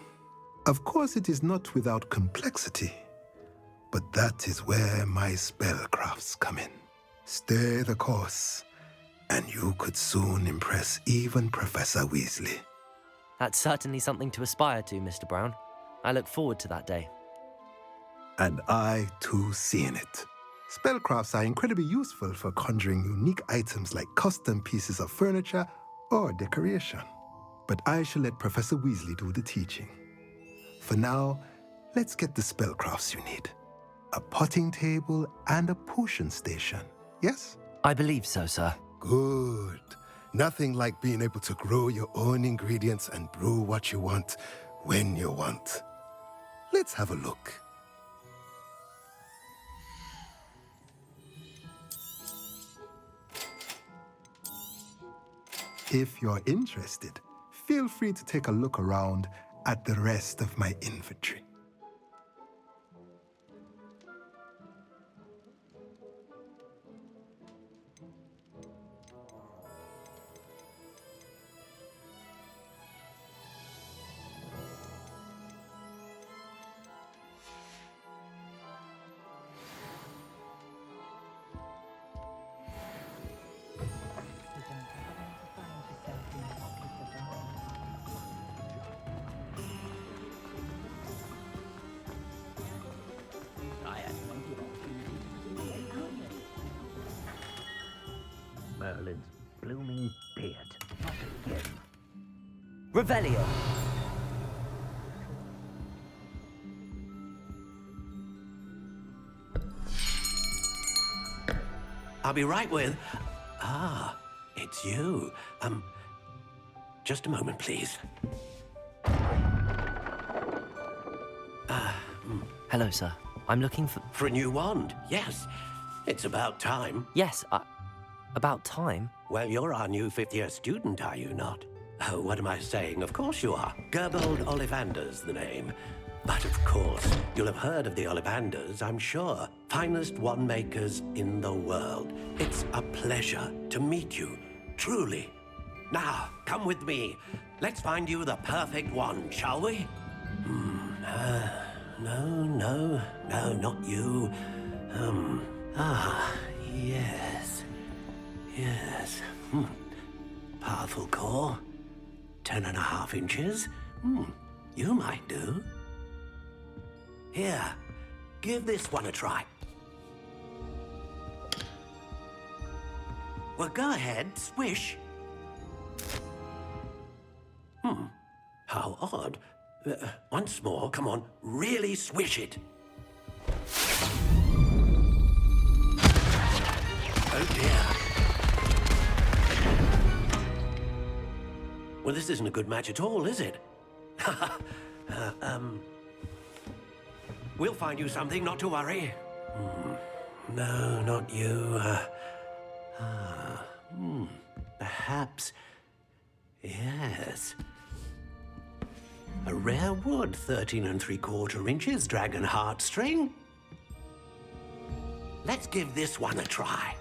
Of course, it is not without complexity, but that is where my spellcrafts come in. Stay the course, and you could soon impress even Professor Weasley. That's certainly something to aspire to, Mr. Brown. I look forward to that day. And I, too, seeing it. Spellcrafts are incredibly useful for conjuring unique items like custom pieces of furniture or decoration. But I shall let Professor Weasley do the teaching. For now, let's get the spellcrafts you need. A potting table and a potion station, yes? I believe so, sir. Good. Nothing like being able to grow your own ingredients and brew what you want when you want. Let's have a look. If you're interested, feel free to take a look around at the rest of my inventory. Merlin's blooming beard. Not again. Revelio. I'll be right with... Ah, it's you. Just a moment, please. Hello, sir. I'm looking for... For a new wand, yes. It's about time. Yes, about time? Well, you're our new fifth-year student, are you not? Oh, what am I saying? Of course you are. Gerbold Ollivander's the name. But of course, you'll have heard of the Ollivanders, I'm sure. Finest wand makers in the world. It's a pleasure to meet you, truly. Now, come with me. Let's find you the perfect wand, shall we? No, not you. Yes. Yes. Powerful core. 10.5 inches. You might do. Here, give this one a try. Well, go ahead, swish. How odd. Once more, come on, really swish it. Oh dear. Well, this isn't a good match at all, is it? We'll find you something, not to worry. No, not you. Perhaps... Yes. A rare wood, 13 3/4 inches, dragon heartstring. Let's give this one a try.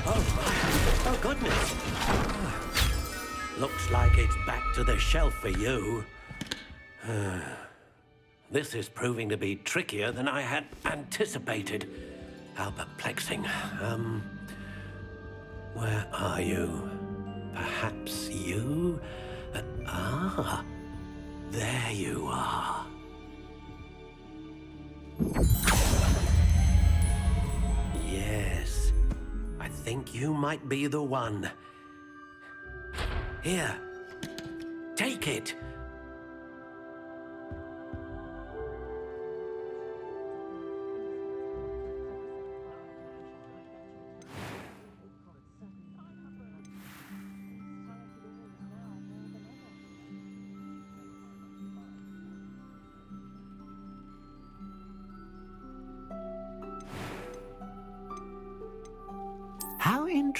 Oh, goodness. Looks like it's back to the shelf for you. This is proving to be trickier than I had anticipated. How perplexing. Where are you? Perhaps you? There you are. Yes, I think you might be the one. Here, take it.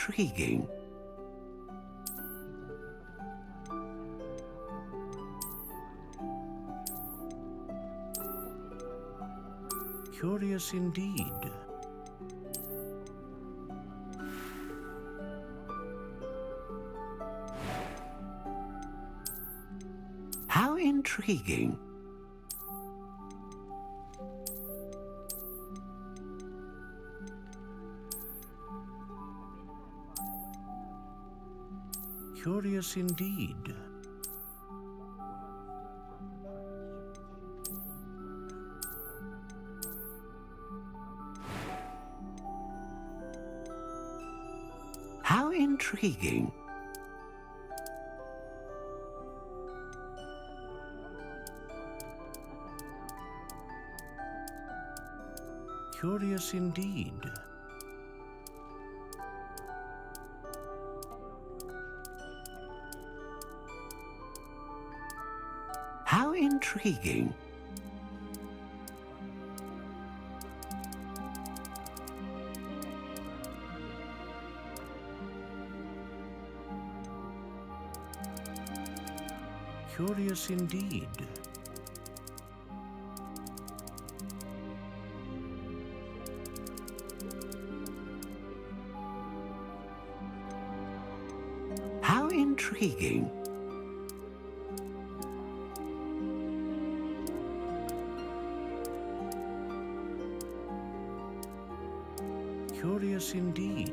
intriguing. Curious indeed. How intriguing. Curious indeed. How intriguing. Curious indeed. How intriguing. Curious indeed. How intriguing. Curious indeed.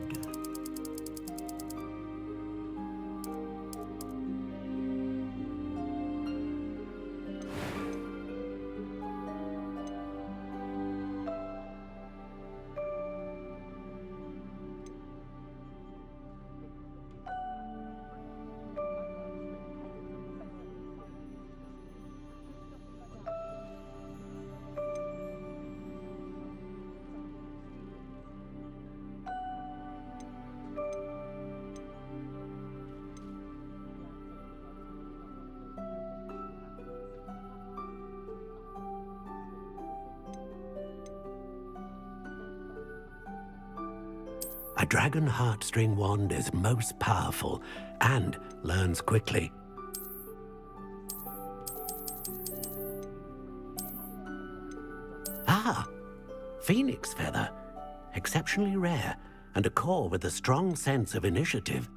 A dragon heartstring wand is most powerful and learns quickly. Ah, phoenix feather. Exceptionally rare, and a core with a strong sense of initiative.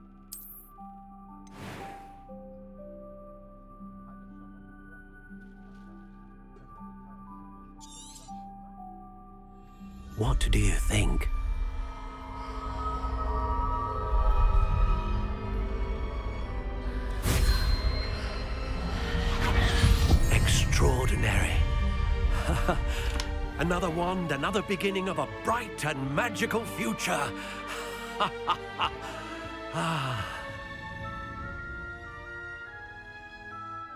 What do you think? Extraordinary. Another wand, another beginning of a bright and magical future.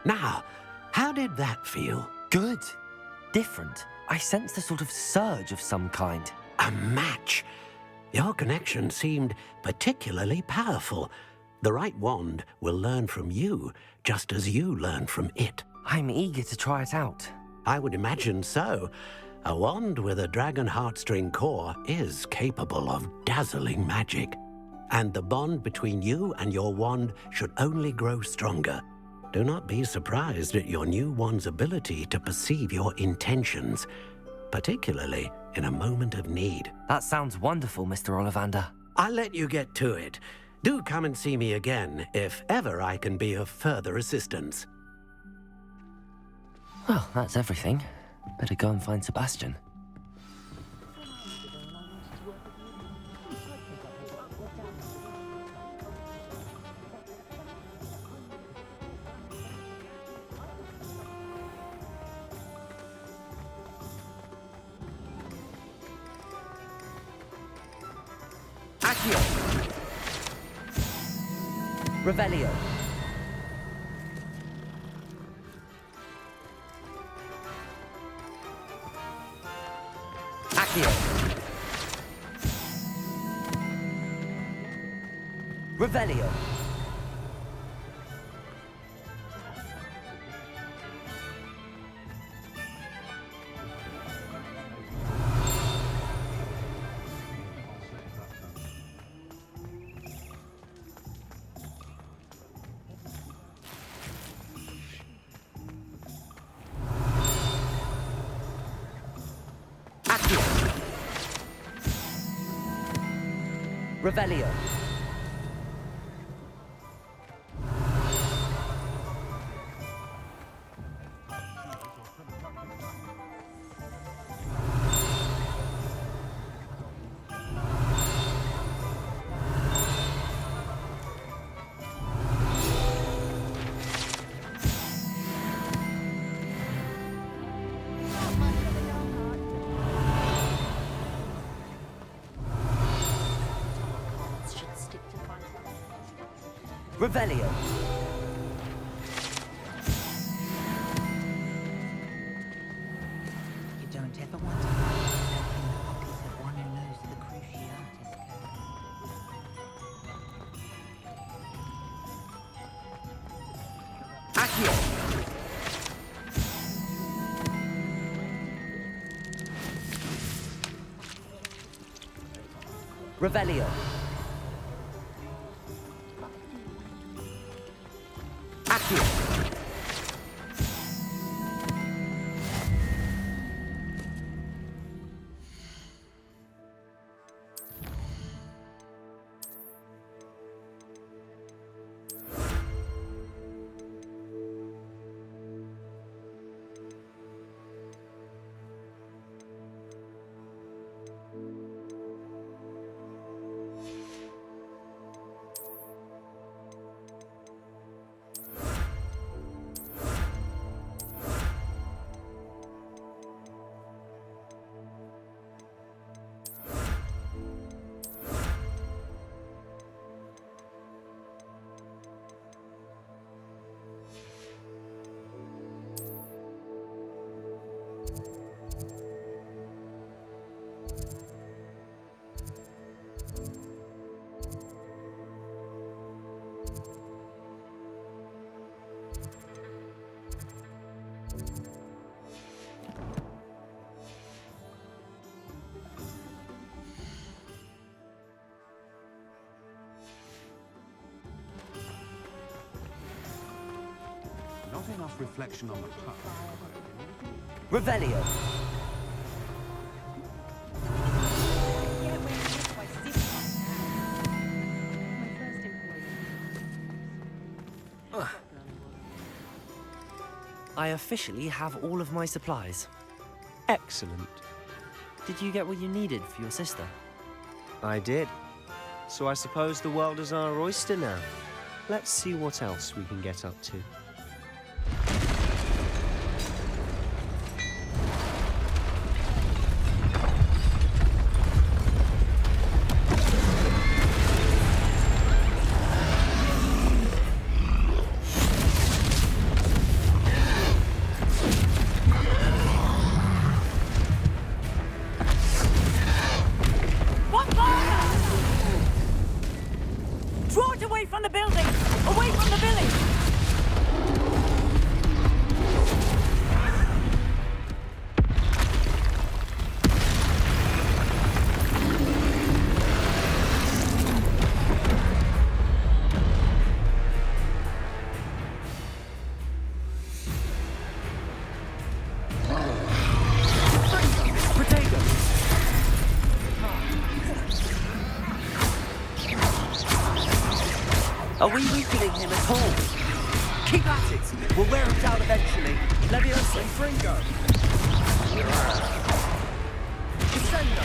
Now, how did that feel? Good. Different. I sensed a sort of surge of some kind. A match. Your connection seemed particularly powerful. The right wand will learn from you, just as you learn from it. I'm eager to try it out. I would imagine so. A wand with a dragon heartstring core is capable of dazzling magic. And the bond between you and your wand should only grow stronger. Do not be surprised at your new wand's ability to perceive your intentions, particularly in a moment of need. That sounds wonderful, Mr. Ollivander. I'll let you get to it. Do come and see me again if ever I can be of further assistance. Well, that's everything. Better go and find Sebastian. Accio! Revelio. Accio. Revelio. Revelio. Revelio. You don't ever want to find yourself in the pocket of one who knows the Cruciatus code. Accio. Revelio. Accio. Not enough reflection on the puck. Revelio. I officially have all of my supplies. Excellent. Did you get what you needed for your sister? I did. So I suppose the world is our oyster now. Let's see what else we can get up to. Draw it away from the building! Away from the village! Are we weakening him at all? Keep at it! We'll wear him down eventually. Leviosa and Fringo! Descendo!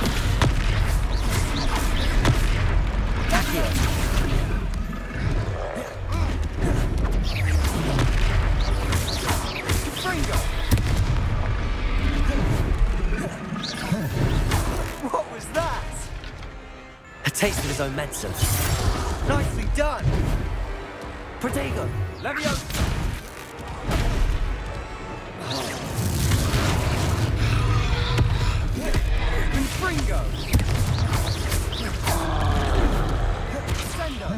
Accio! Fringo! What was that? A taste of his own medicine. Nicely done! Protego! Leviosa! Fringo! Sendo!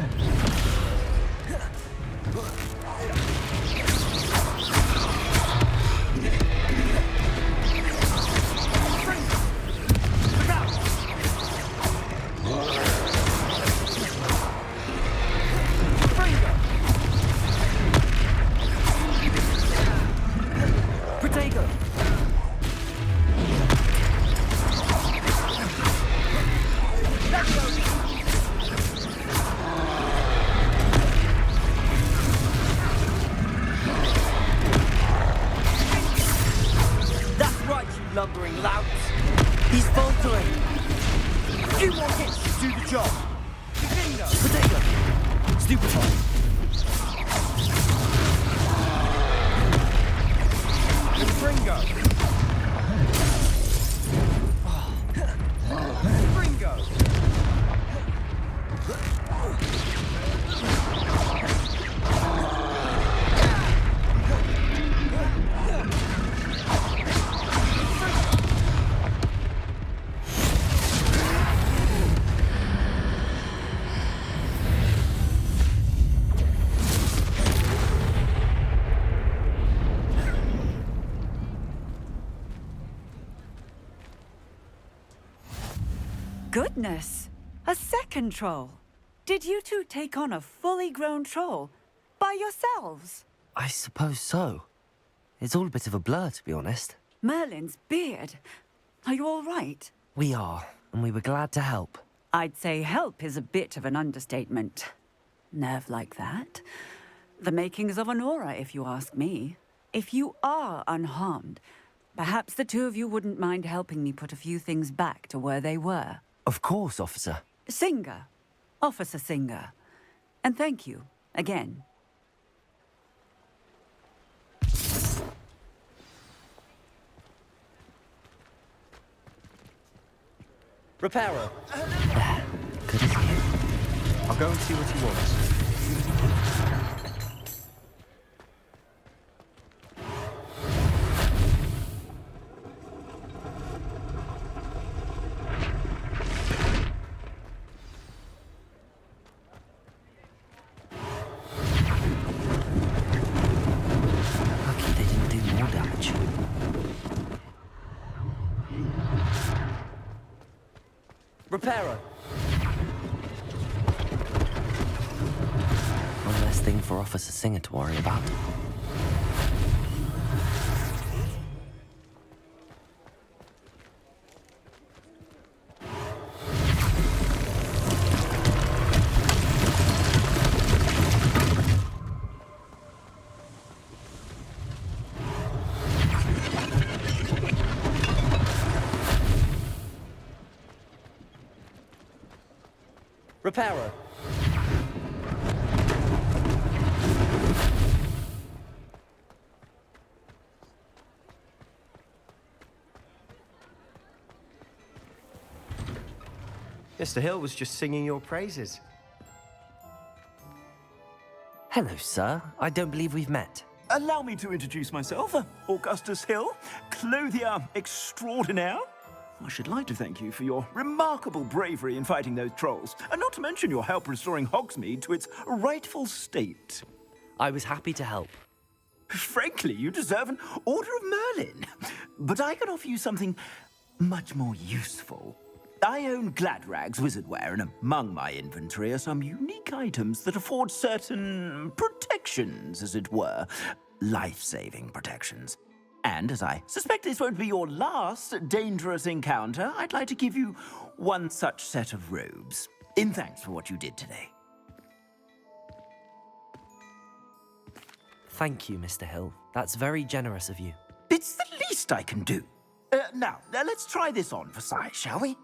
lumbering louts. He's faltering. A few more hits should do the job. Potato. Stupefy. Fringo. Fringo. Goodness! A second troll. Did you two take on a fully grown troll by yourselves? I suppose so. It's all a bit of a blur, to be honest. Merlin's beard. Are you all right? We are, and we were glad to help. I'd say help is a bit of an understatement. Nerve like that. The makings of an aura, if you ask me. If you are unharmed, perhaps the two of you wouldn't mind helping me put a few things back to where they were. Of course, officer. Singer. Officer Singer. And thank you, again. Repairer. Good as you. I'll go and see what he wants. Lucky they didn't do more damage. Repairer. One less thing for Officer Singer to worry about. Repairer. Mr. Hill was just singing your praises. Hello, sir. I don't believe we've met. Allow me to introduce myself, Augustus Hill, clothier extraordinaire. I should like to thank you for your remarkable bravery in fighting those trolls, and not to mention your help restoring Hogsmeade to its rightful state. I was happy to help. Frankly, you deserve an Order of Merlin. But I can offer you something much more useful. I own Gladrag's wizardware, and among my inventory are some unique items that afford certain protections, as it were. Life-saving protections. And as I suspect this won't be your last dangerous encounter, I'd like to give you one such set of robes, in thanks for what you did today. Thank you, Mr. Hill. That's very generous of you. It's the least I can do. Now, let's try this on for size, shall we?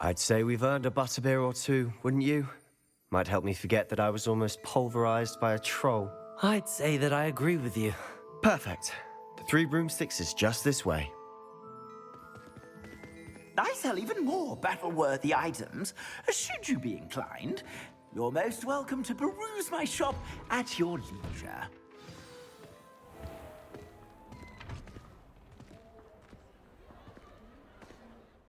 I'd say we've earned a butterbeer or two, wouldn't you? Might help me forget that I was almost pulverized by a troll. I'd say that I agree with you. Perfect. The 3 broomsticks is just this way. I sell even more battle-worthy items. Should you be inclined, you're most welcome to peruse my shop at your leisure.